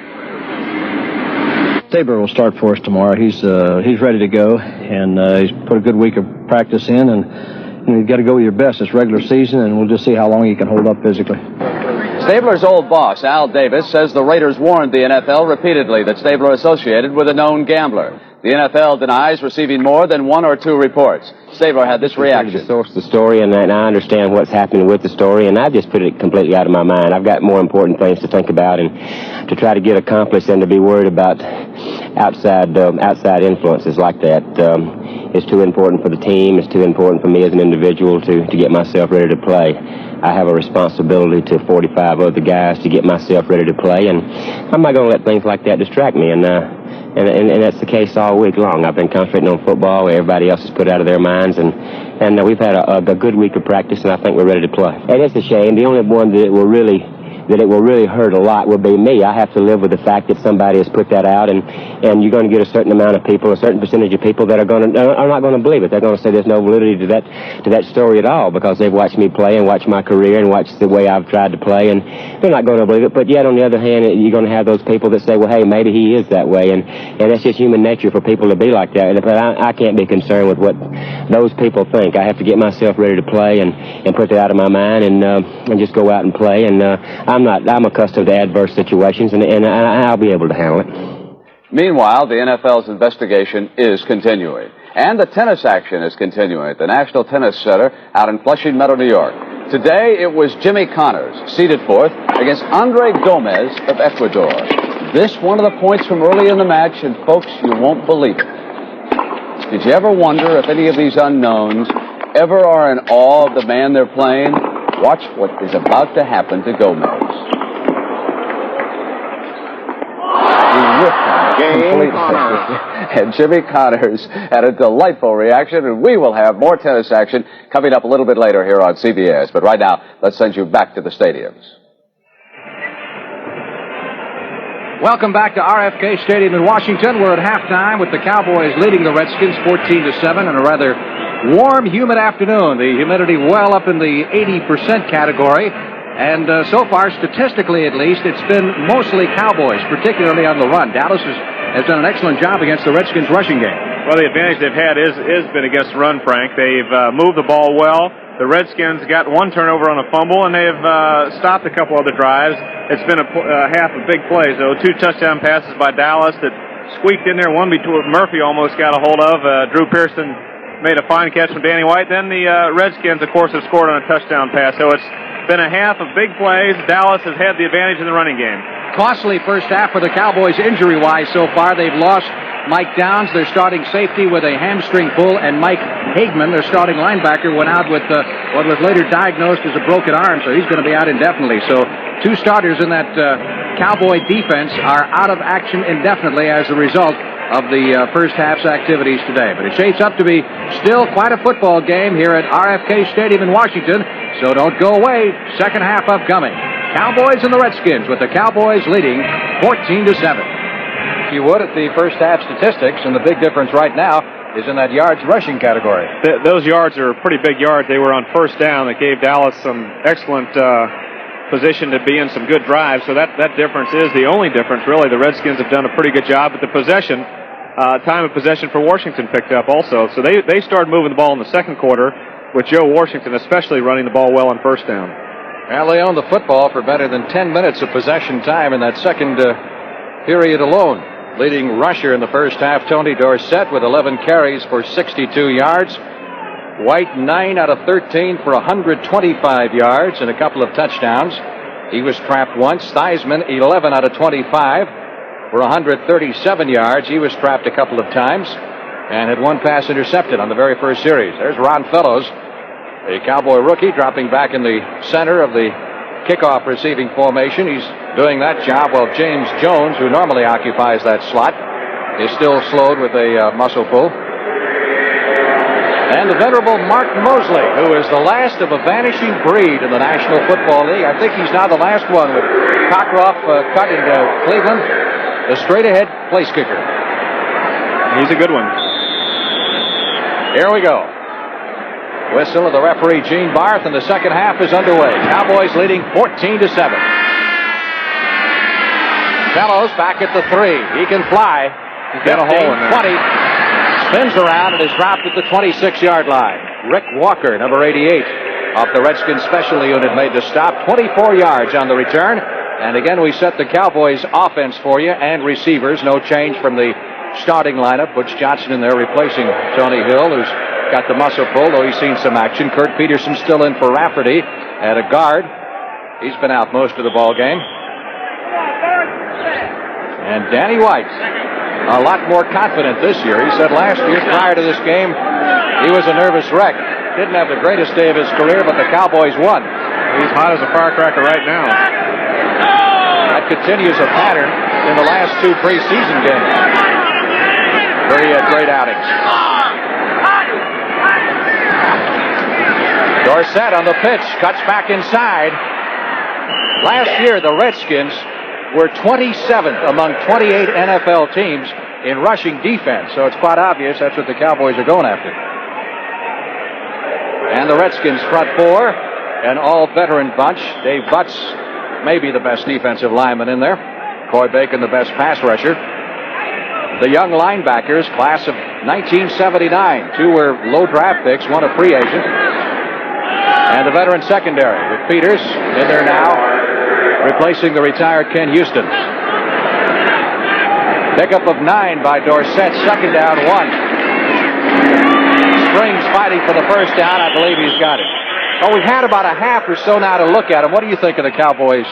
Stabler will start for us tomorrow. He's ready to go, and he's put a good week of practice in, and you got to go with your best. It's regular season, and we'll just see how long he can hold up physically. Stabler's old boss, Al Davis, says the Raiders warned the NFL repeatedly that Stabler associated with a known gambler. The NFL denies receiving more than one or two reports. Stabler had this reaction. To source the story, and I understand what's happening with the story, and I've just put it completely out of my mind. I've got more important things to think about and to try to get accomplished than to be worried about outside influences like that. It's too important for the team. It's too important for me as an individual to get myself ready to play. I have a responsibility to 45 other guys to get myself ready to play, and I'm not going to let things like that distract me. And that's the case all week long. I've been concentrating on football. Everybody else has put out of their minds, and we've had a good week of practice, and I think we're ready to play. And it's a shame. The only one that it will really hurt a lot will be me. I have to live with the fact that somebody has put that out, and you're going to get a certain amount of people, a certain percentage of people that are not going to believe it. They're going to say there's no validity to that story at all because they've watched me play and watched my career and watched the way I've tried to play, and they're not going to believe it. But yet, on the other hand, you're going to have those people that say, well, hey, maybe he is that way, and that's just human nature for people to be like that. But I can't be concerned with what those people think. I have to get myself ready to play and put that out of my mind and just go out and play. And I'm accustomed to adverse situations, and I'll be able to handle it. Meanwhile, the NFL's investigation is continuing. And the tennis action is continuing at the National Tennis Center out in Flushing Meadow, New York. Today, it was Jimmy Connors, seeded fourth, against Andre Gomez of Ecuador. This one of the points from early in the match, and folks, you won't believe it. Did you ever wonder if any of these unknowns ever are in awe of the man they're playing? Watch what is about to happen to Gomez. And Jimmy Connors had a delightful reaction, and we will have more tennis action coming up a little bit later here on CBS. But right now, let's send you back to the stadiums. Welcome back to RFK Stadium in Washington. We're at halftime with the Cowboys leading the Redskins 14-7 in a rather warm, humid afternoon. The humidity well up in the 80% category. And so far, statistically at least, it's been mostly Cowboys, particularly on the run. Dallas has done an excellent job against the Redskins' rushing game. Well, the advantage they've had is been against the run, Frank. They've moved the ball well. The Redskins got one turnover on a fumble, and they've stopped a couple other drives. It's been a half of big plays, though. 2 touchdown passes by Dallas that squeaked in there. One between Murphy almost got a hold of. Drew Pearson made a fine catch from Danny White. Then the Redskins, of course, have scored on a touchdown pass. So it's been a half of big plays. Dallas has had the advantage in the running game. Costly first half for the Cowboys injury-wise so far. They've lost Mike Downs, their starting safety, with a hamstring pull, and Mike Hagman, their starting linebacker, went out with what was later diagnosed as a broken arm, so he's going to be out indefinitely. So 2 starters in that Cowboy defense are out of action indefinitely as a result of the first half's activities today. But it shapes up to be still quite a football game here at RFK Stadium in Washington, so don't go away. Second half upcoming. Cowboys and the Redskins, with the Cowboys leading 14-7. If you would, at the first half statistics, and the big difference right now is in that yards rushing category. Those yards are pretty big yards. They were on first down. That gave Dallas some excellent position to be in some good drives. So that difference is the only difference, really. The Redskins have done a pretty good job, but the possession, time of possession for Washington picked up also. So they started moving the ball in the second quarter, with Joe Washington especially running the ball well on first down. Well, they owned the football for better than 10 minutes of possession time in that second period alone. Leading rusher in the first half, Tony Dorsett, with 11 carries for 62 yards. White, 9 out of 13 for 125 yards and a couple of touchdowns. He was trapped once. Theismann, 11 out of 25 for 137 yards. He was trapped a couple of times and had 1 pass intercepted on the very first series. There's Ron Fellows, a Cowboy rookie, dropping back in the center of the kickoff receiving formation. He's doing that job while James Jones, who normally occupies that slot, is still slowed with a muscle pull. And the venerable Mark Mosley, who is the last of a vanishing breed in the National Football League. I think he's now the last one, with Cockroft cut into Cleveland, the straight-ahead place kicker. He's a good one. Here we go. Whistle of the referee, Gene Barth, and the second half is underway. Cowboys leading 14-7. Fellows back at the 3. He can fly. He's got a hole in there. 20. Spins around and is dropped at the 26-yard line. Rick Walker, number 88. off the Redskins special unit made the stop. 24 yards on the return. And again, we set the Cowboys offense for you and receivers. No change from the starting lineup. Butch Johnson in there replacing Tony Hill, who's got the muscle pull, though he's seen some action. Kurt Peterson still in for Rafferty at a guard. He's been out most of the ball game. And Danny White, a lot more confident this year. He said last year, prior to this game, he was a nervous wreck. Didn't have the greatest day of his career, but the Cowboys won. He's hot as a firecracker right now. That continues a pattern in the last 2 preseason games, where he had great outings. Dorsett on the pitch, cuts back inside. Last year, the Redskins were 27th among 28 NFL teams in rushing defense, so it's quite obvious that's what the Cowboys are going after. And the Redskins front four, an all-veteran bunch. Dave Butts, maybe the best defensive lineman in there. Coy Bacon, the best pass rusher. The young linebackers, class of 1979. 2 were low draft picks, 1 a free agent. And the veteran secondary with Peters in there now, replacing the retired Ken Houston. Pickup of 9 by Dorsett, 2nd down, 1. Springs fighting for the first down. I believe he's got it. Well, we've had about a half or so now to look at them. What do you think of the Cowboys'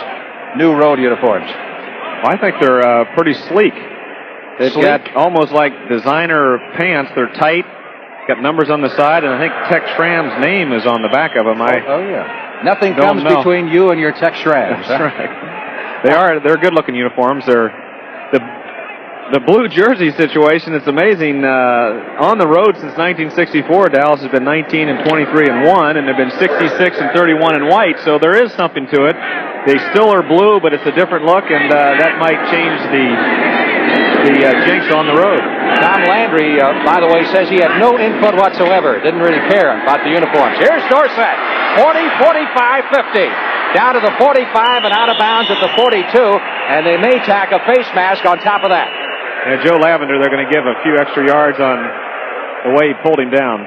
new road uniforms? Well, I think they're pretty sleek. They've got almost like designer pants. They're tight, got numbers on the side, and I think Tex Schramm's name is on the back of them. Yeah. Nothing comes between you and your Tex Schramm. That's right. They're good-looking uniforms. They're the blue jersey situation. It's amazing. On the road since 1964, Dallas has been 19 and 23 and 1, and they've been 66 and 31 in white. So there is something to it. They still are blue, but it's a different look, and that might change the jinx on the road. Tom Landry, by the way, says he had no input whatsoever. Didn't really care about the uniforms. Here's Dorsett. 40, 45, 50. Down to the 45 and out of bounds at the 42, and they may tack a face mask on top of that. And Joe Lavender, they're going to give a few extra yards on the way he pulled him down.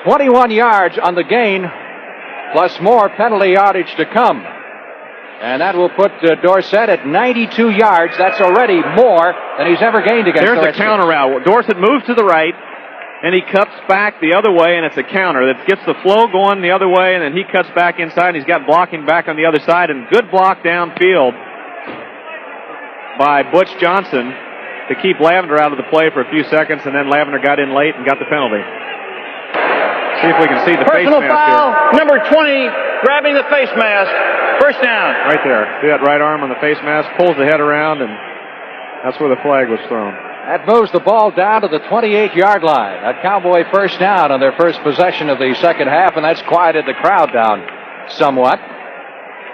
21 yards on the gain, plus more penalty yardage to come. And that will put Dorsett at 92 yards. That's already more than he's ever gained against the Redskins. There's a counter route. Dorsett moves to the right, and he cuts back the other way, and it's a counter that gets the flow going the other way, and then he cuts back inside, and he's got blocking back on the other side, and good block downfield by Butch Johnson to keep Lavender out of the play for a few seconds, and then Lavender got in late and got the penalty. See if we can see the face mask foul, number 20, grabbing the face mask. First down. Right there. See that right arm on the face mask? Pulls the head around, and that's where the flag was thrown. That moves the ball down to the 28-yard line. A Cowboy first down on their first possession of the second half, and that's quieted the crowd down somewhat.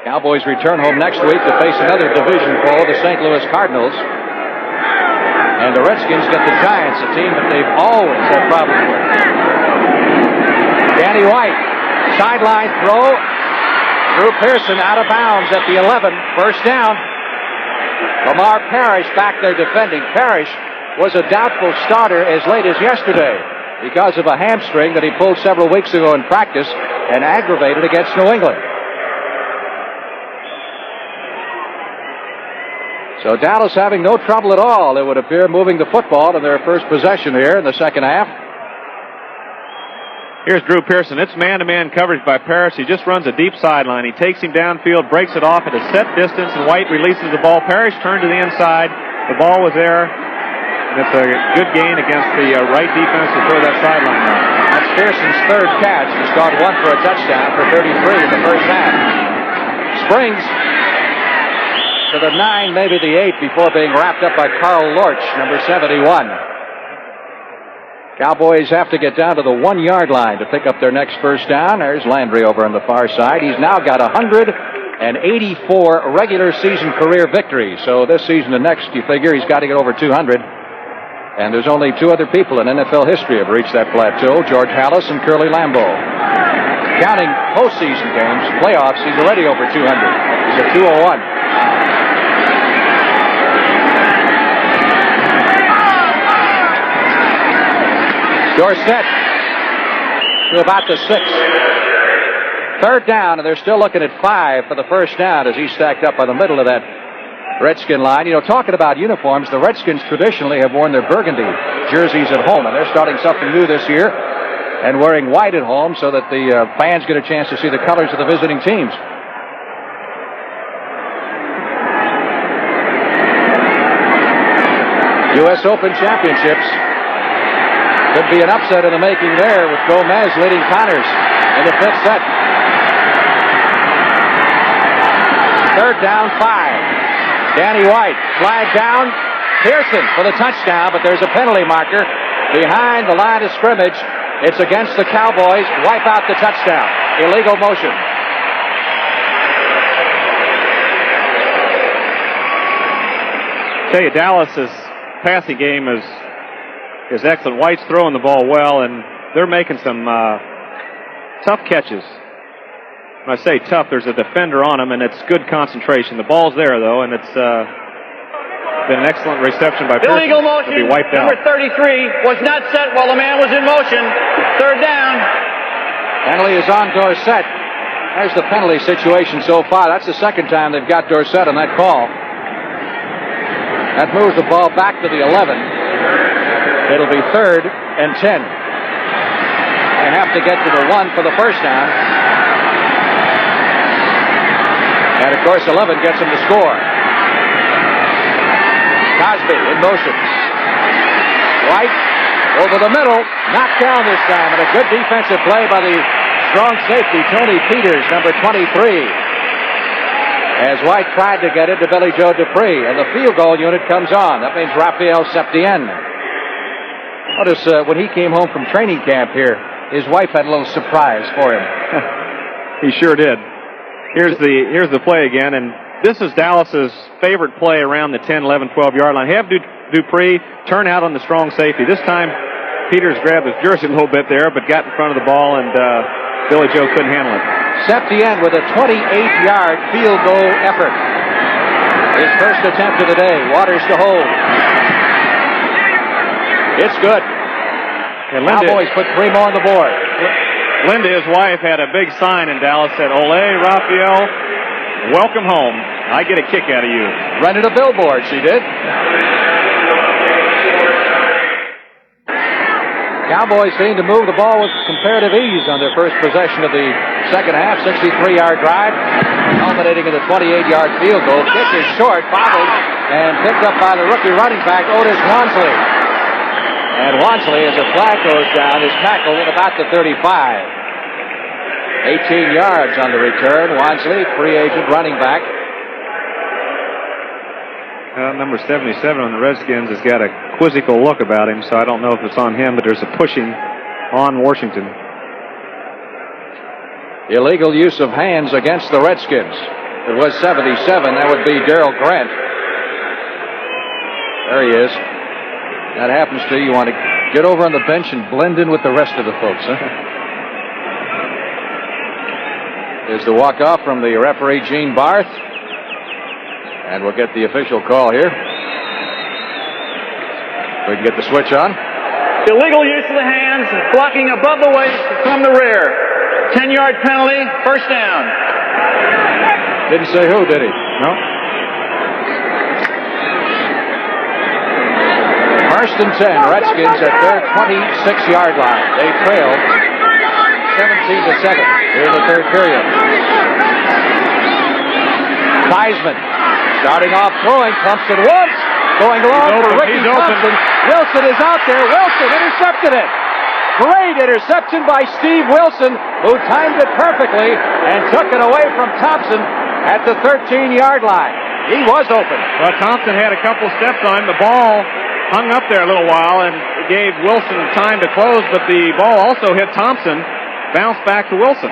Cowboys return home next week to face another division foe, the St. Louis Cardinals. And the Redskins get the Giants, a team that they've always had problems with. Danny White, sideline throw. Drew Pearson out of bounds at the 11. First down. Lamar Parrish back there defending. Parrish was a doubtful starter as late as yesterday because of a hamstring that he pulled several weeks ago in practice and aggravated against New England. So Dallas having no trouble at all, it would appear, moving the football in their first possession here in the second half. Here's Drew Pearson. It's man-to-man coverage by Parrish. He just runs a deep sideline. He takes him downfield, breaks it off at a set distance, and White releases the ball. Parrish turned to the inside. The ball was there. And it's a good gain against the right defense to throw that sideline down. That's Pearson's third catch. He's caught one for a touchdown for 33 in the first half. Springs to the 9, maybe the 8, before being wrapped up by Carl Lorch, number 71. Cowboys have to get down to the 1-yard line to pick up their next first down. There's Landry over on the far side. He's now got 184 regular season career victories. So this season and next, you figure he's got to get over 200. And there's only 2 other people in NFL history who have reached that plateau, George Halas and Curly Lambeau. Counting postseason games, playoffs, he's already over 200. He's at 201. Dorsett to about the 6. Third down, and they're still looking at 5 for the first down as he's stacked up by the middle of that Redskin line. You know, talking about uniforms, the Redskins traditionally have worn their burgundy jerseys at home, and they're starting something new this year and wearing white at home so that the fans get a chance to see the colors of the visiting teams. U.S. Open Championships. Could be an upset in the making there with Gomez leading Connors in the 5th set. Third down, 5. Danny White, flag down. Pearson for the touchdown, but there's a penalty marker behind the line of scrimmage. It's against the Cowboys. Wipe out the touchdown. Illegal motion. Tell you, Dallas's passing game is excellent. White's throwing the ball well, and they're making some tough catches. When I say tough, there's a defender on him, and it's good concentration. The ball's there, though, and it's been an excellent reception by Pearson. Illegal motion. To be wiped Number out. 33 was not set while the man was in motion. Third down. Penalty is on Dorsett. There's the penalty situation so far. That's the second time they've got Dorsett on that call. That moves the ball back to the 11. It'll be 3rd and 10. They have to get to the 1 for the first down. And, of course, 11 gets them to score. Cosby in motion. White over the middle. Knocked down this time. And a good defensive play by the strong safety, Tony Peters, number 23. As White tried to get it to Billy Joe Dupree. And the field goal unit comes on. That means Raphael Septien. Notice when he came home from training camp here, his wife had a little surprise for him. He sure did. Here's the play again, and this is Dallas's favorite play around the 10, 11, 12-yard line. Have Dupree turn out on the strong safety. This time, Peters grabbed his jersey a little bit there, but got in front of the ball, and Billy Joe couldn't handle it. Septien with a 28-yard field goal effort. His first attempt of the day. Waters to hold. It's good. And Linda, Cowboys put 3 more on the board. Linda, his wife, had a big sign in Dallas that said, "Ole, Raphael, welcome home. I get a kick out of you." Rented a billboard, she did. Cowboys seem to move the ball with comparative ease on their first possession of the second half. 63-yard drive, culminating in the 28-yard field goal. Kick is short, fouled, and picked up by the rookie running back, Otis Wansley. And Wansley, as a flag goes down, is tackled at about the 35. 18 yards on the return. Wansley, free agent running back. Number 77 on the Redskins has got a quizzical look about him, so I don't know if it's on him, but there's a pushing on Washington. Illegal use of hands against the Redskins. It was 77. That would be Darrell Grant. There he is. That happens to you. You want to get over on the bench and blend in with the rest of the folks, huh? Here's the walk-off from the referee, Gene Barth. And we'll get the official call here. We can get the switch on. Illegal use of the hands, blocking above the waist from the rear. 10-yard penalty, first down. Didn't say who, did he? No. First and 10, Redskins at their 26-yard line. They trailed 17-7 here in the third period. Theismann starting off throwing. Thompson once. Going long for Ricky Thompson. Wilson is out there. Wilson intercepted it. Great interception by Steve Wilson, who timed it perfectly and took it away from Thompson at the 13-yard line. He was open. Well, Thompson had a couple steps on him. The ball hung up there a little while and gave Wilson time to close, but the ball also hit Thompson, bounced back to Wilson.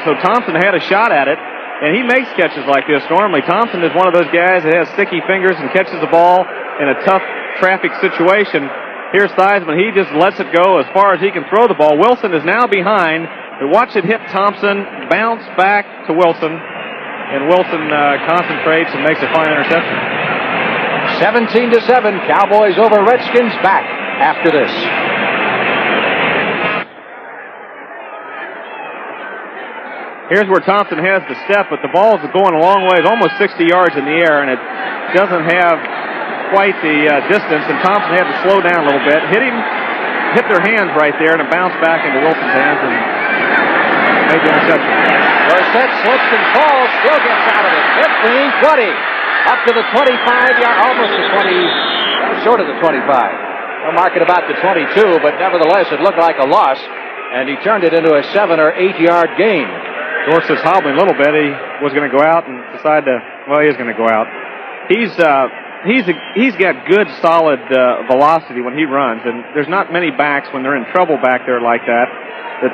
So Thompson had a shot at it, and he makes catches like this normally. Thompson is one of those guys that has sticky fingers and catches the ball in a tough traffic situation. Here's Theismann. He just lets it go as far as he can throw the ball. Wilson is now behind. We watch it hit Thompson, bounce back to Wilson, and Wilson concentrates and makes a fine interception. 17-7, Cowboys over Redskins. Back after this. Here's where Thompson has the step, but the ball's going a long way. It's almost 60 yards in the air, and it doesn't have quite the distance, and Thompson had to slow down a little bit. Hit their hands right there, and it bounced back into Wilson's hands and made the interception. Dorsett slips and falls, still gets out of it. 15, 20, up to the 25-yard, almost the 20, short of the 25. We'll mark it about the 22, but nevertheless, it looked like a loss, and he turned it into a 7 or 8 yard gain. Dorsett's hobbling a little bit. He was going to go out and decide to, well, he is going to go out. He's got good, solid velocity when he runs, and there's not many backs when they're in trouble back there like that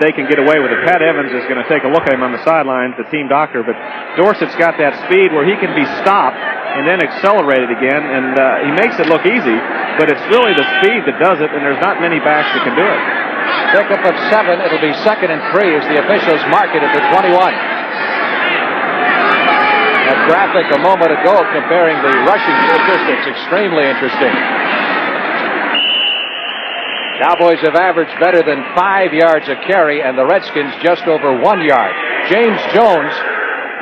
they can get away with it. Pat Evans is going to take a look at him on the sidelines, the team doctor, but Dorsett's got that speed where he can be stopped and then accelerated again, and he makes it look easy, but it's really the speed that does it, and there's not many backs that can do it. Pickup of 7. It'll be 2nd and 3 as the officials mark it at the 21. That graphic a moment ago comparing the rushing statistics, extremely interesting. Cowboys have averaged better than 5 yards a carry, and the Redskins just over 1 yard. James Jones,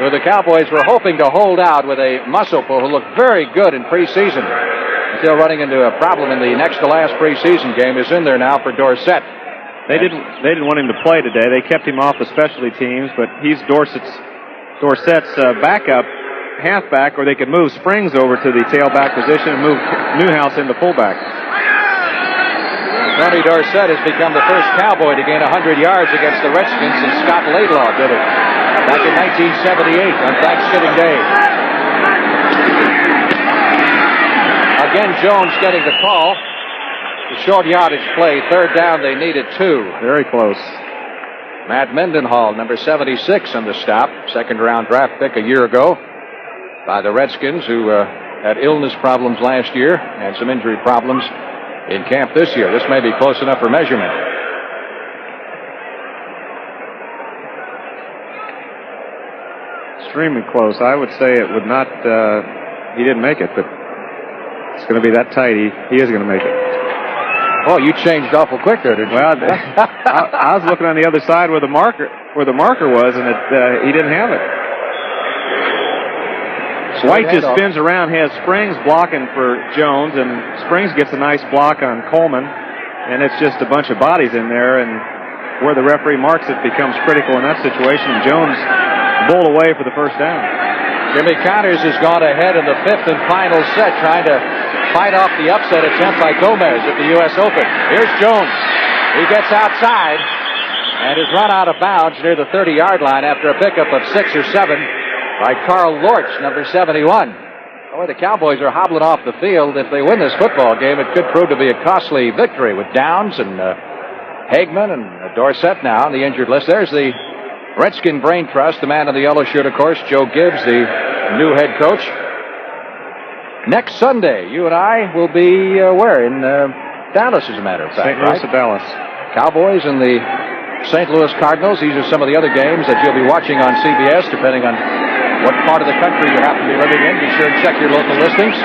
who the Cowboys were hoping to hold out with a muscle pull, who looked very good in preseason, until running into a problem in the next to last preseason game, is in there now for Dorsett. They didn't want him to play today. They kept him off the specialty teams, but he's Dorsett's backup halfback, or they could move Springs over to the tailback position and move Newhouse into fullback. Tony Dorsett has become the first Cowboy to gain 100 yards against the Redskins since Scott Laidlaw did it back in 1978 on Thanksgiving Day. Again, Jones getting the call. The short yardage play, 3rd down, they needed 2. Very close. Matt Mendenhall, number 76 on the stop, 2nd-round draft pick a year ago by the Redskins, who had illness problems last year and some injury problems in camp this year. This may be close enough for measurement. Extremely close. I would say it would not, he didn't make it, but it's going to be that tight. He is going to make it. Oh, you changed awful quick there, didn't you? Well, I was looking on the other side where the marker was, and he didn't have it. White just spins around, has Springs blocking for Jones, and Springs gets a nice block on Coleman, and it's just a bunch of bodies in there, and where the referee marks it becomes critical in that situation. Jones bowled away for the first down. Jimmy Connors has gone ahead in the 5th and final set, trying to fight off the upset attempt by Gomez at the U.S. Open. Here's Jones. He gets outside and is run out of bounds near the 30-yard line after a pickup of 6 or 7 by Carl Lorch, number 71. Boy, the Cowboys are hobbling off the field. If they win this football game, it could prove to be a costly victory with Downs and Hagman and Dorsett now on the injured list. There's the Redskin Brain Trust, the man in the yellow shirt, of course, Joe Gibbs, the new head coach. Next Sunday, you and I will be where? In Dallas, as a matter of fact. St. Louis or Dallas. Cowboys and the St. Louis Cardinals. These are some of the other games that you'll be watching on CBS, depending on what part of the country you happen to be living in. Be sure and check your local listings.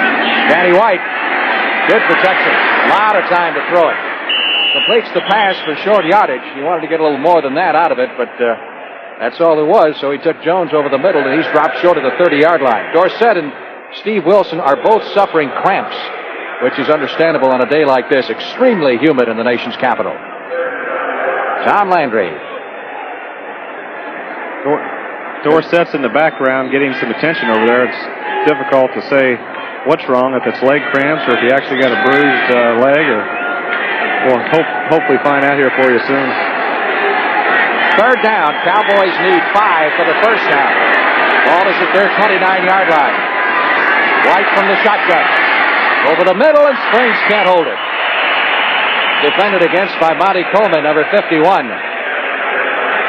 Danny White, good protection. A lot of time to throw it. Completes the pass for short yardage. He wanted to get a little more than that out of it, but that's all there was. So he took Jones over the middle, and he's dropped short of the 30-yard line. Dorsett and Steve Wilson are both suffering cramps, which is understandable on a day like this. Extremely humid in the nation's capital. Tom Landry. Dorsett's in the background getting some attention over there. It's difficult to say what's wrong, if it's leg cramps or if he actually got a bruised leg. We'll hopefully find out here for you soon. 3rd down. Cowboys need 5 for the first down. Ball is at their 29-yard line. White from the shotgun. Over the middle, and Springs can't hold it. Defended against by Monty Coleman, number 51.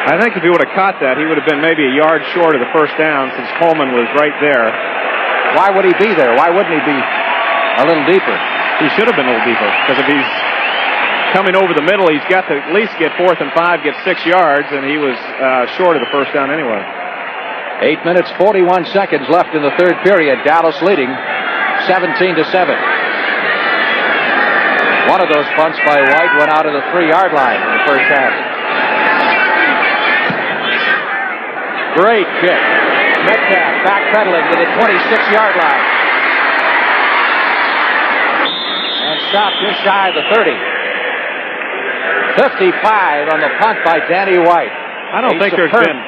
I think if he would have caught that, he would have been maybe a yard short of the first down since Coleman was right there. Why would he be there? Why wouldn't he be a little deeper? He should have been a little deeper, because if he's coming over the middle, he's got to at least get 4th and 5, get 6 yards, and he was short of the first down anyway. 8 minutes, 41 seconds left in the 3rd period. Dallas leading 17-7. One of those punts by White went out of the 3-yard line in the first half. Great kick. Metcalf backpedaling to the 26-yard line. And stopped just shy of the 30. 55 on the punt by Danny White. I don't think there's been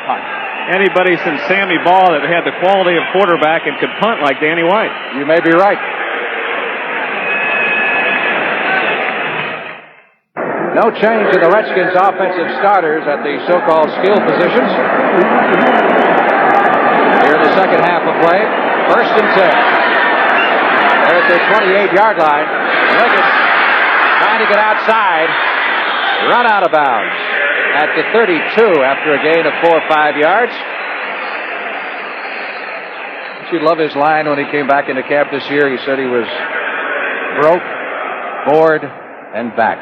anybody since Sammy Ball that had the quality of quarterback and could punt like Danny White. You may be right. No change in the Redskins' offensive starters at the so-called skill positions. Here in the second half of play, 1st and 10. They're at their 28-yard line. Riggins trying to get outside. Run out of bounds at the 32 after a gain of 4 or 5 yards. Don't you love his line when he came back into camp this year? He said he was broke, bored, and back.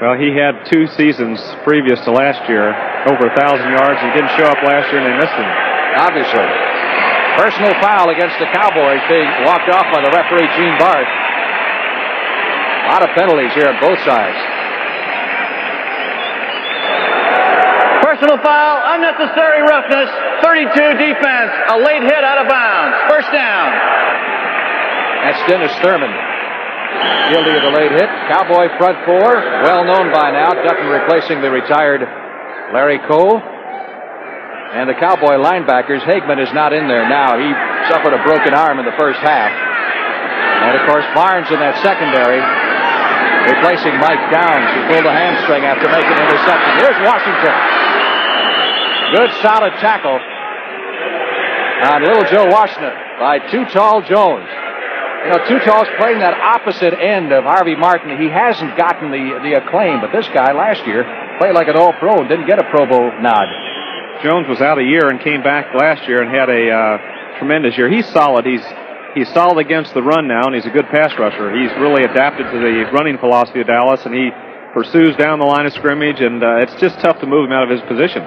Well, he had 2 seasons previous to last year, over 1,000 yards. He didn't show up last year, and they missed him. Obviously. Personal foul against the Cowboys being walked off by the referee, Gene Barth. A lot of penalties here on both sides. Personal foul, unnecessary roughness, 32 defense, a late hit out of bounds. 1st down. That's Dennis Thurman. Guilty of the late hit. Cowboy front 4, well known by now. Dutton replacing the retired Larry Cole. And the Cowboy linebackers, Hagman is not in there now. He suffered a broken arm in the first half. And of course, Barnes in that secondary, replacing Mike Downs, who pulled a hamstring after making an interception. Here's Washington. Good solid tackle on Little Joe Washington by Too Tall Jones. You know, Too Tall's playing that opposite end of Harvey Martin. He hasn't gotten the acclaim, but this guy last year played like an all-pro and didn't get a Pro Bowl nod. Jones was out a year and came back last year and had a tremendous year. He's solid. He's solid against the run now, and he's a good pass rusher. He's really adapted to the running philosophy of Dallas, and he pursues down the line of scrimmage, and it's just tough to move him out of his position.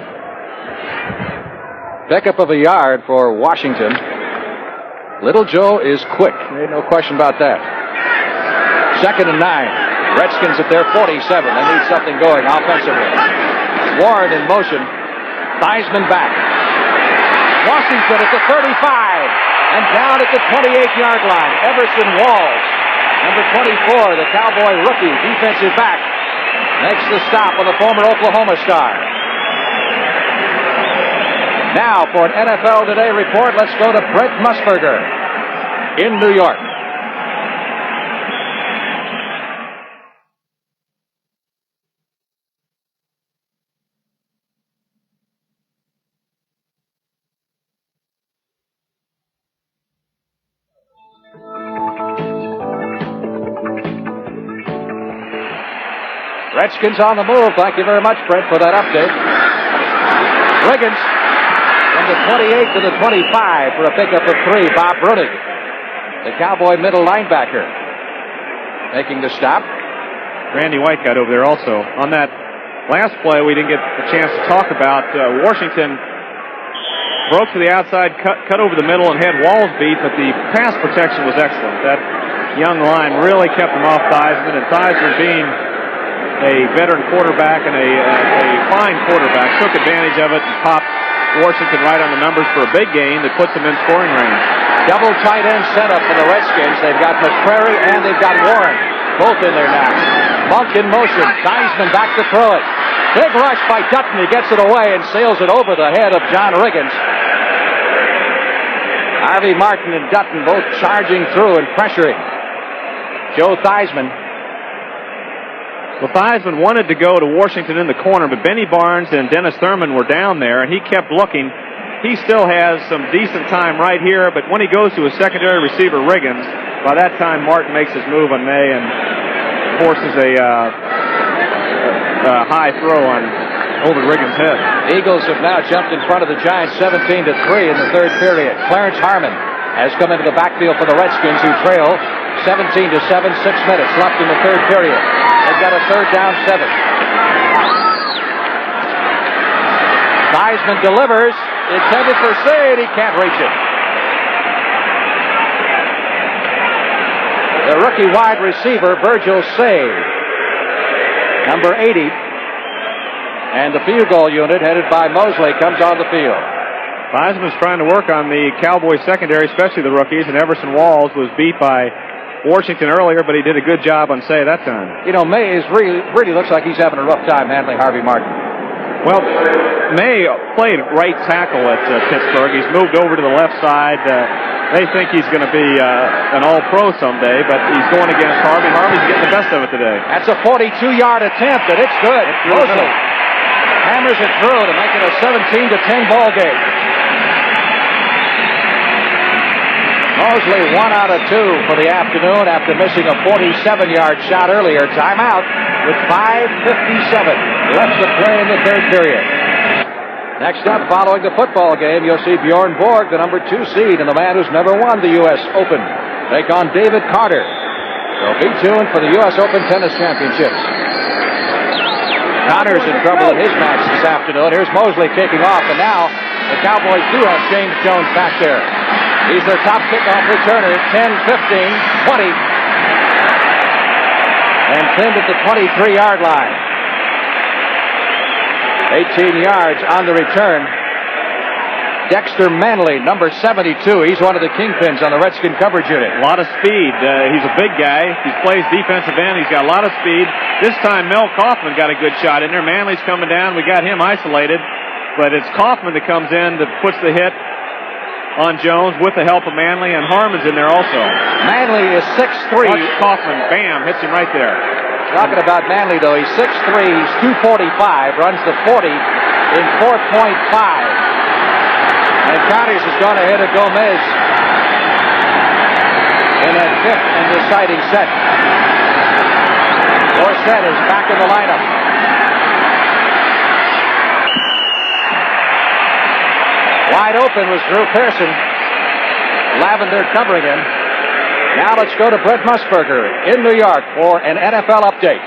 Pickup of a yard for Washington. Little Joe is quick. Ain't no question about that. 2nd and 9. Redskins at their 47. They need something going offensively. Warren in motion. Theismann back. Washington at the 35. And down at the 28-yard line. Everson Walls. Number 24, the Cowboy rookie, defensive back, makes the stop on the former Oklahoma star. Now for an NFL Today report, let's go to Brent Musburger in New York. Redskins on the move. Thank you very much, Brent, for that update. Riggins from the 28 to the 25 for a pickup of 3. Bob Brunig, the Cowboy middle linebacker, making the stop. Randy White got over there also. On that last play, we didn't get a chance to talk about. Washington broke to the outside, cut over the middle, and had Walls beat, but the pass protection was excellent. That young line really kept him off Theismann, and Theismann, being a veteran quarterback and a fine quarterback, took advantage of it and popped Washington right on the numbers for a big gain that puts them in scoring range. Double tight end setup for the Redskins. They've got McCrary and they've got Warren, both in there now. Monk in motion. Theismann back to throw it. Big rush by Dutton. He gets it away and sails it over the head of John Riggins. Harvey Martin and Dutton both charging through and pressuring Joe Theismann. Well, Theismann wanted to go to Washington in the corner, but Benny Barnes and Dennis Thurman were down there, and he kept looking. He still has some decent time right here, but when he goes to his secondary receiver, Riggins, by that time Martin makes his move on May and forces a high throw over Riggins' head. Eagles have now jumped in front of the Giants 17-3 in the third period. Clarence Harmon has come into the backfield for the Redskins, who trail 17-7, 6 minutes left in the third period. They've got a 3rd down 7. Theismann delivers, intended for Sade. He can't reach it. The rookie wide receiver, Virgil Sade, number 80. And the field goal unit, headed by Mosley, comes on the field. Theismann's trying to work on the Cowboys secondary, especially the rookies, and Everson Walls was beat by Washington earlier, but he did a good job on Say that time. You know, May really looks like he's having a rough time handling Harvey Martin. Well, May played right tackle at Pittsburgh. He's moved over to the left side. They think he's going to be an all-pro someday, but he's going against Harvey. Harvey's getting the best of it today. That's a 42-yard attempt, and it's good. Mosley hammers it through to make it a 17-10 ball game. Mosley 1 out of 2 for the afternoon after missing a 47-yard shot earlier. Timeout with 5:57 left to play in the third period. Next up, following the football game, you'll see Bjorn Borg, the number 2 seed and the man who's never won the U.S. Open, take on David Carter. So be tuned for the U.S. Open Tennis Championships. Carter's in trouble in his match this afternoon. Here's Mosley kicking off, and now the Cowboys do have James Jones back there. He's their top kickoff returner, 10, 15, 20. And pinned at the 23-yard line. 18 yards on the return. Dexter Manley, number 72. He's one of the kingpins on the Redskin coverage unit. A lot of speed. He's a big guy. He plays defensive end. He's got a lot of speed. This time, Mel Kaufman got a good shot in there. Manley's coming down. We got him isolated. But it's Kaufman that comes in that puts the hit on Jones with the help of Manley, and Harmon's in there also. Manley is 6'3". Watch Kaufman, bam, hits him right there. Talking about Manley, though, he's 6'3", he's 245, runs the 40 in 4.5. And Connors has gone ahead of Gomez in that fifth and deciding set. Dorsett is back in the lineup. Wide open was Drew Pearson. Lavender covering him. Now let's go to Brent Musburger in New York for an NFL update.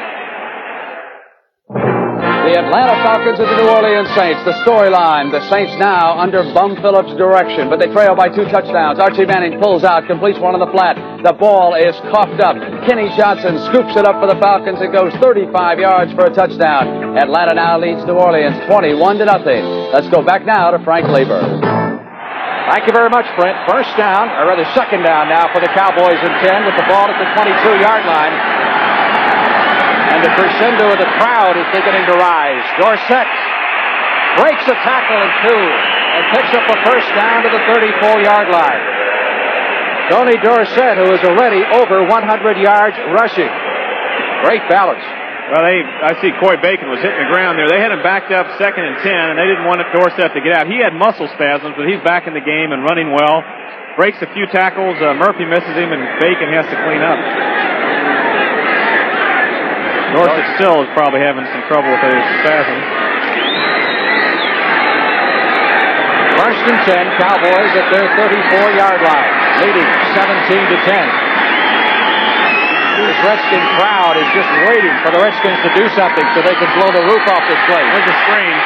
The Atlanta Falcons and the New Orleans Saints. The storyline, the Saints now under Bum Phillips' direction, but they trail by 2 touchdowns. Archie Manning pulls out, completes one on the flat. The ball is coughed up. Kenny Johnson scoops it up for the Falcons. It goes 35 yards for a touchdown. Atlanta now leads New Orleans 21-0. Let's go back now to Frank Lieber. Thank you very much, Brent. First down, or rather second down now for the Cowboys in 10 with the ball at the 22-yard line. And the crescendo of the crowd is beginning to rise. Dorsett breaks a tackle in 2 and picks up a first down to the 34-yard line. Tony Dorsett, who is already over 100 yards rushing. Great balance. Well, I see Coy Bacon was hitting the ground there. They had him backed up 2nd and 10, and they didn't want Dorsett to get out. He had muscle spasms, but he's back in the game and running well. Breaks a few tackles. Murphy misses him, and Bacon has to clean up. Dorsett still is probably having some trouble with those spasms. First and 10, Cowboys at their 34-yard line, leading 17-10. This Redskin crowd is just waiting for the Redskins to do something so they can blow the roof off this place. There's a screen.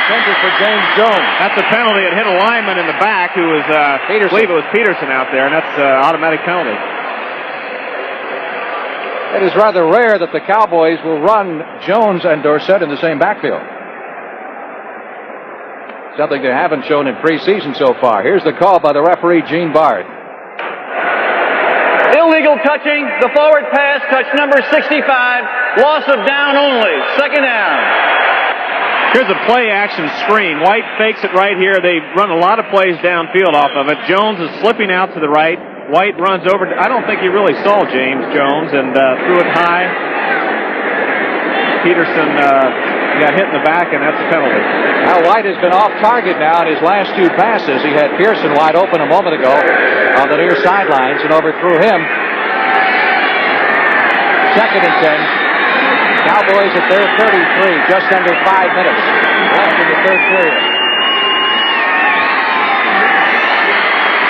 Intended for James Jones. That's a penalty. It hit a lineman in the back who was, I believe it was Peterson out there, and that's an automatic penalty. It is rather rare that the Cowboys will run Jones and Dorsett in the same backfield. Something they haven't shown in preseason so far. Here's the call by the referee, Gene Bard. Illegal touching, the forward pass, touch number 65, loss of down only, second down. Here's a play-action screen. White fakes it right here. They run a lot of plays downfield off of it. Jones is slipping out to the right. White runs over. I don't think he really saw James Jones and threw it high. Peterson got hit in the back, and that's a penalty. Now White has been off target now in his last 2 passes. He had Pearson wide open a moment ago on the near sidelines and overthrew him. Second and 10. Cowboys at their 33, just under 5 minutes left in the third period.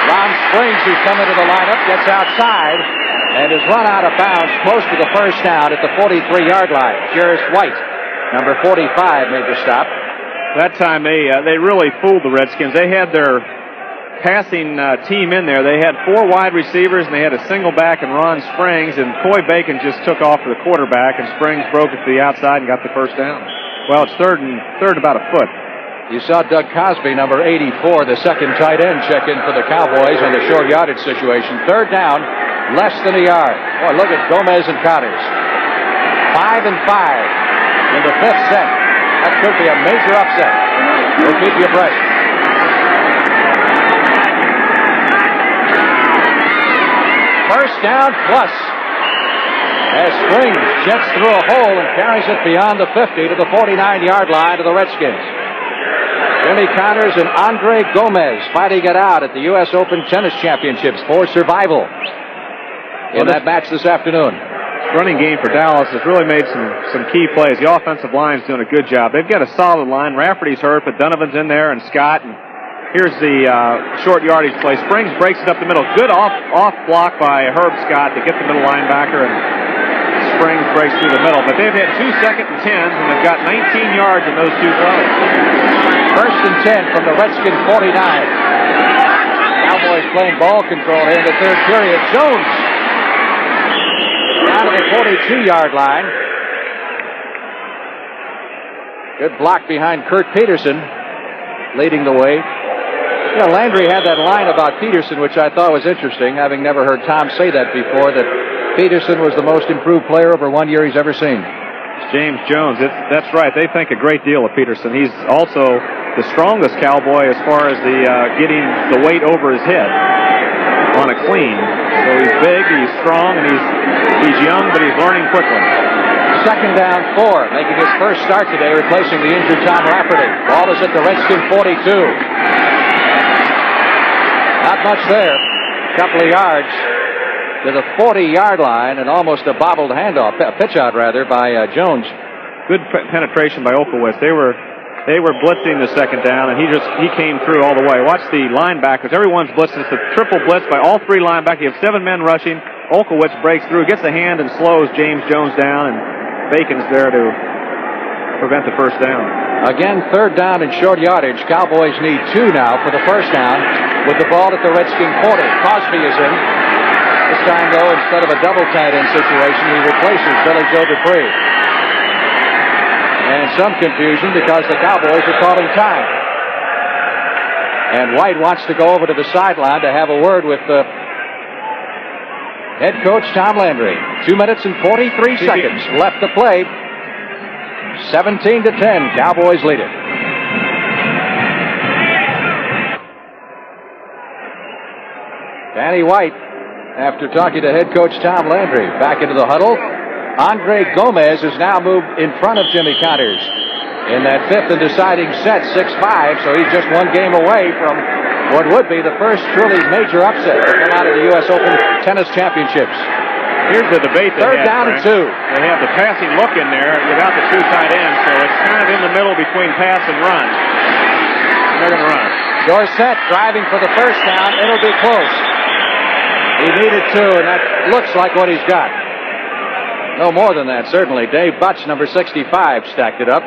Ron Springs, who's come into the lineup, gets outside and is run out of bounds close to the first down at the 43-yard line. Jerris White, number 45, made the stop. That time they really fooled the Redskins. They had their passing team in there. They had 4 wide receivers, and they had a single back and Ron Springs, and Coy Bacon just took off to the quarterback, and Springs broke it to the outside and got the first down. Well, it's third about a foot. You saw Doug Cosby, number 84, the second tight end, check in for the Cowboys on the short yardage situation. Third down, less than a yard. Boy, look at Gomez and Connors. 5 and 5 in the 5th set. That could be a major upset. We'll keep you abreast. First down plus. As Springs jets through a hole and carries it beyond the 50 to the 49-yard line of the Redskins. Jimmy Connors and Andre Gomez fighting it out at the U.S. Open Tennis Championships for survival in that match this afternoon. Running game for Dallas has really made some key plays. The offensive line's doing a good job. They've got a solid line. Rafferty's hurt, but Donovan's in there and Scott. And here's the short yardage play. Springs breaks it up the middle. Good off block by Herb Scott to get the middle linebacker, and Springs breaks through the middle. But they've had 2 second and 10s, and they've got 19 yards in those 2 plays. First and 10 from the Redskin 49. Cowboys playing ball control here in the third period. Jones down to the 42-yard line. Good block behind Kurt Peterson, leading the way. You know, Landry had that line about Peterson, which I thought was interesting, having never heard Tom say that before, that Peterson was the most improved player over 1 year he's ever seen. James Jones, that's right. They think a great deal of Peterson. He's also the strongest Cowboy as far as the getting the weight over his head on a clean. So he's big, he's strong, and he's young, but he's learning quickly. Second down 4, making his first start today, replacing the injured Tom Rafferty. Ball is at the Redskin 42. Not much there. A couple of yards to the 40-yard line, and almost a bobbled handoff, a pitch out rather, by Jones. Good penetration by Okowitz. They were blitzing the second down, and he came through all the way. Watch the linebackers. Everyone's blitzing. It's a triple blitz by all 3 linebackers. You have 7 men rushing. Okowitz breaks through, gets the hand, and slows James Jones down, and Bacon's there to prevent the first down. Again, third down and short yardage. Cowboys need 2 now for the first down with the ball at the Redskin 40. Cosby is in. This time, though, instead of a double tight end situation, he replaces Billy Joe Dupree. And some confusion because the Cowboys are calling time. And White wants to go over to the sideline to have a word with head coach Tom Landry. 2 minutes and 43 seconds left to play. 17-10, Cowboys lead it. Danny White, after talking to head coach Tom Landry, back into the huddle. Andre Gomez has now moved in front of Jimmy Connors in that 5th and deciding set, 6-5, so he's just 1 game away from what would be the first truly major upset to come out of the U.S. Open Tennis Championships. Here's the debate. Third down and 2. They have the passing look in there without the 2 tight ends, so it's kind of in the middle between pass and run. They're going to run. Dorsett driving for the first down. It'll be close. He needed 2, and that looks like what he's got. No more than that, certainly. Dave Butch, number 65, stacked it up.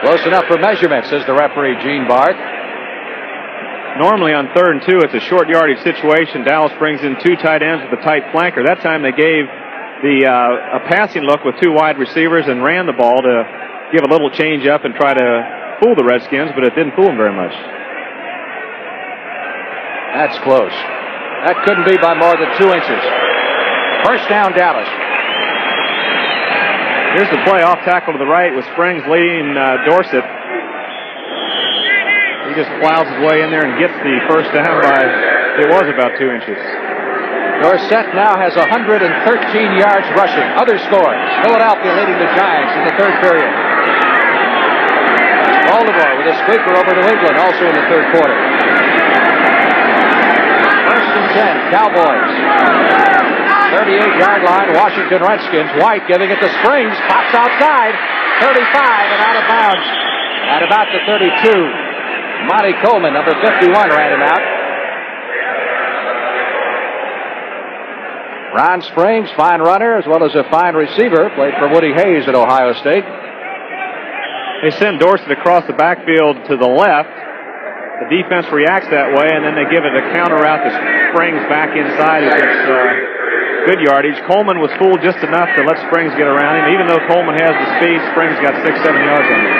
Close enough for measurement, says the referee, Gene Barth. Normally on 3rd and 2, it's a short yardage situation. Dallas brings in 2 tight ends with a tight flanker. That time they gave a passing look with 2 wide receivers and ran the ball to give a little change up and try to fool the Redskins, but it didn't fool them very much. That's close. That couldn't be by more than 2 inches. First down, Dallas. Here's the play off tackle to the right with Springs leading Dorsett. He just plows his way in there and gets the first down by, it was about 2 inches. Dorsett now has 113 yards rushing. Other scores. Philadelphia leading the Giants in the 3rd period. Baltimore with a squeaker over New England also in the 3rd quarter. 1st and 10, Cowboys. 38-yard line, Washington Redskins. White giving it to Springs. Pops outside. 35 and out of bounds. At about the 32. Monty Coleman, number 51, ran him out. Ron Springs, fine runner as well as a fine receiver. Played for Woody Hayes at Ohio State. They send Dorsett across the backfield to the left. The defense reacts that way, and then they give it a counter route to Springs back inside. Who gets good yardage. Coleman was fooled just enough to let Springs get around him. Even though Coleman has the speed, Springs got 6-7 yards on him.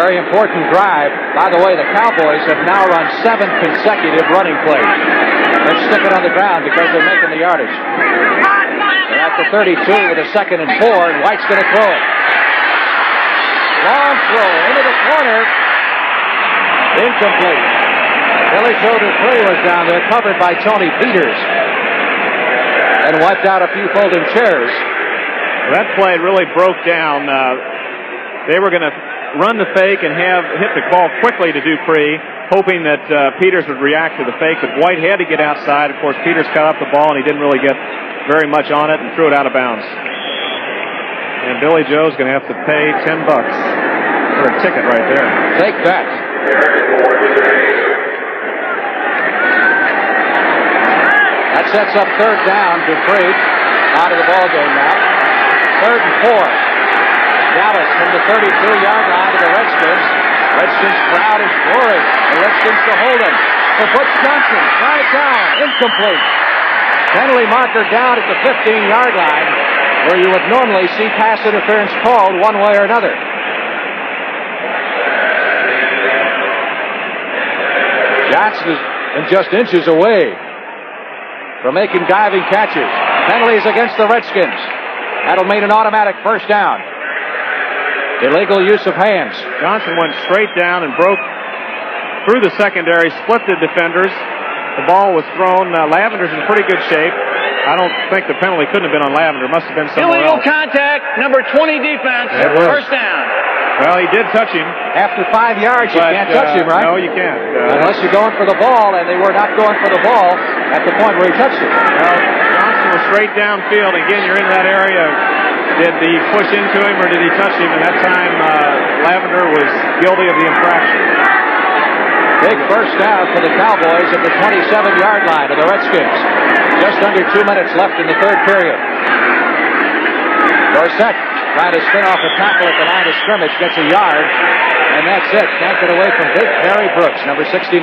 Very important drive. By the way, the Cowboys have now run 7 consecutive running plays. They're sticking on the ground because they're making the yardage. They're at the 32 with a 2nd and 4, and White's going to throw it. Long throw into the corner. Incomplete. Billy Joe Dupree was down there, covered by Tony Peters, and wiped out a few folding chairs. Well, that play really broke down. They were going to run the fake and hit the ball quickly to Dupree, hoping that Peters would react to the fake, but White had to get outside. Of course, Peters cut up the ball, and he didn't really get very much on it and threw it out of bounds. And Billy Joe's going to have to pay $10 for a ticket right there. Take that. That sets up 3rd down. Dupree out of the ball game now. 3rd and 4. Dallas from the 32-yard line to the Redskins. Redskins crowd is roaring. The Redskins to hold him. For Butch Johnson, try it down. Incomplete. Penalty marker down at the 15-yard line, where you would normally see pass interference called one way or another. Johnson has been just inches away from making diving catches. Penalties against the Redskins. That'll mean an automatic 1st down. Illegal use of hands. Johnson went straight down and broke through the secondary, split the defenders. The ball was thrown. Lavender's in pretty good shape. I don't think the penalty couldn't have been on Lavender. It must have been somewhere Illegal else. contact, number 20 defense, 1st down. Well, he did touch him. After 5 yards, you can't touch him, right? No, you can't. Unless you're going for the ball, and they were not going for the ball at the point where he touched it. Well, Johnson was straight downfield. Again, you're in that area. Did he push into him or did he touch him? And that time, Lavender was guilty of the infraction. Big 1st down for the Cowboys at the 27-yard line of the Redskins. Just under 2 minutes left in the 3rd period. Dorsett trying to spin off a tackle at the line of scrimmage, gets a yard, and that's it. Can't get away from big Barry Brooks, number 69.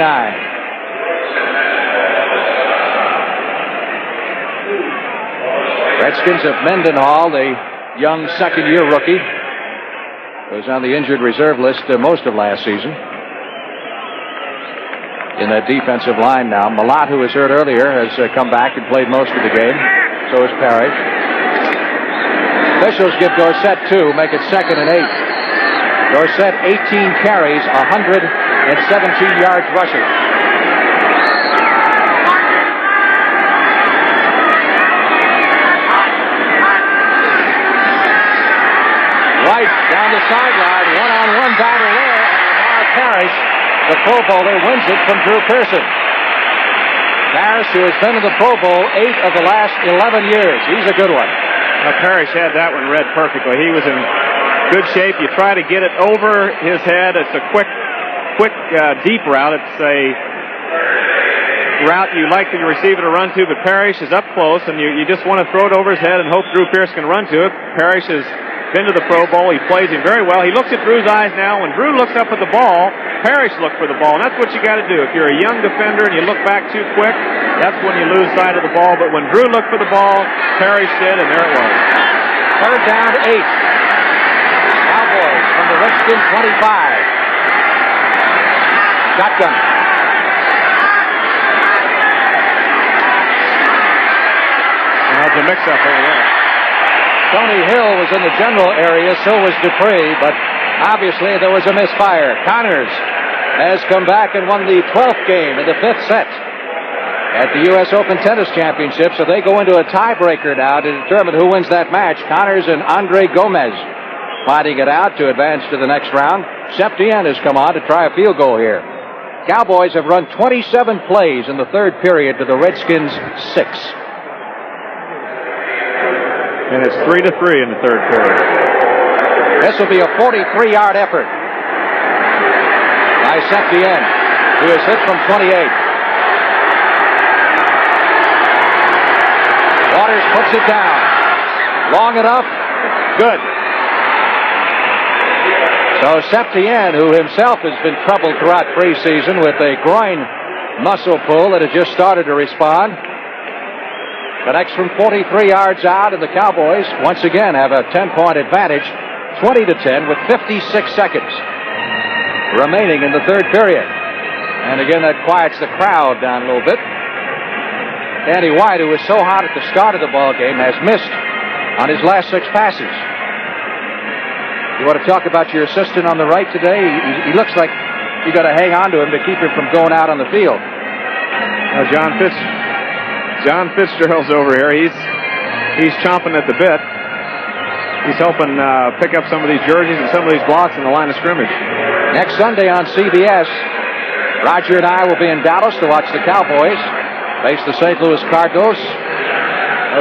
Redskins of Mendenhall, the young 2nd-year rookie, was on the injured reserve list most of last season. In that defensive line now. Malott, who was hurt earlier, has come back and played most of the game. So has Parrish. Officials give Dorsett 2, make it 2nd and 8. Dorsett, 18 carries, 117 yards rushing. Right down the sideline, one-on-one battle there, and Lamar Parrish, the Pro Bowler, wins it from Drew Pearson. Parrish, who has been in the Pro Bowl 8 of the last 11 years. He's a good one. Now, Parrish had that one read perfectly. He was in good shape. You try to get it over his head. It's a quick, deep route. It's a route you like the receiver to run to, but Parrish is up close, and you just want to throw it over his head and hope Drew Pearson can run to it. Parrish has been to the Pro Bowl. He plays him very well. He looks at Drew's eyes now. When Drew looks up at the ball, Parrish looked for the ball, and that's what you got to do. If you're a young defender and you look back too quick, that's when you lose sight of the ball. But when Drew looked for the ball, Parrish did, and there it was. 3rd down, 8. Cowboys from the Redskins 25. Shotgun. Now it's a mix-up over there. Tony Hill was in the general area, so was Dupree, but obviously there was a misfire. Connors has come back and won the 12th game in the 5th set at the U.S. Open Tennis Championship, so they go into a tiebreaker now to determine who wins that match. Connors and Andre Gomez fighting it out to advance to the next round. Septien has come on to try a field goal here. Cowboys have run 27 plays in the 3rd period to the Redskins 6. And it's 3-3 in the 3rd period. This will be a 43-yard effort by Septien, who is hit from 28. Waters puts it down. Long enough. Good. So Septien, who himself has been troubled throughout preseason with a groin muscle pull that had just started to respond, connects from 43 yards out, and the Cowboys once again have a 10-point advantage, 20-10, with 56 seconds remaining in the third period. And again, that quiets the crowd down a little bit. Danny White, who was so hot at the start of the ball game, has missed on his last 6 passes. You want to talk about your assistant on the right today? He looks like you got to hang on to him to keep him from going out on the field. John Fitzgerald's over here. He's chomping at the bit. He's helping pick up some of these jerseys and some of these blocks in the line of scrimmage. Next Sunday on CBS, Roger and I will be in Dallas to watch the Cowboys face the St. Louis Cardinals.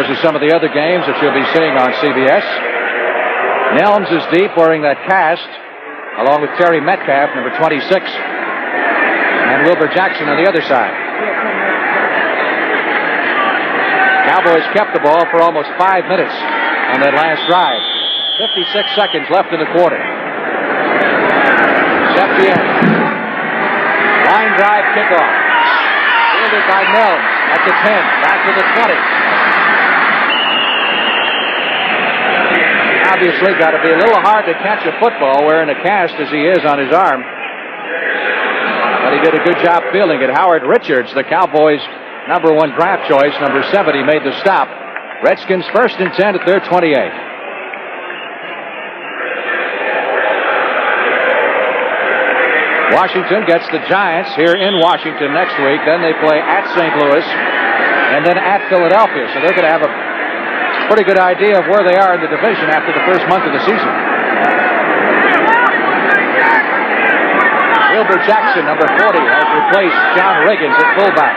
Those are some of the other games that you'll be seeing on CBS. Nelms is deep, wearing that cast, along with Terry Metcalf, number 26, and Wilbur Jackson on the other side. Cowboys kept the ball for almost 5 minutes on that last drive. 56 seconds left in the quarter. Septien. Line drive kickoff. Fielded by Nelms at the 10, back to the 20. Obviously got to be a little hard to catch a football wearing a cast as he is on his arm. But he did a good job fielding it. Howard Richards, the Cowboys' number 1 draft choice, number 70, made the stop. Redskins first and 10 at their 28. Washington gets the Giants here in Washington next week. Then they play at St. Louis and then at Philadelphia. So they're going to have a pretty good idea of where they are in the division after the first month of the season. Wilbur Jackson, number 40, has replaced John Riggins at fullback.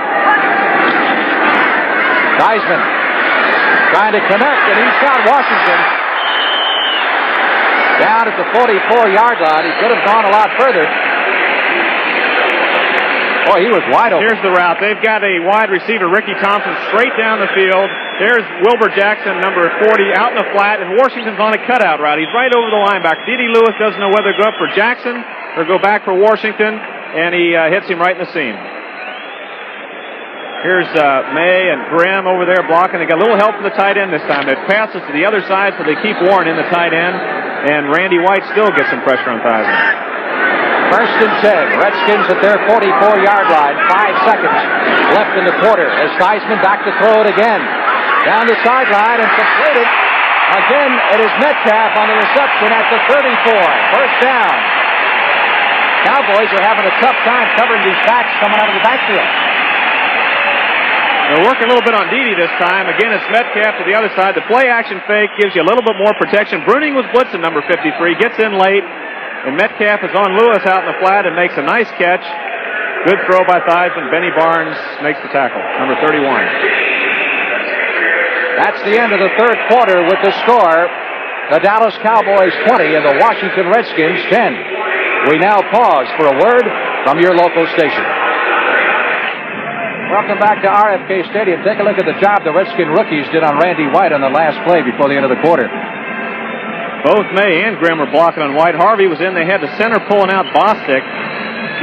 Theismann trying to connect, and he's got Washington down at the 44-yard line. He could have gone a lot further. Boy, he was wide open. Here's the route. They've got a wide receiver, Ricky Thompson, straight down the field. There's Wilbur Jackson, number 40, out in the flat, and Washington's on a cutout route. He's right over the linebacker. D.D. Lewis doesn't know whether to go up for Jackson or go back for Washington, and he hits him right in the seam. Here's May and Grimm over there blocking. They got a little help from the tight end this time. It passes to the other side, so they keep Warren in the tight end, and Randy White still gets some pressure on Theismann. First and 10. Redskins at their 44-yard line. 5 seconds left in the quarter as Theismann back to throw it again. Down the sideline and completed. Again, it is Metcalf on the reception at the 34. First down. Cowboys are having a tough time covering these backs coming out of the backfield. They're working a little bit on Dede this time. Again, it's Metcalf to the other side. The play-action fake gives you a little bit more protection. Bruning was blitzing, number 53. Gets in late. And Metcalf is on Lewis out in the flat and makes a nice catch. Good throw by Theismann. Benny Barnes makes the tackle, number 31. That's the end of the third quarter with the score. The Dallas Cowboys 20 and the Washington Redskins 10. We now pause for a word from your local station. Welcome back to RFK Stadium. Take a look at the job the Redskin rookies did on Randy White on the last play before the end of the quarter. Both May and Grimm were blocking on White. Harvey was in. They had the center pulling out Bostic.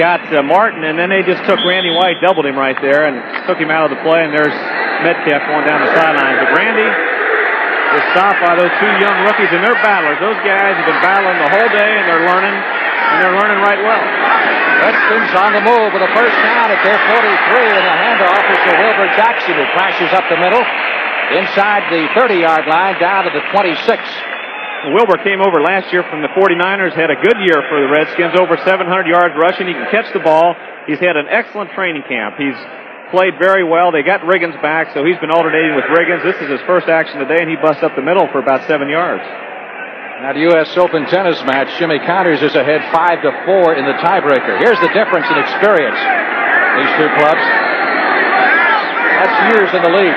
Got Martin, and then they just took Randy White, doubled him right there, and took him out of the play, and there's Metcalf going down the sidelines. But Randy is stopped by those 2 young rookies, and they're battlers. Those guys have been battling the whole day, and they're learning right well. Redskins on the move with a first down at their 43, and the handoff is to Wilbur Jackson, who crashes up the middle inside the 30-yard line down to the 26. Wilbur came over last year from the 49ers, had a good year for the Redskins, over 700 yards rushing. He can catch the ball. He's had an excellent training camp. He's played very well. They got Riggins back, so he's been alternating with Riggins. This is his first action today, and he busts up the middle for about 7 yards. Now the U.S. Open tennis match, Jimmy Connors is ahead 5-4 in the tiebreaker. Here's the difference in experience, these 2 clubs. That's years in the lead.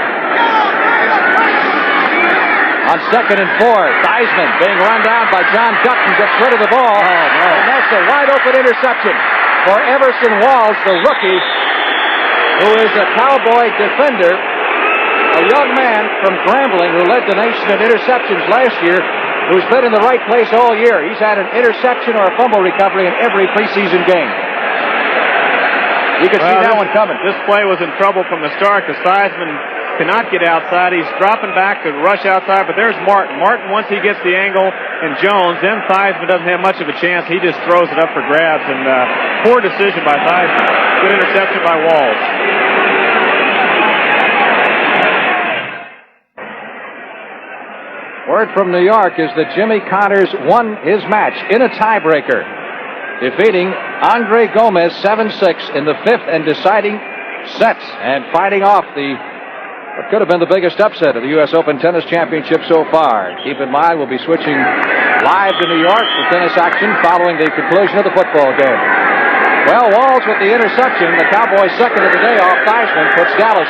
On 2nd and 4, Theismann being run down by John Dutton, gets rid of the ball. And that's a wide-open interception for Everson Walls, the rookie, who is a Cowboy defender, a young man from Grambling who led the nation in interceptions last year. who's been in the right place all year. He's had an interception or a fumble recovery in every preseason game. You can see that one coming. This play was in trouble from the start. The Theismann cannot get outside. He's dropping back to rush outside, but there's Martin. Martin, once he gets the angle, and Jones, then Theismann doesn't have much of a chance. He just throws it up for grabs, and poor decision by Theismann. Good interception by Walls. Word from New York is that Jimmy Connors won his match in a tiebreaker, defeating Andre Gomez 7-6 in the fifth and deciding sets, and fighting off what could have been the biggest upset of the U.S. Open Tennis Championship so far. Keep in mind, we'll be switching live to New York for tennis action following the conclusion of the football game. Well, Walls with the interception, the Cowboys' second of the day off Theismann, puts Dallas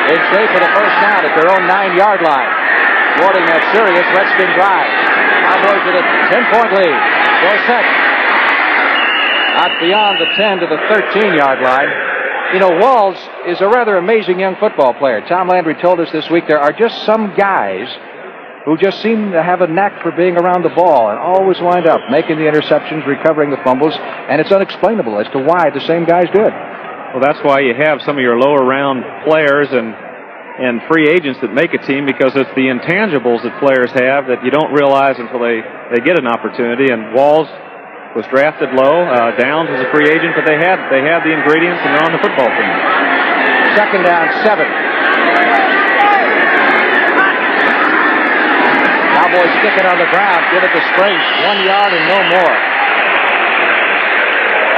in shape for the first down at their own 9-yard line, thwarting that serious Redskin drive. Cowboys with a 10-point lead. Dorsett out beyond the 10 to the 13-yard line. You know, Walls is a rather amazing young football player. Tom Landry told us this week there are just some guys who just seem to have a knack for being around the ball and always wind up making the interceptions, recovering the fumbles, and it's unexplainable as to why the same guys do it. Well, that's why you have some of your lower round players and free agents that make a team, because it's the intangibles that players have that you don't realize until they get an opportunity. And Walls was drafted low. Downs was a free agent, but they had the ingredients, and they're on the football team. Second down, 7. Cowboys stick it on the ground, give it to Springs, 1 yard and no more.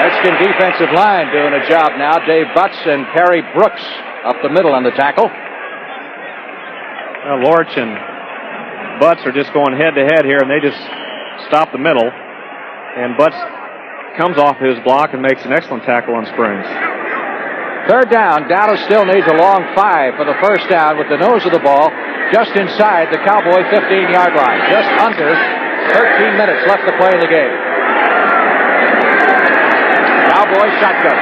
Redskin defensive line doing a job now. Dave Butts and Perry Brooks up the middle on the tackle. Well, Lorch and Butts are just going head-to-head here, and they just stop the middle. And Butts comes off his block and makes an excellent tackle on Springs. Third down. Dallas still needs a long 5 for the first down with the nose of the ball just inside the Cowboy 15-yard line. Just under 13 minutes left to play in the game. Cowboy shotgun.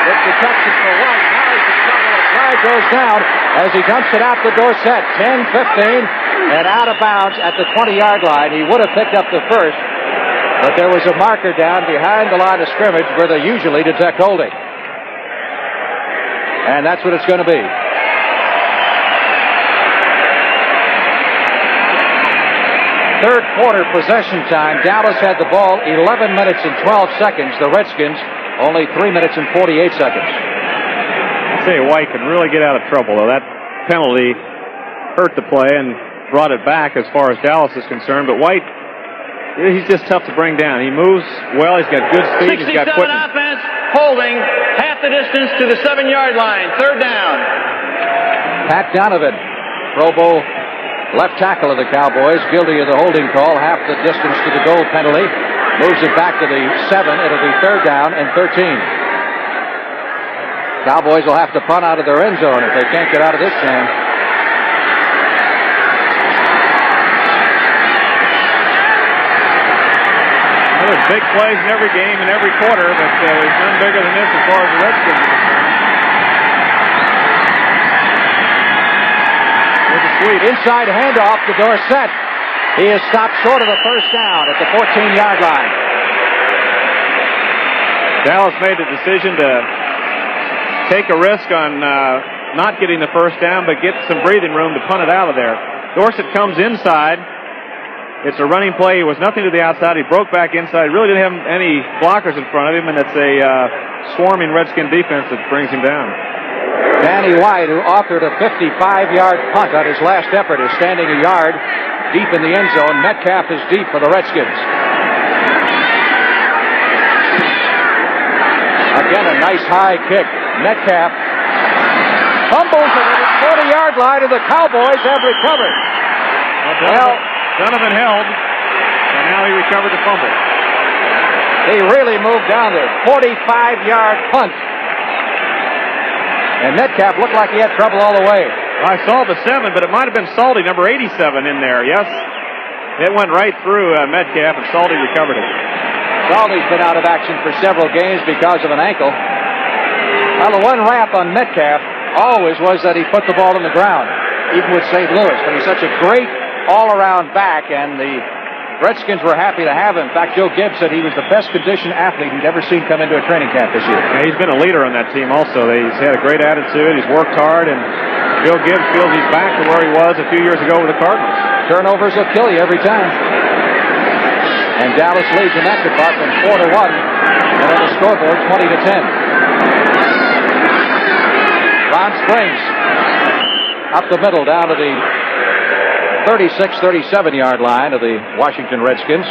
Good protection for White. Now he's in trouble. A flag goes down as he dumps it out to Dorsett. 10-15 and out of bounds at the 20-yard line. He would have picked up the first, but there was a marker down behind the line of scrimmage where they usually detect holding. And that's what it's going to be. Third quarter possession time. Dallas had the ball 11 minutes and 12 seconds. The Redskins only 3 minutes and 48 seconds. I say White can really get out of trouble, though. That penalty hurt the play and brought it back as far as Dallas is concerned. But White, he's just tough to bring down. He moves well. He's got good speed. He's got 67 offense, holding half the distance to the 7-yard line. Third down. Pat Donovan, Pro Bowl left tackle of the Cowboys, guilty of the holding call, half the distance to the goal penalty. Moves it back to the 7. It'll be third down and 13. Cowboys will have to punt out of their end zone if they can't get out of this jam. Well, there's big plays in every game and every quarter, but there's none bigger than this as far as the Redskins are concerned. With a sweep. Inside handoff to Dorsett. He is stopped short of the first down at the 14-yard line. Dallas made the decision to take a risk on not getting the first down, but get some breathing room to punt it out of there. Dorsett comes inside. It's a running play. He was nothing to the outside. He broke back inside. Really didn't have any blockers in front of him, and it's a swarming Redskin defense that brings him down. Danny White, who authored a 55-yard punt on his last effort, is standing a yard deep in the end zone. Metcalf is deep for the Redskins. Again, a nice high kick. Metcalf fumbles it at the 40-yard line, and the Cowboys have recovered. Well, Donovan held, and now he recovered the fumble. He really moved down there. 45-yard punt. And Metcalf looked like he had trouble all the way. I saw the 7, but it might have been Salty, number 87, in there. Yes, it went right through Metcalf, and Salty recovered it. Salty's been out of action for several games because of an ankle. Well, the one rap on Metcalf always was that he put the ball in the ground, even with St. Louis. But he's such a great all-around back, and the Redskins were happy to have him. In fact, Joe Gibbs said he was the best conditioned athlete he'd ever seen come into a training camp this year. Yeah, he's been a leader on that team also. He's had a great attitude. He's worked hard, and Joe Gibbs feels he's back to where he was a few years ago with the Cardinals. Turnovers will kill you every time. And Dallas leads in that department 4-1, and on the scoreboard 20-10. Ron Springs up the middle down to the 36-37 yard line of the Washington Redskins.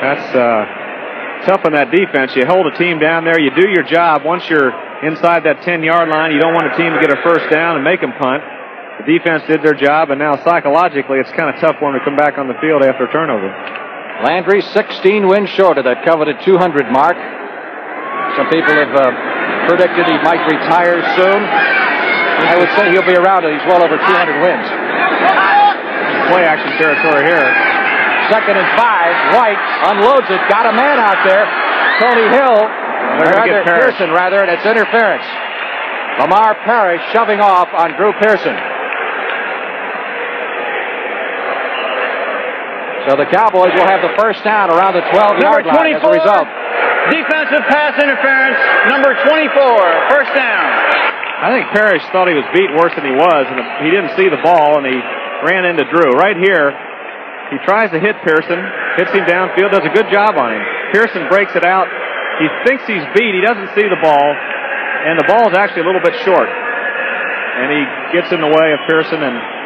That's tough on that defense. You hold a team down there, you do your job. Once you're inside that 10-yard line, you don't want a team to get a first down and make them punt. The defense did their job, and now psychologically it's kind of tough for them to come back on the field after a turnover. Landry 16 wins short of that coveted 200 mark. Some people have predicted he might retire soon. I would say he'll be around it. He's well over 200 wins. Play action territory here. 2nd and 5. White unloads it. Got a man out there. Tony Hill. Pearson, rather, and it's interference. Lamar Parrish shoving off on Drew Pearson. So the Cowboys will have the first down around the 12-yard line as a result. Defensive pass interference, number 24, first down. I think Parrish thought he was beat worse than he was, and he didn't see the ball, and he ran into Drew. Right here, he tries to hit Pearson, hits him downfield, does a good job on him. Pearson breaks it out. He thinks he's beat. He doesn't see the ball, and the ball is actually a little bit short. And he gets in the way of Pearson, and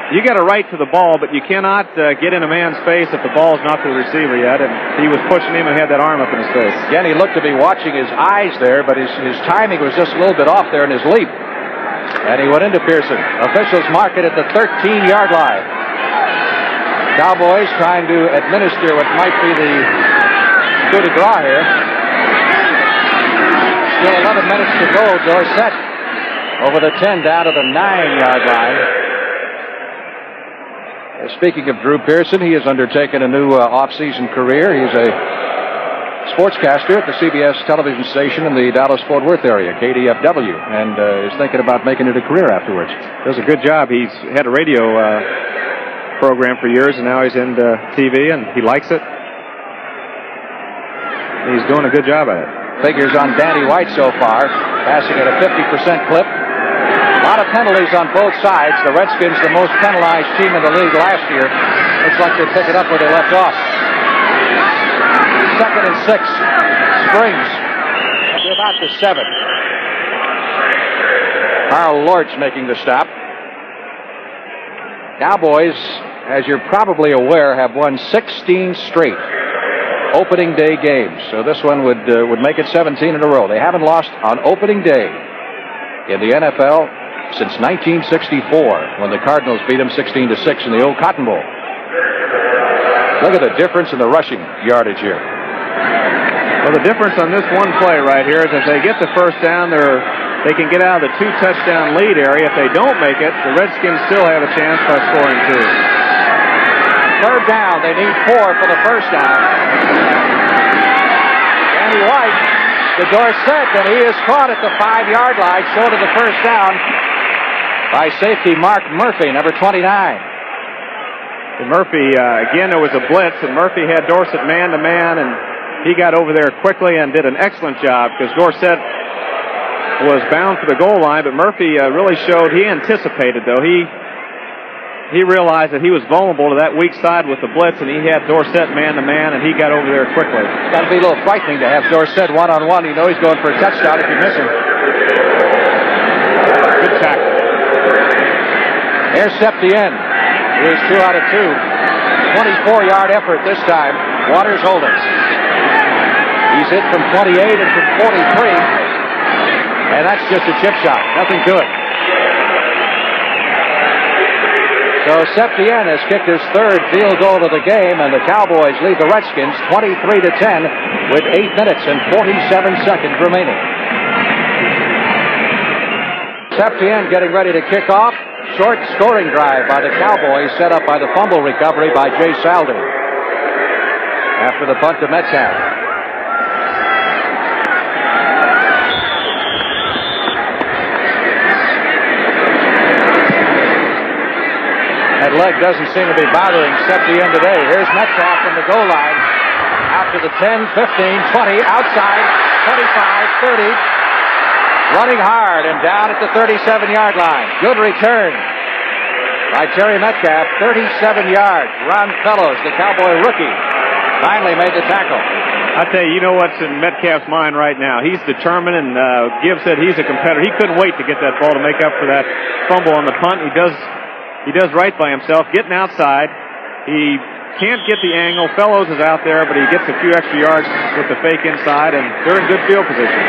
you got a right to the ball, but you cannot get in a man's face if the ball's not to the receiver yet. And he was pushing him and had that arm up in his face. Again, he looked to be watching his eyes there, but his timing was just a little bit off there in his leap. And he went into Pearson. Officials mark it at the 13-yard line. Cowboys trying to administer what might be the coup de grace here. Still 11 minutes to go. Dorsett over the 10 down to the 9-yard line. Speaking of Drew Pearson, he has undertaken a new off-season career. He's a sportscaster at the CBS television station in the Dallas-Fort Worth area, KDFW, and is thinking about making it a career afterwards. Does a good job. He's had a radio program for years, and now he's into TV, and he likes it. He's doing a good job at it. Figures on Danny White so far, passing at a 50% clip. A lot of penalties on both sides. The Redskins, the most penalized team in the league last year. Looks like they're picking up where they left off. 2nd and 6. Springs. They're about the 7. Carl Lorch making the stop. Cowboys, as you're probably aware, have won 16 straight opening day games. So this one would make it 17 in a row. They haven't lost on opening day in the NFL since 1964, when the Cardinals beat them 16-6 in the old Cotton Bowl. Look at the difference in the rushing yardage here. Well, the difference on this one play right here is if they get the first down, they can get out of the 2-touchdown lead area. If they don't make it, the Redskins still have a chance by scoring 2. 3rd down. They need 4 for the first down. Danny White to Dorsett, and he is caught at the 5-yard line, short of the first down by safety Mark Murphy, number 29. And Murphy, again, there was a blitz, and Murphy had Dorsett man-to-man, and he got over there quickly and did an excellent job because Dorsett was bound for the goal line, but Murphy really showed he anticipated, though. He realized that he was vulnerable to that weak side with the blitz, and he had Dorsett man-to-man, and he got over there quickly. It's got to be a little frightening to have Dorsett one-on-one. You know he's going for a touchdown if you miss him. Good tackle. Here's Septien. He is 2 out of 2. 24-yard effort this time. Waters holding. He's hit from 28 and from 43, and that's just a chip shot. Nothing to it. So Septien has kicked his 3rd field goal of the game, and the Cowboys lead the Redskins 23-10 with 8 minutes and 47 seconds remaining. Septien getting ready to kick off. Short scoring drive by the Cowboys, set up by the fumble recovery by Jay Saldi. after the punt to Metcalf. That leg doesn't seem to be bothering Seppi in today. Here's Metcalf from the goal line. Out to the 10, 15, 20, outside, 25, 30. Running hard and down at the 37-yard line. Good return by Terry Metcalf, 37 yards. Ron Fellows, the Cowboy rookie, finally made the tackle. I tell you, you know what's in Metcalf's mind right now. He's determined, and Gibbs said he's a competitor. He couldn't wait to get that ball to make up for that fumble on the punt. He does right by himself, getting outside. He can't get the angle. Fellows is out there, but he gets a few extra yards with the fake inside, and they're in good field position.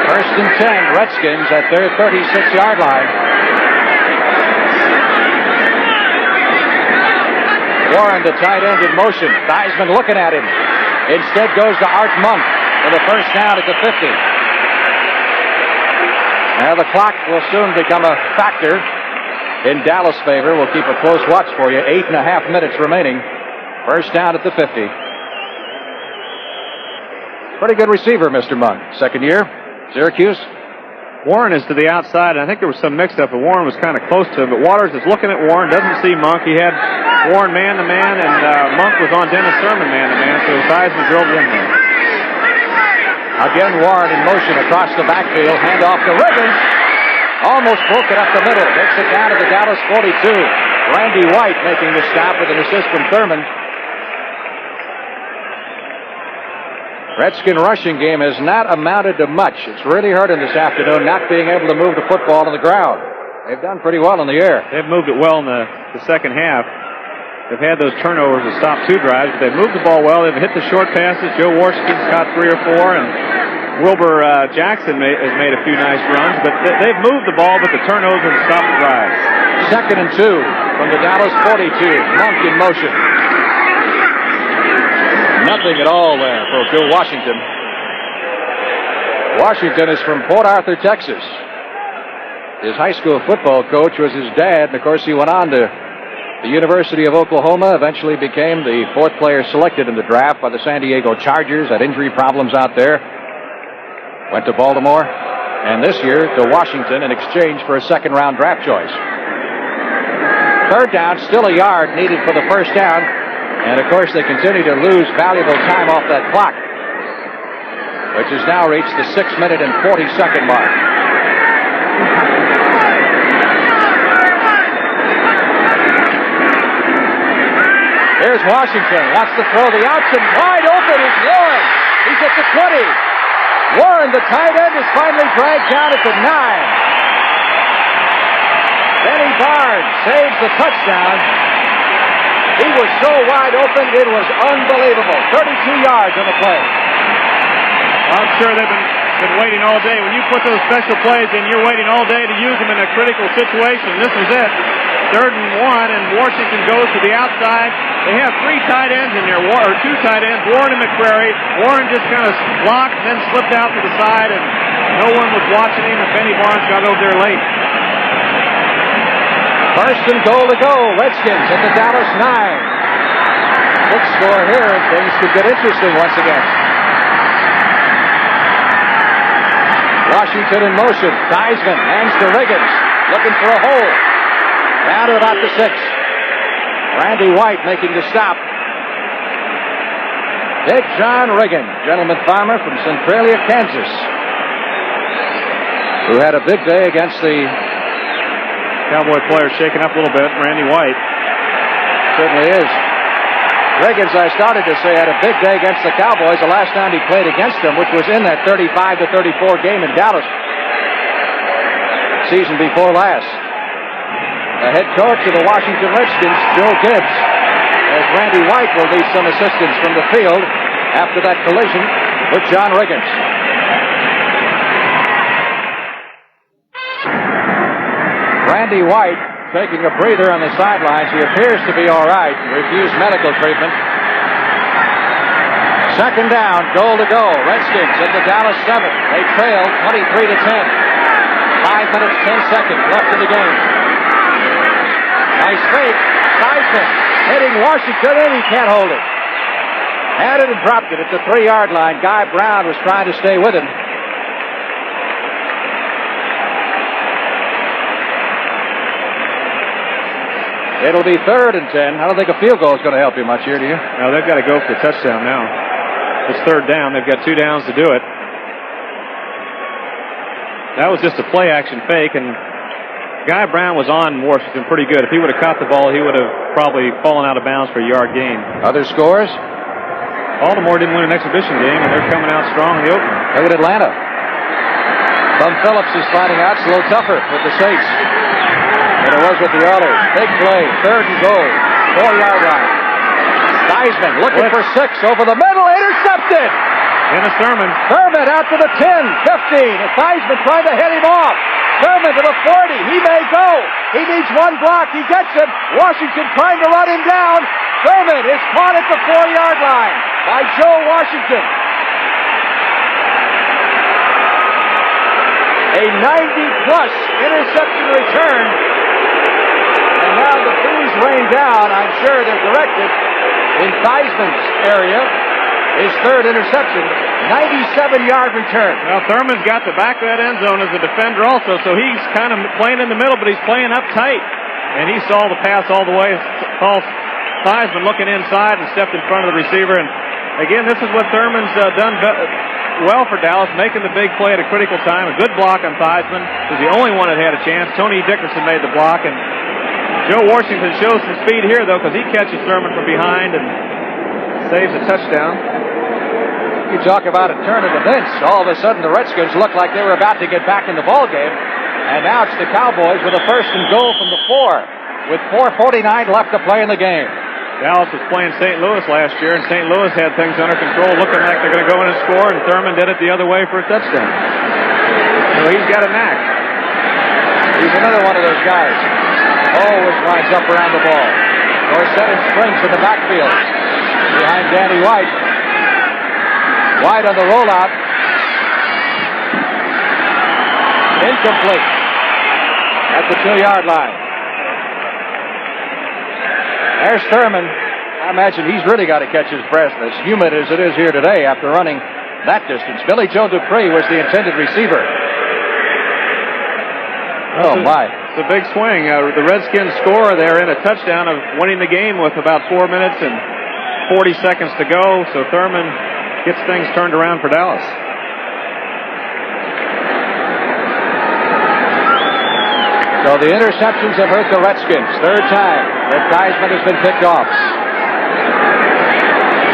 First and 10, Redskins at their 36-yard line. Warren, the tight end, in motion. Theismann looking at him. Instead goes to Art Monk for the first down at the 50. Now the clock will soon become a factor in Dallas' favor. We'll keep a close watch for you. 8.5 minutes remaining. First down at the 50. Pretty good receiver, Mr. Monk. Second year, Syracuse. Warren is to the outside, and I think there was some mix-up, but Warren was kind of close to him. But Waters is looking at Warren, doesn't see Monk. He had Warren man-to-man, and Monk was on Dennis Sherman man-to-man, so Theismann drilled in there. Again, Warren in motion across the backfield. Hand off to Riggins. Almost broke it up the middle. Takes it down to the Dallas 42. Randy White making the stop with an assist from Thurman. Redskin rushing game has not amounted to much. It's really hurt him this afternoon not being able to move the football on the ground. They've done pretty well in the air. They've moved it well in the second half. They've had those turnovers to stop two drives, but they've moved the ball well. They've hit the short passes. Joe Washington's caught 3 or 4, and Wilbur Jackson has made a few nice runs. But they've moved the ball, but the turnovers have stopped the drives. Second and 2 from the Dallas 42. Monk in motion. Nothing at all there for Bill Washington. Washington is from Port Arthur, Texas. His high school football coach was his dad, and of course he went on to the University of Oklahoma, eventually became the 4th player selected in the draft by the San Diego Chargers, had injury problems out there. Went to Baltimore, and this year to Washington in exchange for a second-round draft choice. Third down, still a yard needed for the first down. And, of course, they continue to lose valuable time off that clock, which has now reached the 6-minute and 40-second mark. Here's Washington. Wants to throw the option. Wide open is Warren. He's at the 20. Warren, the tight end, is finally dragged down at the 9. Benny Barnes saves the touchdown. He was so wide open, it was unbelievable. 32 yards on the play. I'm sure they've been waiting all day. When you put those special plays in, you're waiting all day to use them in a critical situation. This was it. 3rd and 1, and Washington goes to the outside. They have 3 tight ends in there, or 2 tight ends, Warren and McCrary. Warren just kind of blocked, then slipped out to the side, and no one was watching him, and Benny Barnes got over there late. First and goal to go. Redskins at the Dallas 9. Quick score here, and things could get interesting once again. Washington in motion. Theismann hands to Riggins, looking for a hole. Down to about the 6. Randy White making the stop. Big John Riggin, gentleman farmer from Centralia, Kansas, who had a big day against the Cowboy player shaking up a little bit. Randy White certainly is. Riggins, I started to say, had a big day against the Cowboys the last time he played against them, which was in that 35-34 game in Dallas season before last. The head coach of the Washington Redskins, Joe Gibbs, as Randy White will need some assistance from the field after that collision with John Riggins. Randy White taking a breather on the sidelines. He appears to be all right. Refused medical treatment. Second down, goal to go. Redskins at the Dallas 7. They trail 23-10. 5 minutes, 10 seconds left in the game. Nice fake. Theismann Hitting Washington, and he can't hold it. Had it and dropped it at the 3-yard line. Guy Brown was trying to stay with him. It'll be 3rd and 10. I don't think a field goal is going to help you much here, do you? No, they've got to go for the touchdown now. It's 3rd down. They've got 2 downs to do it. That was just a play-action fake, and Guy Brown was on Washington pretty good. If he would have caught the ball, he would have probably fallen out of bounds for a yard gain. Other scores? Baltimore didn't win an exhibition game, and they're coming out strong in the opener. Look at Atlanta. Bum Phillips is sliding out. It's a little tougher with the Saints than it was with the Oilers. Big play, 3rd and goal, 4-yard line. Theismann looking for 6 over the middle, intercepted. Dennis Thurman. Thurman out to the 10, 15. Theismann trying to head him off. Thurman to the 40. He may go. He needs 1 block. He gets him. Washington trying to run him down. Thurman is caught at the 4-yard line by Joe Washington. A 90-plus interception return. And now the booze rain down. I'm sure they're directed in Theismann's area. His 3rd interception, 97-yard return. Well, Thurman's got the back of that end zone as a defender also, so he's kind of playing in the middle, but he's playing up tight. And he saw the pass all the way. Theismann looking inside and stepped in front of the receiver. And again, this is what Thurman's done well for Dallas, making the big play at a critical time. A good block on Theismann. He's the only one that had a chance. Tony Dickerson made the block, and Joe Washington shows some speed here, though, because he catches Thurman from behind and saves a touchdown. You talk about a turn of events. All of a sudden, the Redskins looked like they were about to get back in the ball game, and now it's the Cowboys with a 1st and goal from the 4, with 4:49 left to play in the game. Dallas was playing St. Louis last year, and St. Louis had things under control, looking like they're going to go in and score, and Thurman did it the other way for a touchdown. So he's got a knack. He's another one of those guys. Always lines up around the ball. Dorsett and Springs in the backfield behind Danny White. White on the rollout. Incomplete. At the 2-yard line. There's Thurman. I imagine he's really got to catch his breath, as humid as it is here today after running that distance. Billy Joe Dupree was the intended receiver. Oh, my. It's a big swing. The Redskins score. They're in a touchdown of winning the game with about 4 minutes and 40 seconds to go. So Thurman gets things turned around for Dallas. So the interceptions have hurt the Redskins. 3rd time that Theismann has been picked off.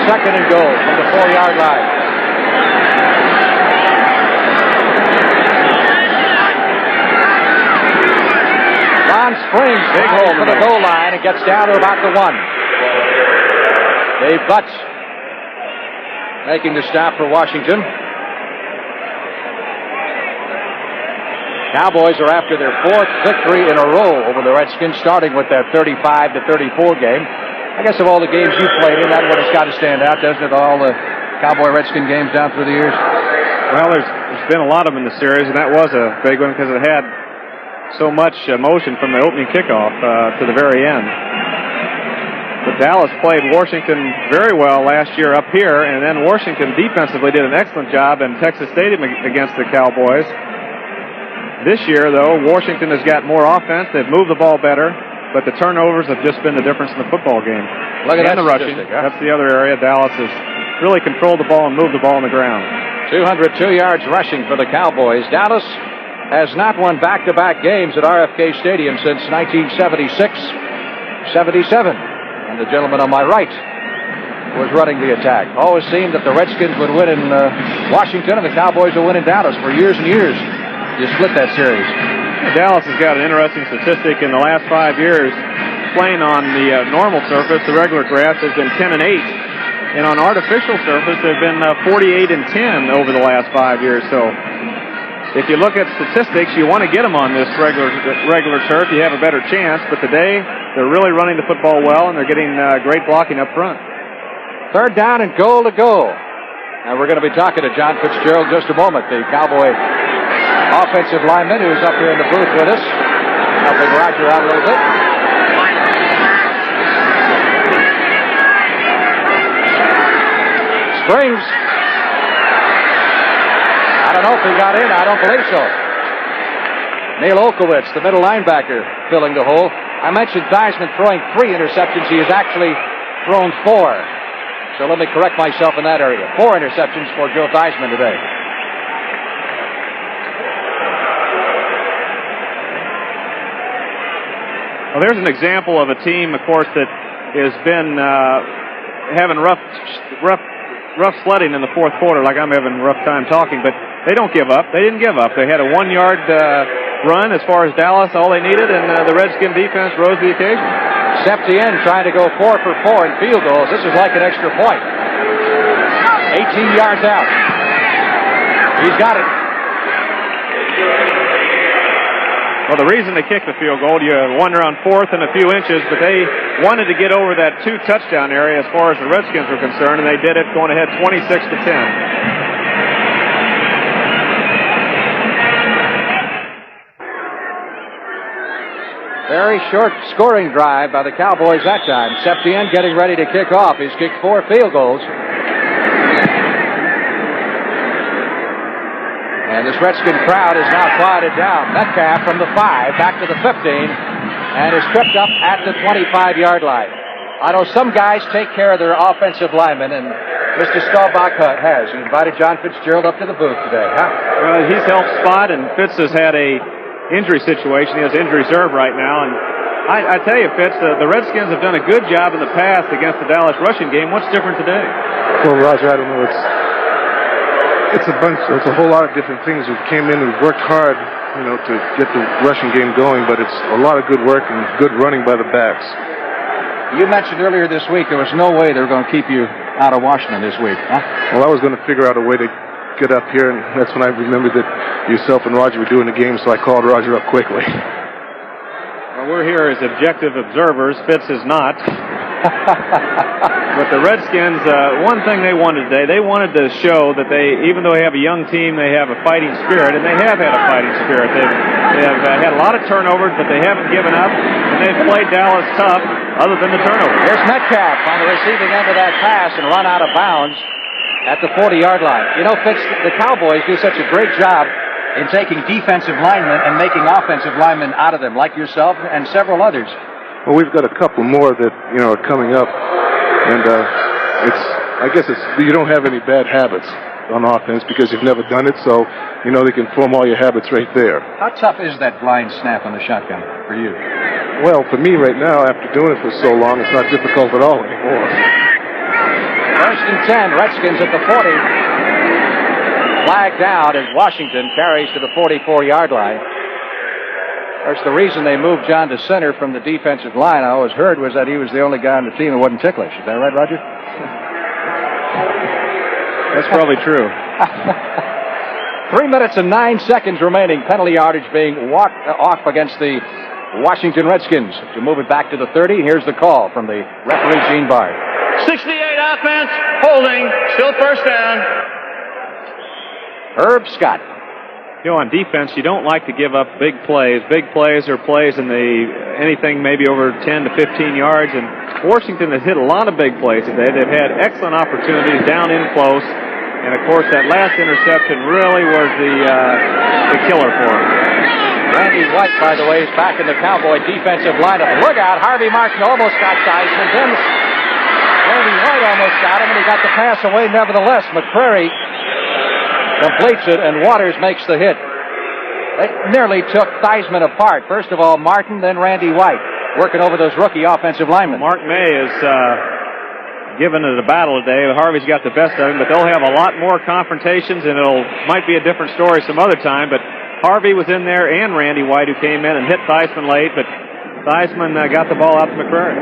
2nd and goal from the 4-yard line. Ron Springs big hole for the goal line and gets down to about the 1. Dave Butts making the stop for Washington. Cowboys are after their 4th victory in a row over the Redskins, starting with that 35-34 game. I guess of all the games you played in, that one has got to stand out, doesn't it? All the Cowboy-Redskin games down through the years. Well, there's been a lot of them in the series, and that was a big one because it had so much emotion from the opening kickoff to the very end. But Dallas played Washington very well last year up here, and then Washington defensively did an excellent job in Texas Stadium against the Cowboys. This year, though, Washington has got more offense. They've moved the ball better, but the turnovers have just been the difference in the football game. Look at and that the rushing. Huh? That's the other area. Dallas has really controlled the ball and moved the ball on the ground. 202 yards rushing for the Cowboys. Dallas has not won back-to-back games at RFK Stadium since 1976-77. And the gentleman on my right was running the attack. Always seemed that the Redskins would win in Washington and the Cowboys would win in Dallas for years and years. You split that series. Dallas has got an interesting statistic in the last 5 years. Playing on the normal surface, the regular grass, has been 10-8. And on artificial surface, they've been 48-10 over the last 5 years. So if you look at statistics, you want to get them on this regular turf. You have a better chance. But today, they're really running the football well, and they're getting great blocking up front. 3rd down and goal to go. And we're going to be talking to John Fitzgerald in just a moment, the Cowboy offensive lineman who's up here in the booth with us, helping Roger out a little bit. Springs. I don't know if he got in. I don't believe so. Neil Olkowitz, the middle linebacker, filling the hole. I mentioned Theismann throwing 3 interceptions. He has actually thrown 4. So let me correct myself in that area. 4 interceptions for Joe Theismann today. Well, there's an example of a team, of course, that has been having rough sledding in the fourth quarter, like I'm having a rough time talking, but they don't give up. They didn't give up. They had a 1-yard run as far as Dallas, all they needed, and the Redskin defense rose to the occasion. Septien trying to go 4 for 4 in field goals. This is like an extra point. 18 yards out. He's got it. Well, the reason they kicked the field goal, you wonder on 4th and a few inches, but they wanted to get over that 2-touchdown area as far as the Redskins were concerned, and they did it, going ahead 26-10. Very short scoring drive by the Cowboys that time. Septien getting ready to kick off. He's kicked 4 field goals. And this Redskin crowd is now quieted down. Metcalf from the 5 back to the 15 and is tripped up at the 25-yard line. I know some guys take care of their offensive linemen, and Mr. Staubach has. He invited John Fitzgerald up to the booth today, huh? Well, he's helped spot, and Fitz has had a injury situation. He has injury reserve right now, and I tell you, Fitz, the Redskins have done a good job in the past against the Dallas rushing game. What's different today? Well, Roger, I don't know. It's a whole lot of different things. We came in and worked hard, to get the rushing game going, but it's a lot of good work and good running by the backs. You mentioned earlier this week there was no way they were going to keep you out of Washington this week, huh? Well, I was going to figure out a way to get up here, and that's when I remembered that yourself and Roger were doing the game, so I called Roger up quickly. Well, we're here as objective observers. Fitz is not. But the Redskins, one thing they wanted today, they wanted to show that even though they have a young team, they have a fighting spirit, and they have had a fighting spirit. They have had a lot of turnovers, but they haven't given up, and they've played Dallas tough, other than the turnovers. Here's Metcalf on the receiving end of that pass and run out of bounds at the 40-yard line. You know, Fitz, the Cowboys do such a great job in taking defensive linemen and making offensive linemen out of them, like yourself and several others. Well, we've got a couple more that, are coming up, and I guess you don't have any bad habits on offense because you've never done it, so, they can form all your habits right there. How tough is that blind snap on the shotgun for you? Well, for me right now, after doing it for so long, it's not difficult at all anymore. 1st and 10, Redskins at the 40. Flag down as Washington carries to the 44-yard line. That's the reason they moved John to center from the defensive line, I always heard, was that he was the only guy on the team that wasn't ticklish. Is that right, Roger? That's probably true. 3 minutes and 9 seconds remaining. Penalty yardage being walked off against the Washington Redskins. To move it back to the 30, here's the call from the referee, Gene Bard. 68 offense, holding, still first down. Herb Scott. On defense, you don't like to give up big plays. Big plays are plays in anything maybe over 10 to 15 yards, and Washington has hit a lot of big plays today. They've had excellent opportunities down in close, and of course that last interception really was the killer for them. Randy White, by the way, is back in the Cowboy defensive lineup. Look out, Harvey Martin almost got Theismann. Then Randy White almost got him, and he got the pass away nevertheless. McCrary completes it, and Waters makes the hit. They nearly took Theismann apart. First of all, Martin, then Randy White, working over those rookie offensive linemen. Mark May is given it a battle today. Harvey's got the best of him, but they'll have a lot more confrontations, and might be a different story some other time, but Harvey was in there, and Randy White, who came in and hit Theismann late, but Theismann got the ball out to McCrary.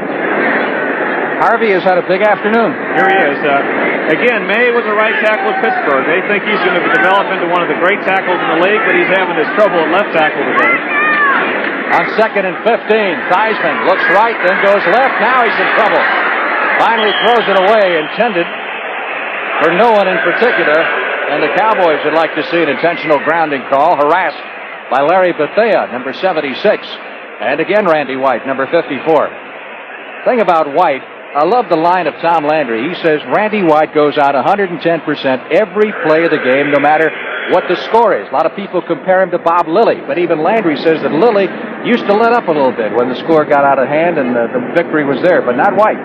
Harvey has had a big afternoon. Here he is. Again, May was a right tackle at Pittsburgh. They think he's going to develop into one of the great tackles in the league, but he's having his trouble at left tackle today. On 2nd and 15, Theismann looks right, then goes left. Now he's in trouble. Finally throws it away, intended for no one in particular, and the Cowboys would like to see an intentional grounding call, harassed by Larry Bethea, number 76, and again Randy White, number 54. Thing about White, I love the line of Tom Landry. He says Randy White goes out 110% every play of the game, no matter what the score is. A lot of people compare him to Bob Lilly, but even Landry says that Lilly used to let up a little bit when the score got out of hand and the victory was there, but not White.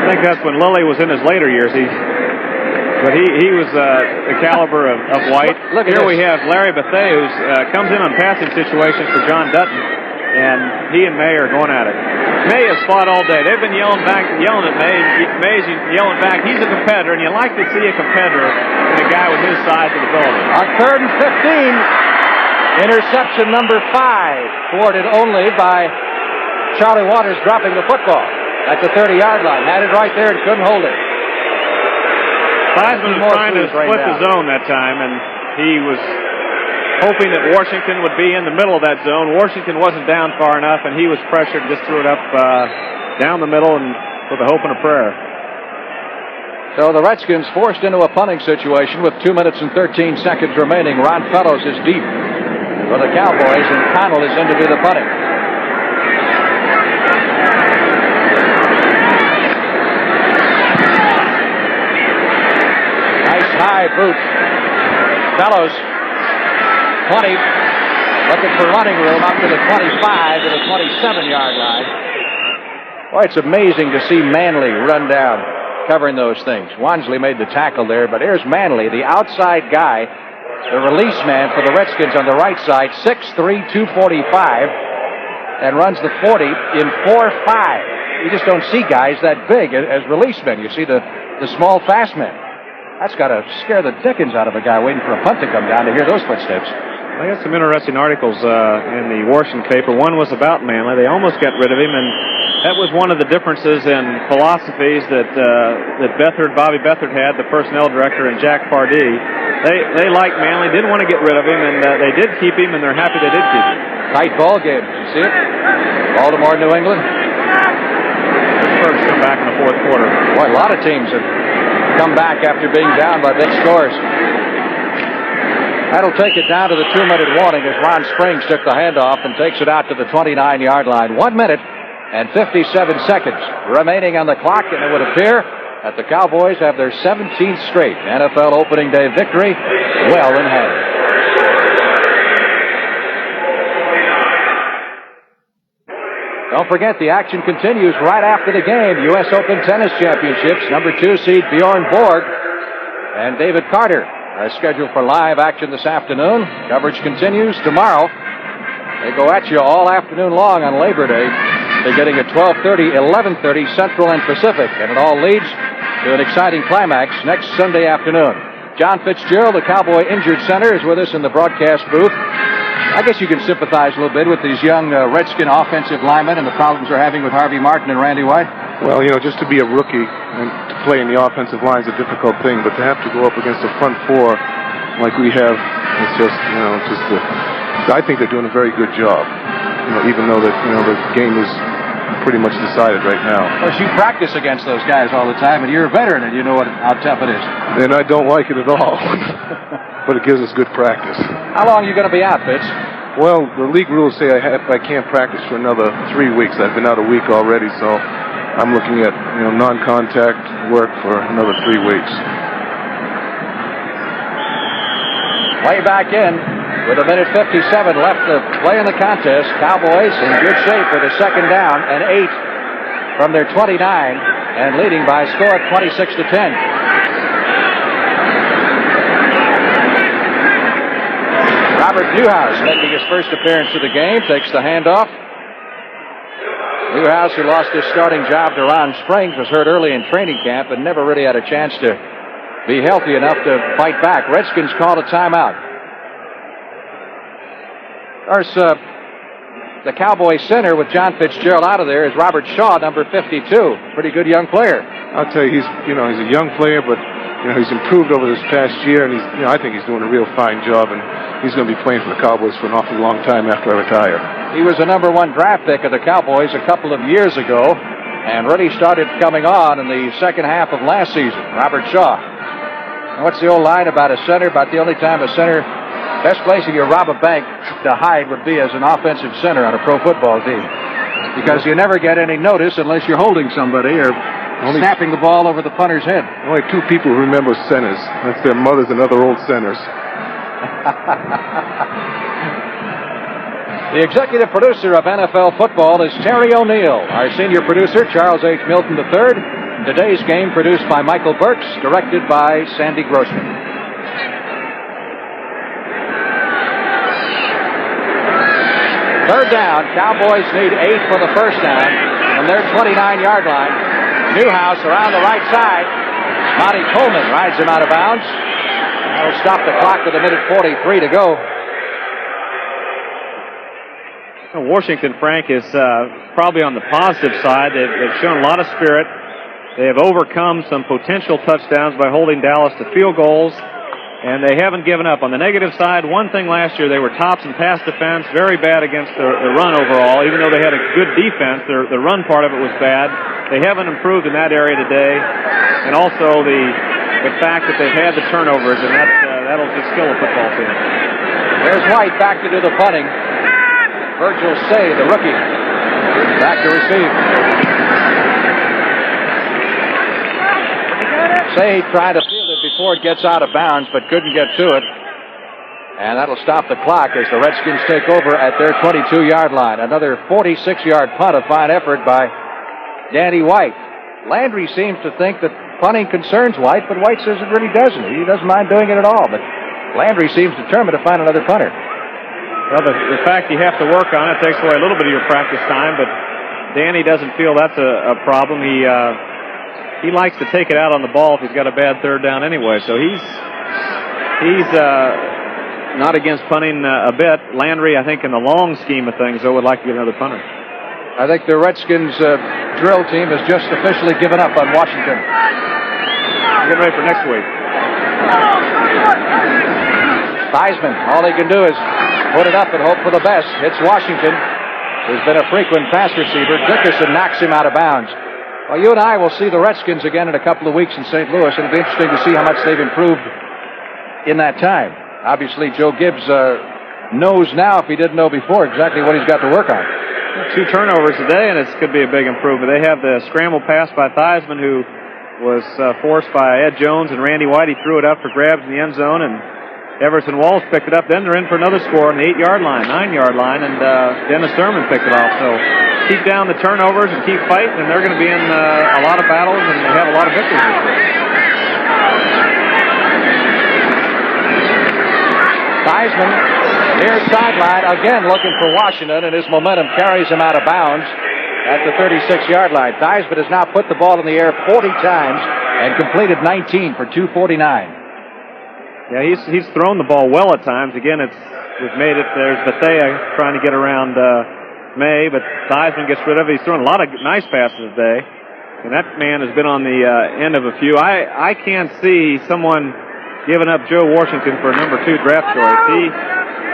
I think that's when Lilly was in his later years. But he was the caliber of White. Look Here we have Larry Bethea, who comes in on passing situations for John Dutton, and he and May are going at it. May has fought all day. They've been yelling at May. May's yelling back. He's a competitor, and you like to see a competitor in a guy with his size of ability. On 3rd and 15, interception number 5, thwarted only by Charlie Waters dropping the football at the 30-yard line. Had it right there and couldn't hold it. Theismann was trying to split the zone that time, and he was hoping that Washington would be in the middle of that zone. Washington wasn't down far enough, and he was pressured, just threw it up down the middle and with a hope and a prayer. So the Redskins forced into a punting situation with 2 minutes and 13 seconds remaining. Ron Fellows is deep for the Cowboys, and Connell is in to do the punting. High boot. Fellows, 20, looking for running room up to the 25 to the 27-yard line. Boy, it's amazing to see Manley run down, covering those things. Wansley made the tackle there, but here's Manley, the outside guy, the release man for the Redskins on the right side, 6'3", 245, and runs the 40 in 4.5. You just don't see guys that big as release men. You see the small, fast men. That's got to scare the dickens out of a guy waiting for a punt to come down to hear those footsteps. I got some interesting articles in the Washington paper. One was about Manley. They almost got rid of him, and that was one of the differences in philosophies that Bobby Beathard had, the personnel director, and Jack Pardee. They liked Manley, didn't want to get rid of him, and they did keep him, and they're happy they did keep him. Tight ball game. You see it? Baltimore, New England. Pittsburgh's come back in the fourth quarter. Boy, a lot of teams have come back after being down by big scores. That'll take it down to the 2-minute warning as Ron Springs took the handoff and takes it out to the 29-yard line. 1 minute and 57 seconds remaining on the clock, and it would appear that the Cowboys have their 17th straight NFL opening day victory well in hand. Don't forget, the action continues right after the game. U.S. Open Tennis Championships, number 2 seed Bjorn Borg and David Carter are scheduled for live action this afternoon. Coverage continues tomorrow. They go at you all afternoon long on Labor Day, beginning at 12:30, 11:30 Central and Pacific, and it all leads to an exciting climax next Sunday afternoon. John Fitzgerald, the Cowboy Injured Center, is with us in the broadcast booth. I guess you can sympathize a little bit with these young Redskin offensive linemen and the problems they're having with Harvey Martin and Randy White. Well, just to be a rookie and to play in the offensive line is a difficult thing, but to have to go up against a front four like we have, it's just, I think they're doing a very good job. Even though that, the game is pretty much decided right now. Of course, you practice against those guys all the time, and you're a veteran, and you know how tough it is. And I don't like it at all, but it gives us good practice. How long are you going to be out, Fitz? Well, the league rules say I can't practice for another 3 weeks. I've been out a week already, so I'm looking at non-contact work for another 3 weeks. Way back in with 1:57 left to play in the contest. Cowboys in good shape with a second down and 8 from their 29 and leading by a score of 26-10. Robert Newhouse making his first appearance of the game, takes the handoff. Newhouse, who lost his starting job to Ron Springs, was hurt early in training camp and never really had a chance to be healthy enough to fight back. Redskins called a timeout. Of course, the Cowboy center with John Fitzgerald out of there is Robert Shaw, number 52. Pretty good young player. I'll tell you, he's a young player, but he's improved over this past year, and I think he's doing a real fine job, and he's going to be playing for the Cowboys for an awfully long time after I retire. He was the number 1 draft pick of the Cowboys a couple of years ago, and really started coming on in the second half of last season. Robert Shaw. And what's the old line about a center? About the only time a center, best place if you rob a bank to hide would be as an offensive center on a pro football team. because you never get any notice unless you're holding somebody or snapping the ball over the punter's head. Only two people who remember centers. That's their mothers and other old centers. The executive producer of NFL football is Terry O'Neill. Our senior producer, Charles H. Milton III. Today's game produced by Michael Burks, directed by Sandy Grossman. Third down. Cowboys need 8 for the first down from their 29-yard line. Newhouse around the right side. Monty Coleman rides him out of bounds. That'll stop the clock with 1:43 to go. Washington, Frank, is probably on the positive side. They've shown a lot of spirit. They have overcome some potential touchdowns by holding Dallas to field goals, and they haven't given up. On the negative side, one thing last year, they were tops in pass defense, very bad against the run overall. Even though they had a good defense, the run part of it was bad. They haven't improved in that area today, and also the fact that they've had the turnovers, and that'll just kill a football team. There's White back to do the punting. Virgil Say, the rookie, back to receive. Say tried to field it before it gets out of bounds, but couldn't get to it. And that'll stop the clock as the Redskins take over at their 22-yard line. Another 46-yard punt, a fine effort by Danny White. Landry seems to think that punting concerns White, but White says it really doesn't. He doesn't mind doing it at all, but Landry seems determined to find another punter. Well, the fact you have to work on it takes away a little bit of your practice time, but Danny doesn't feel that's a problem. He likes to take it out on the ball if he's got a bad third down anyway, so he's not against punting a bit. Landry, I think, in the long scheme of things, though, would like to get another punter. I think the Redskins drill team has just officially given up on Washington. Get ready for next week. Theismann, all he can do is put it up and hope for the best. Hits Washington, who's been a frequent pass receiver. Dickerson knocks him out of bounds. Well, you and I will see the Redskins again in a couple of weeks in St. Louis. It'll be interesting to see how much they've improved in that time. Obviously, Joe Gibbs knows now, if he didn't know before, exactly what he's got to work on. 2 turnovers today, and it could be a big improvement. They have the scramble pass by Theismann, who was forced by Ed Jones and Randy White. He threw it up for grabs in the end zone, and Everson Walls picked it up. Then they're in for another score on the 8-yard line, 9-yard line, and Dennis Thurman picked it off. So keep down the turnovers and keep fighting, and they're going to be in a lot of battles, and they have a lot of victories this year. Theismann near sideline, again looking for Washington, and his momentum carries him out of bounds at the 36-yard line. Theismann has now put the ball in the air 40 times and completed 19 for 249. Yeah, he's thrown the ball well at times. Again, we've made it. There's Bethea trying to get around May, but Theismann gets rid of it. He's thrown a lot of nice passes today, and that man has been on the end of a few. I can't see someone giving up Joe Washington for a number 2 draft choice.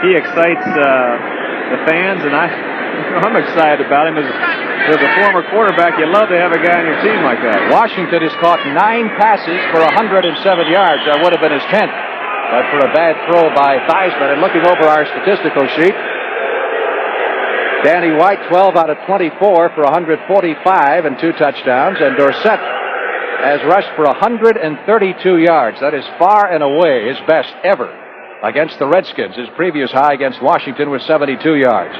He excites the fans, and I'm excited about him. As a former quarterback, you love to have a guy on your team like that. Washington has caught 9 passes for 107 yards. That would have been his 10th. But for a bad throw by Theismann. And looking over our statistical sheet, Danny White, 12 out of 24 for 145 and 2 touchdowns. And Dorsett has rushed for 132 yards. That is far and away his best ever against the Redskins. His previous high against Washington was 72 yards.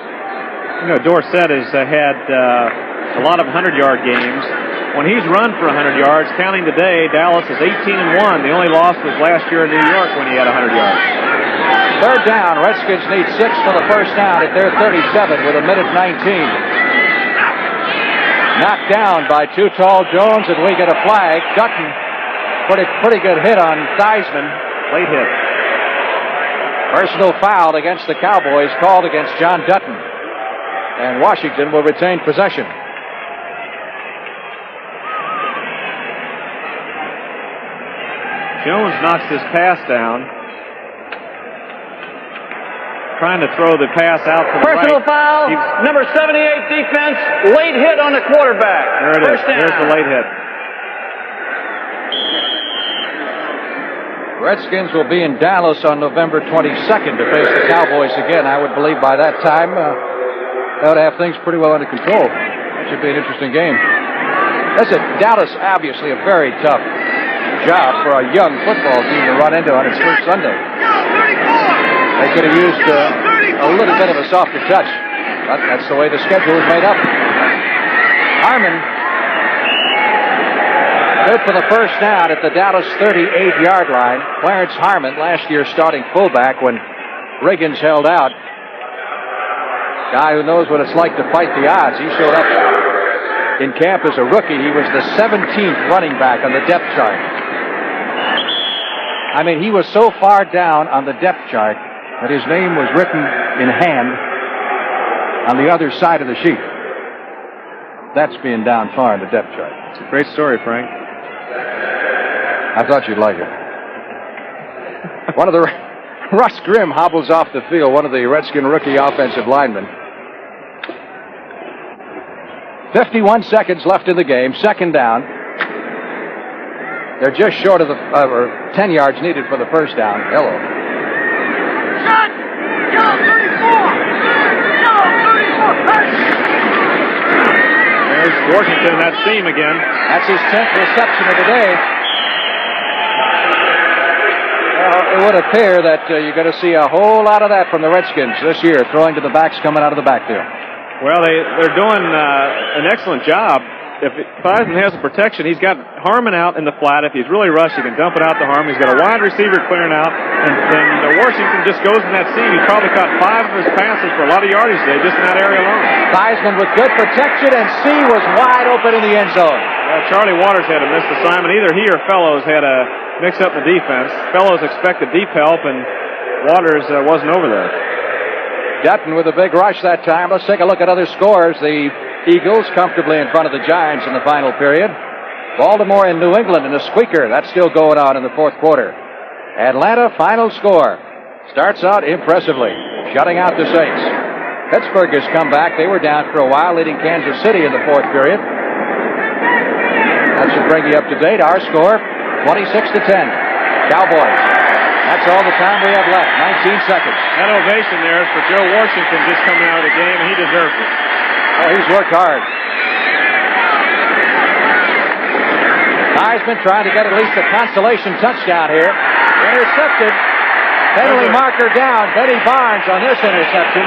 You know, Dorsett has had a lot of 100-yard games. When he's run for 100 yards, counting today, Dallas is 18-1. The only loss was last year in New York when he had 100 yards. Third down. Redskins need 6 for the first down at their 37 with 1:19. Knocked down by Too Tall Jones, and we get a flag. Dutton, pretty good hit on Theismann. Late hit. Personal foul against the Cowboys called against John Dutton. And Washington will retain possession. Jones knocks his pass down. Trying to throw the pass out to the right. Personal foul, number 78 defense, late hit on the quarterback. There it is. There's the late hit. Redskins will be in Dallas on November 22nd to face the Cowboys again. I would believe by that time They ought to have things pretty well under control. That should be an interesting game. Listen, Dallas, obviously a very tough job for a young football team to run into on its first Sunday. They could have used a little bit of a softer touch, but that's the way the schedule is made up. Harmon good for the first down at the Dallas 38-yard line. Clarence Harmon, last year's starting fullback when Riggins held out. Guy who knows what it's like to fight the odds. He showed up in camp as a rookie. He was the 17th running back on the depth chart. I mean, he was so far down on the depth chart that his name was written in hand on the other side of the sheet. That's being down far in the depth chart. It's a great story, Frank. I thought you'd like it. Russ Grimm hobbles off the field, one of the Redskin rookie offensive linemen. 51 seconds left in the game, second down. They're just short of the 10 yards needed for the first down. Hello. Shot! Yellow 34! Yellow 34! There's Washington, that seam again. That's his 10th reception of the day. It would appear that you're going to see a whole lot of that from the Redskins this year, throwing to the backs coming out of the backfield. Well, they're doing an excellent job. If Theismann has the protection, he's got Harmon out in the flat. If he's really rushed, he can dump it out to Harmon. He's got a wide receiver clearing out. And then Washington just goes in that seam. He probably caught 5 of his passes for a lot of yardage today, just in that area alone. Theismann with good protection, and C was wide open in the end zone. Charlie Waters had a missed assignment. Either he or Fellows had a mix-up in the defense. Fellows expected deep help, and Waters wasn't over there. Dutton with a big rush that time. Let's take a look at other scores. The Eagles comfortably in front of the Giants in the final period. Baltimore and New England in a squeaker. That's still going on in the fourth quarter. Atlanta final score. Starts out impressively, shutting out the Saints. Pittsburgh has come back. They were down for a while, leading Kansas City in the fourth period. That should bring you up to date. Our score, 26-10. Cowboys. That's all the time we have left, 19 seconds. That ovation there is for Joe Washington just coming out of the game, and he deserves it. Oh, he's worked hard. Theismann trying to get at least a consolation touchdown here. Intercepted. Penalty marker down. Benny Barnes on this interception.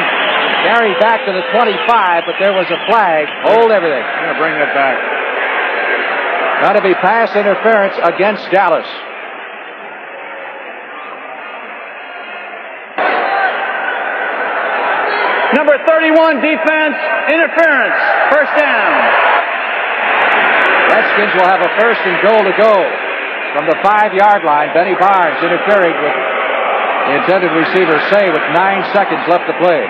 Carried back to the 25, but there was a flag. Hold everything. I'm going to bring that back. Going to be pass interference against Dallas. Number 31, defense, interference, first down. Redskins will have a first and goal to go from the 5-yard line. Benny Barnes interfering with the intended receiver, Say, with 9 seconds left to play.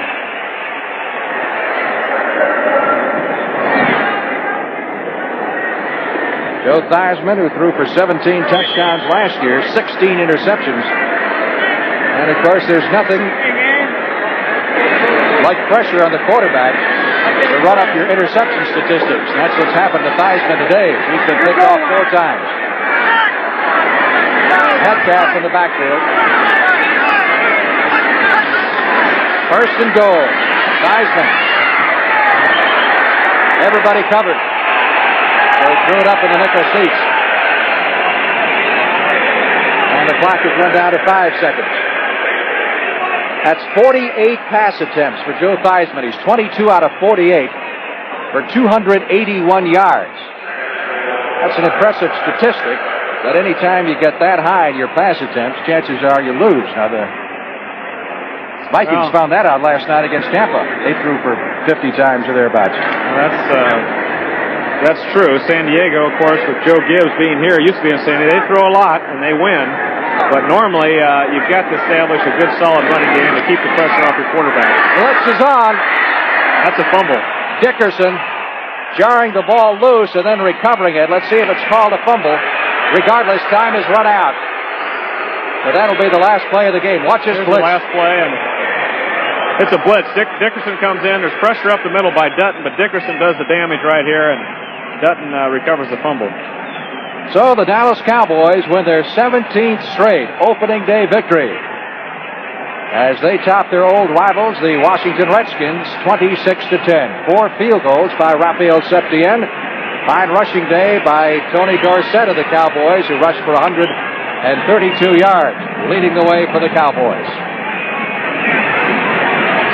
Joe Theismann, who threw for 17 touchdowns last year, 16 interceptions. And, of course, there's nothing like pressure on the quarterback to run up your interception statistics. And that's what's happened to Theismann today. He's been picked off 4 times. Metcalf in the backfield. First and goal. Theismann. Everybody covered. They threw it up in the nickel seats. And the clock has run down to 5 seconds. That's 48 pass attempts for Joe Theismann. He's 22 out of 48 for 281 yards. That's an impressive statistic, but any time you get that high in your pass attempts, chances are you lose. Now, the Vikings found that out last night against Tampa. They threw for 50 times or thereabouts. That's true. San Diego, of course, with Joe Gibbs being here, used to be in San Diego. They throw a lot, and they win. But normally, you've got to establish a good, solid running game to keep the pressure off your quarterback. Blitz is on. That's a fumble. Dickerson jarring the ball loose and then recovering it. Let's see if it's called a fumble. Regardless, time has run out. So that'll be the last play of the game. Watch this blitz. The last play, and it's a blitz. Dickerson comes in. There's pressure up the middle by Dutton, but Dickerson does the damage right here, and Dutton recovers the fumble. So the Dallas Cowboys win their 17th straight opening day victory. as they top their old rivals, the Washington Redskins, 26-10. 4 field goals by Rafael Septien. Fine rushing day by Tony Dorsett of the Cowboys, who rushed for 132 yards, leading the way for the Cowboys.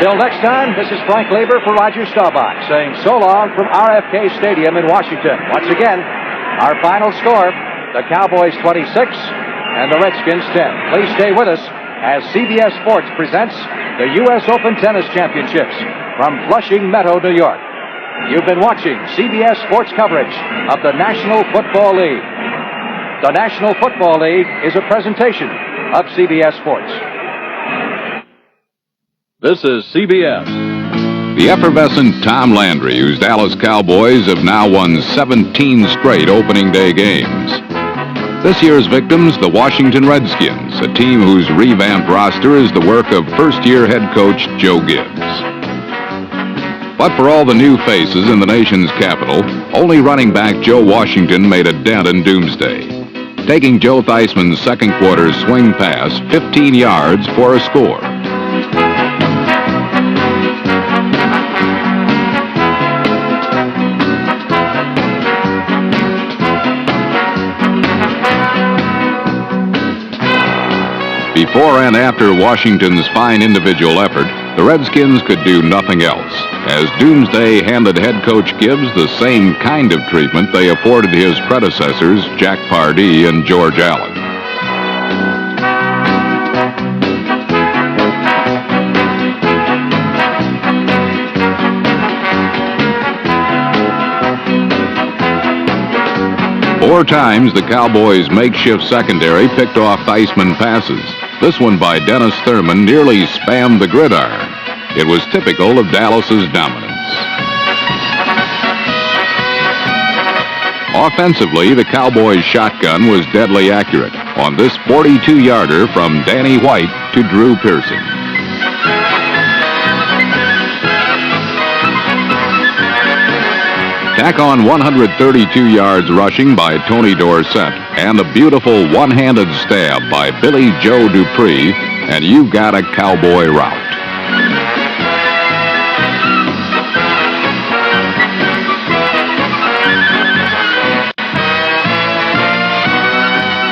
Till next time, this is Frank Laber for Roger Staubach, saying so long from RFK Stadium in Washington. Once again, our final score, the Cowboys 26 and the Redskins 10. Please stay with us as CBS Sports presents the U.S. Open Tennis Championships from Flushing Meadow, New York. You've been watching CBS Sports coverage of the National Football League. The National Football League is a presentation of CBS Sports. This is CBS. The effervescent Tom Landry, whose Dallas Cowboys have now won 17 straight opening day games. This year's victims, the Washington Redskins, a team whose revamped roster is the work of first-year head coach Joe Gibbs. But for all the new faces in the nation's capital, only running back Joe Washington made a dent in doomsday, taking Joe Theismann's second quarter swing pass 15 yards for a score. Before and after Washington's fine individual effort, the Redskins could do nothing else, as Doomsday handed head coach Gibbs the same kind of treatment they afforded his predecessors, Jack Pardee and George Allen. Four times the Cowboys' makeshift secondary picked off Theismann passes. This one by Dennis Thurman nearly spammed the gridiron. It was typical of Dallas's dominance. Offensively, the Cowboys' shotgun was deadly accurate on this 42-yarder from Danny White to Drew Pearson. Tack on 132 yards rushing by Tony Dorsett and a beautiful one-handed stab by Billy Joe Dupree, and you've got a Cowboy rout.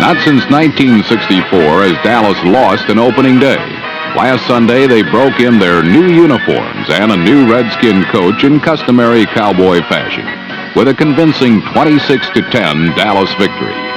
Not since 1964 has Dallas lost an opening day. Last Sunday, they broke in their new uniforms and a new Redskin coach in customary Cowboy fashion with a convincing 26-10 Dallas victory.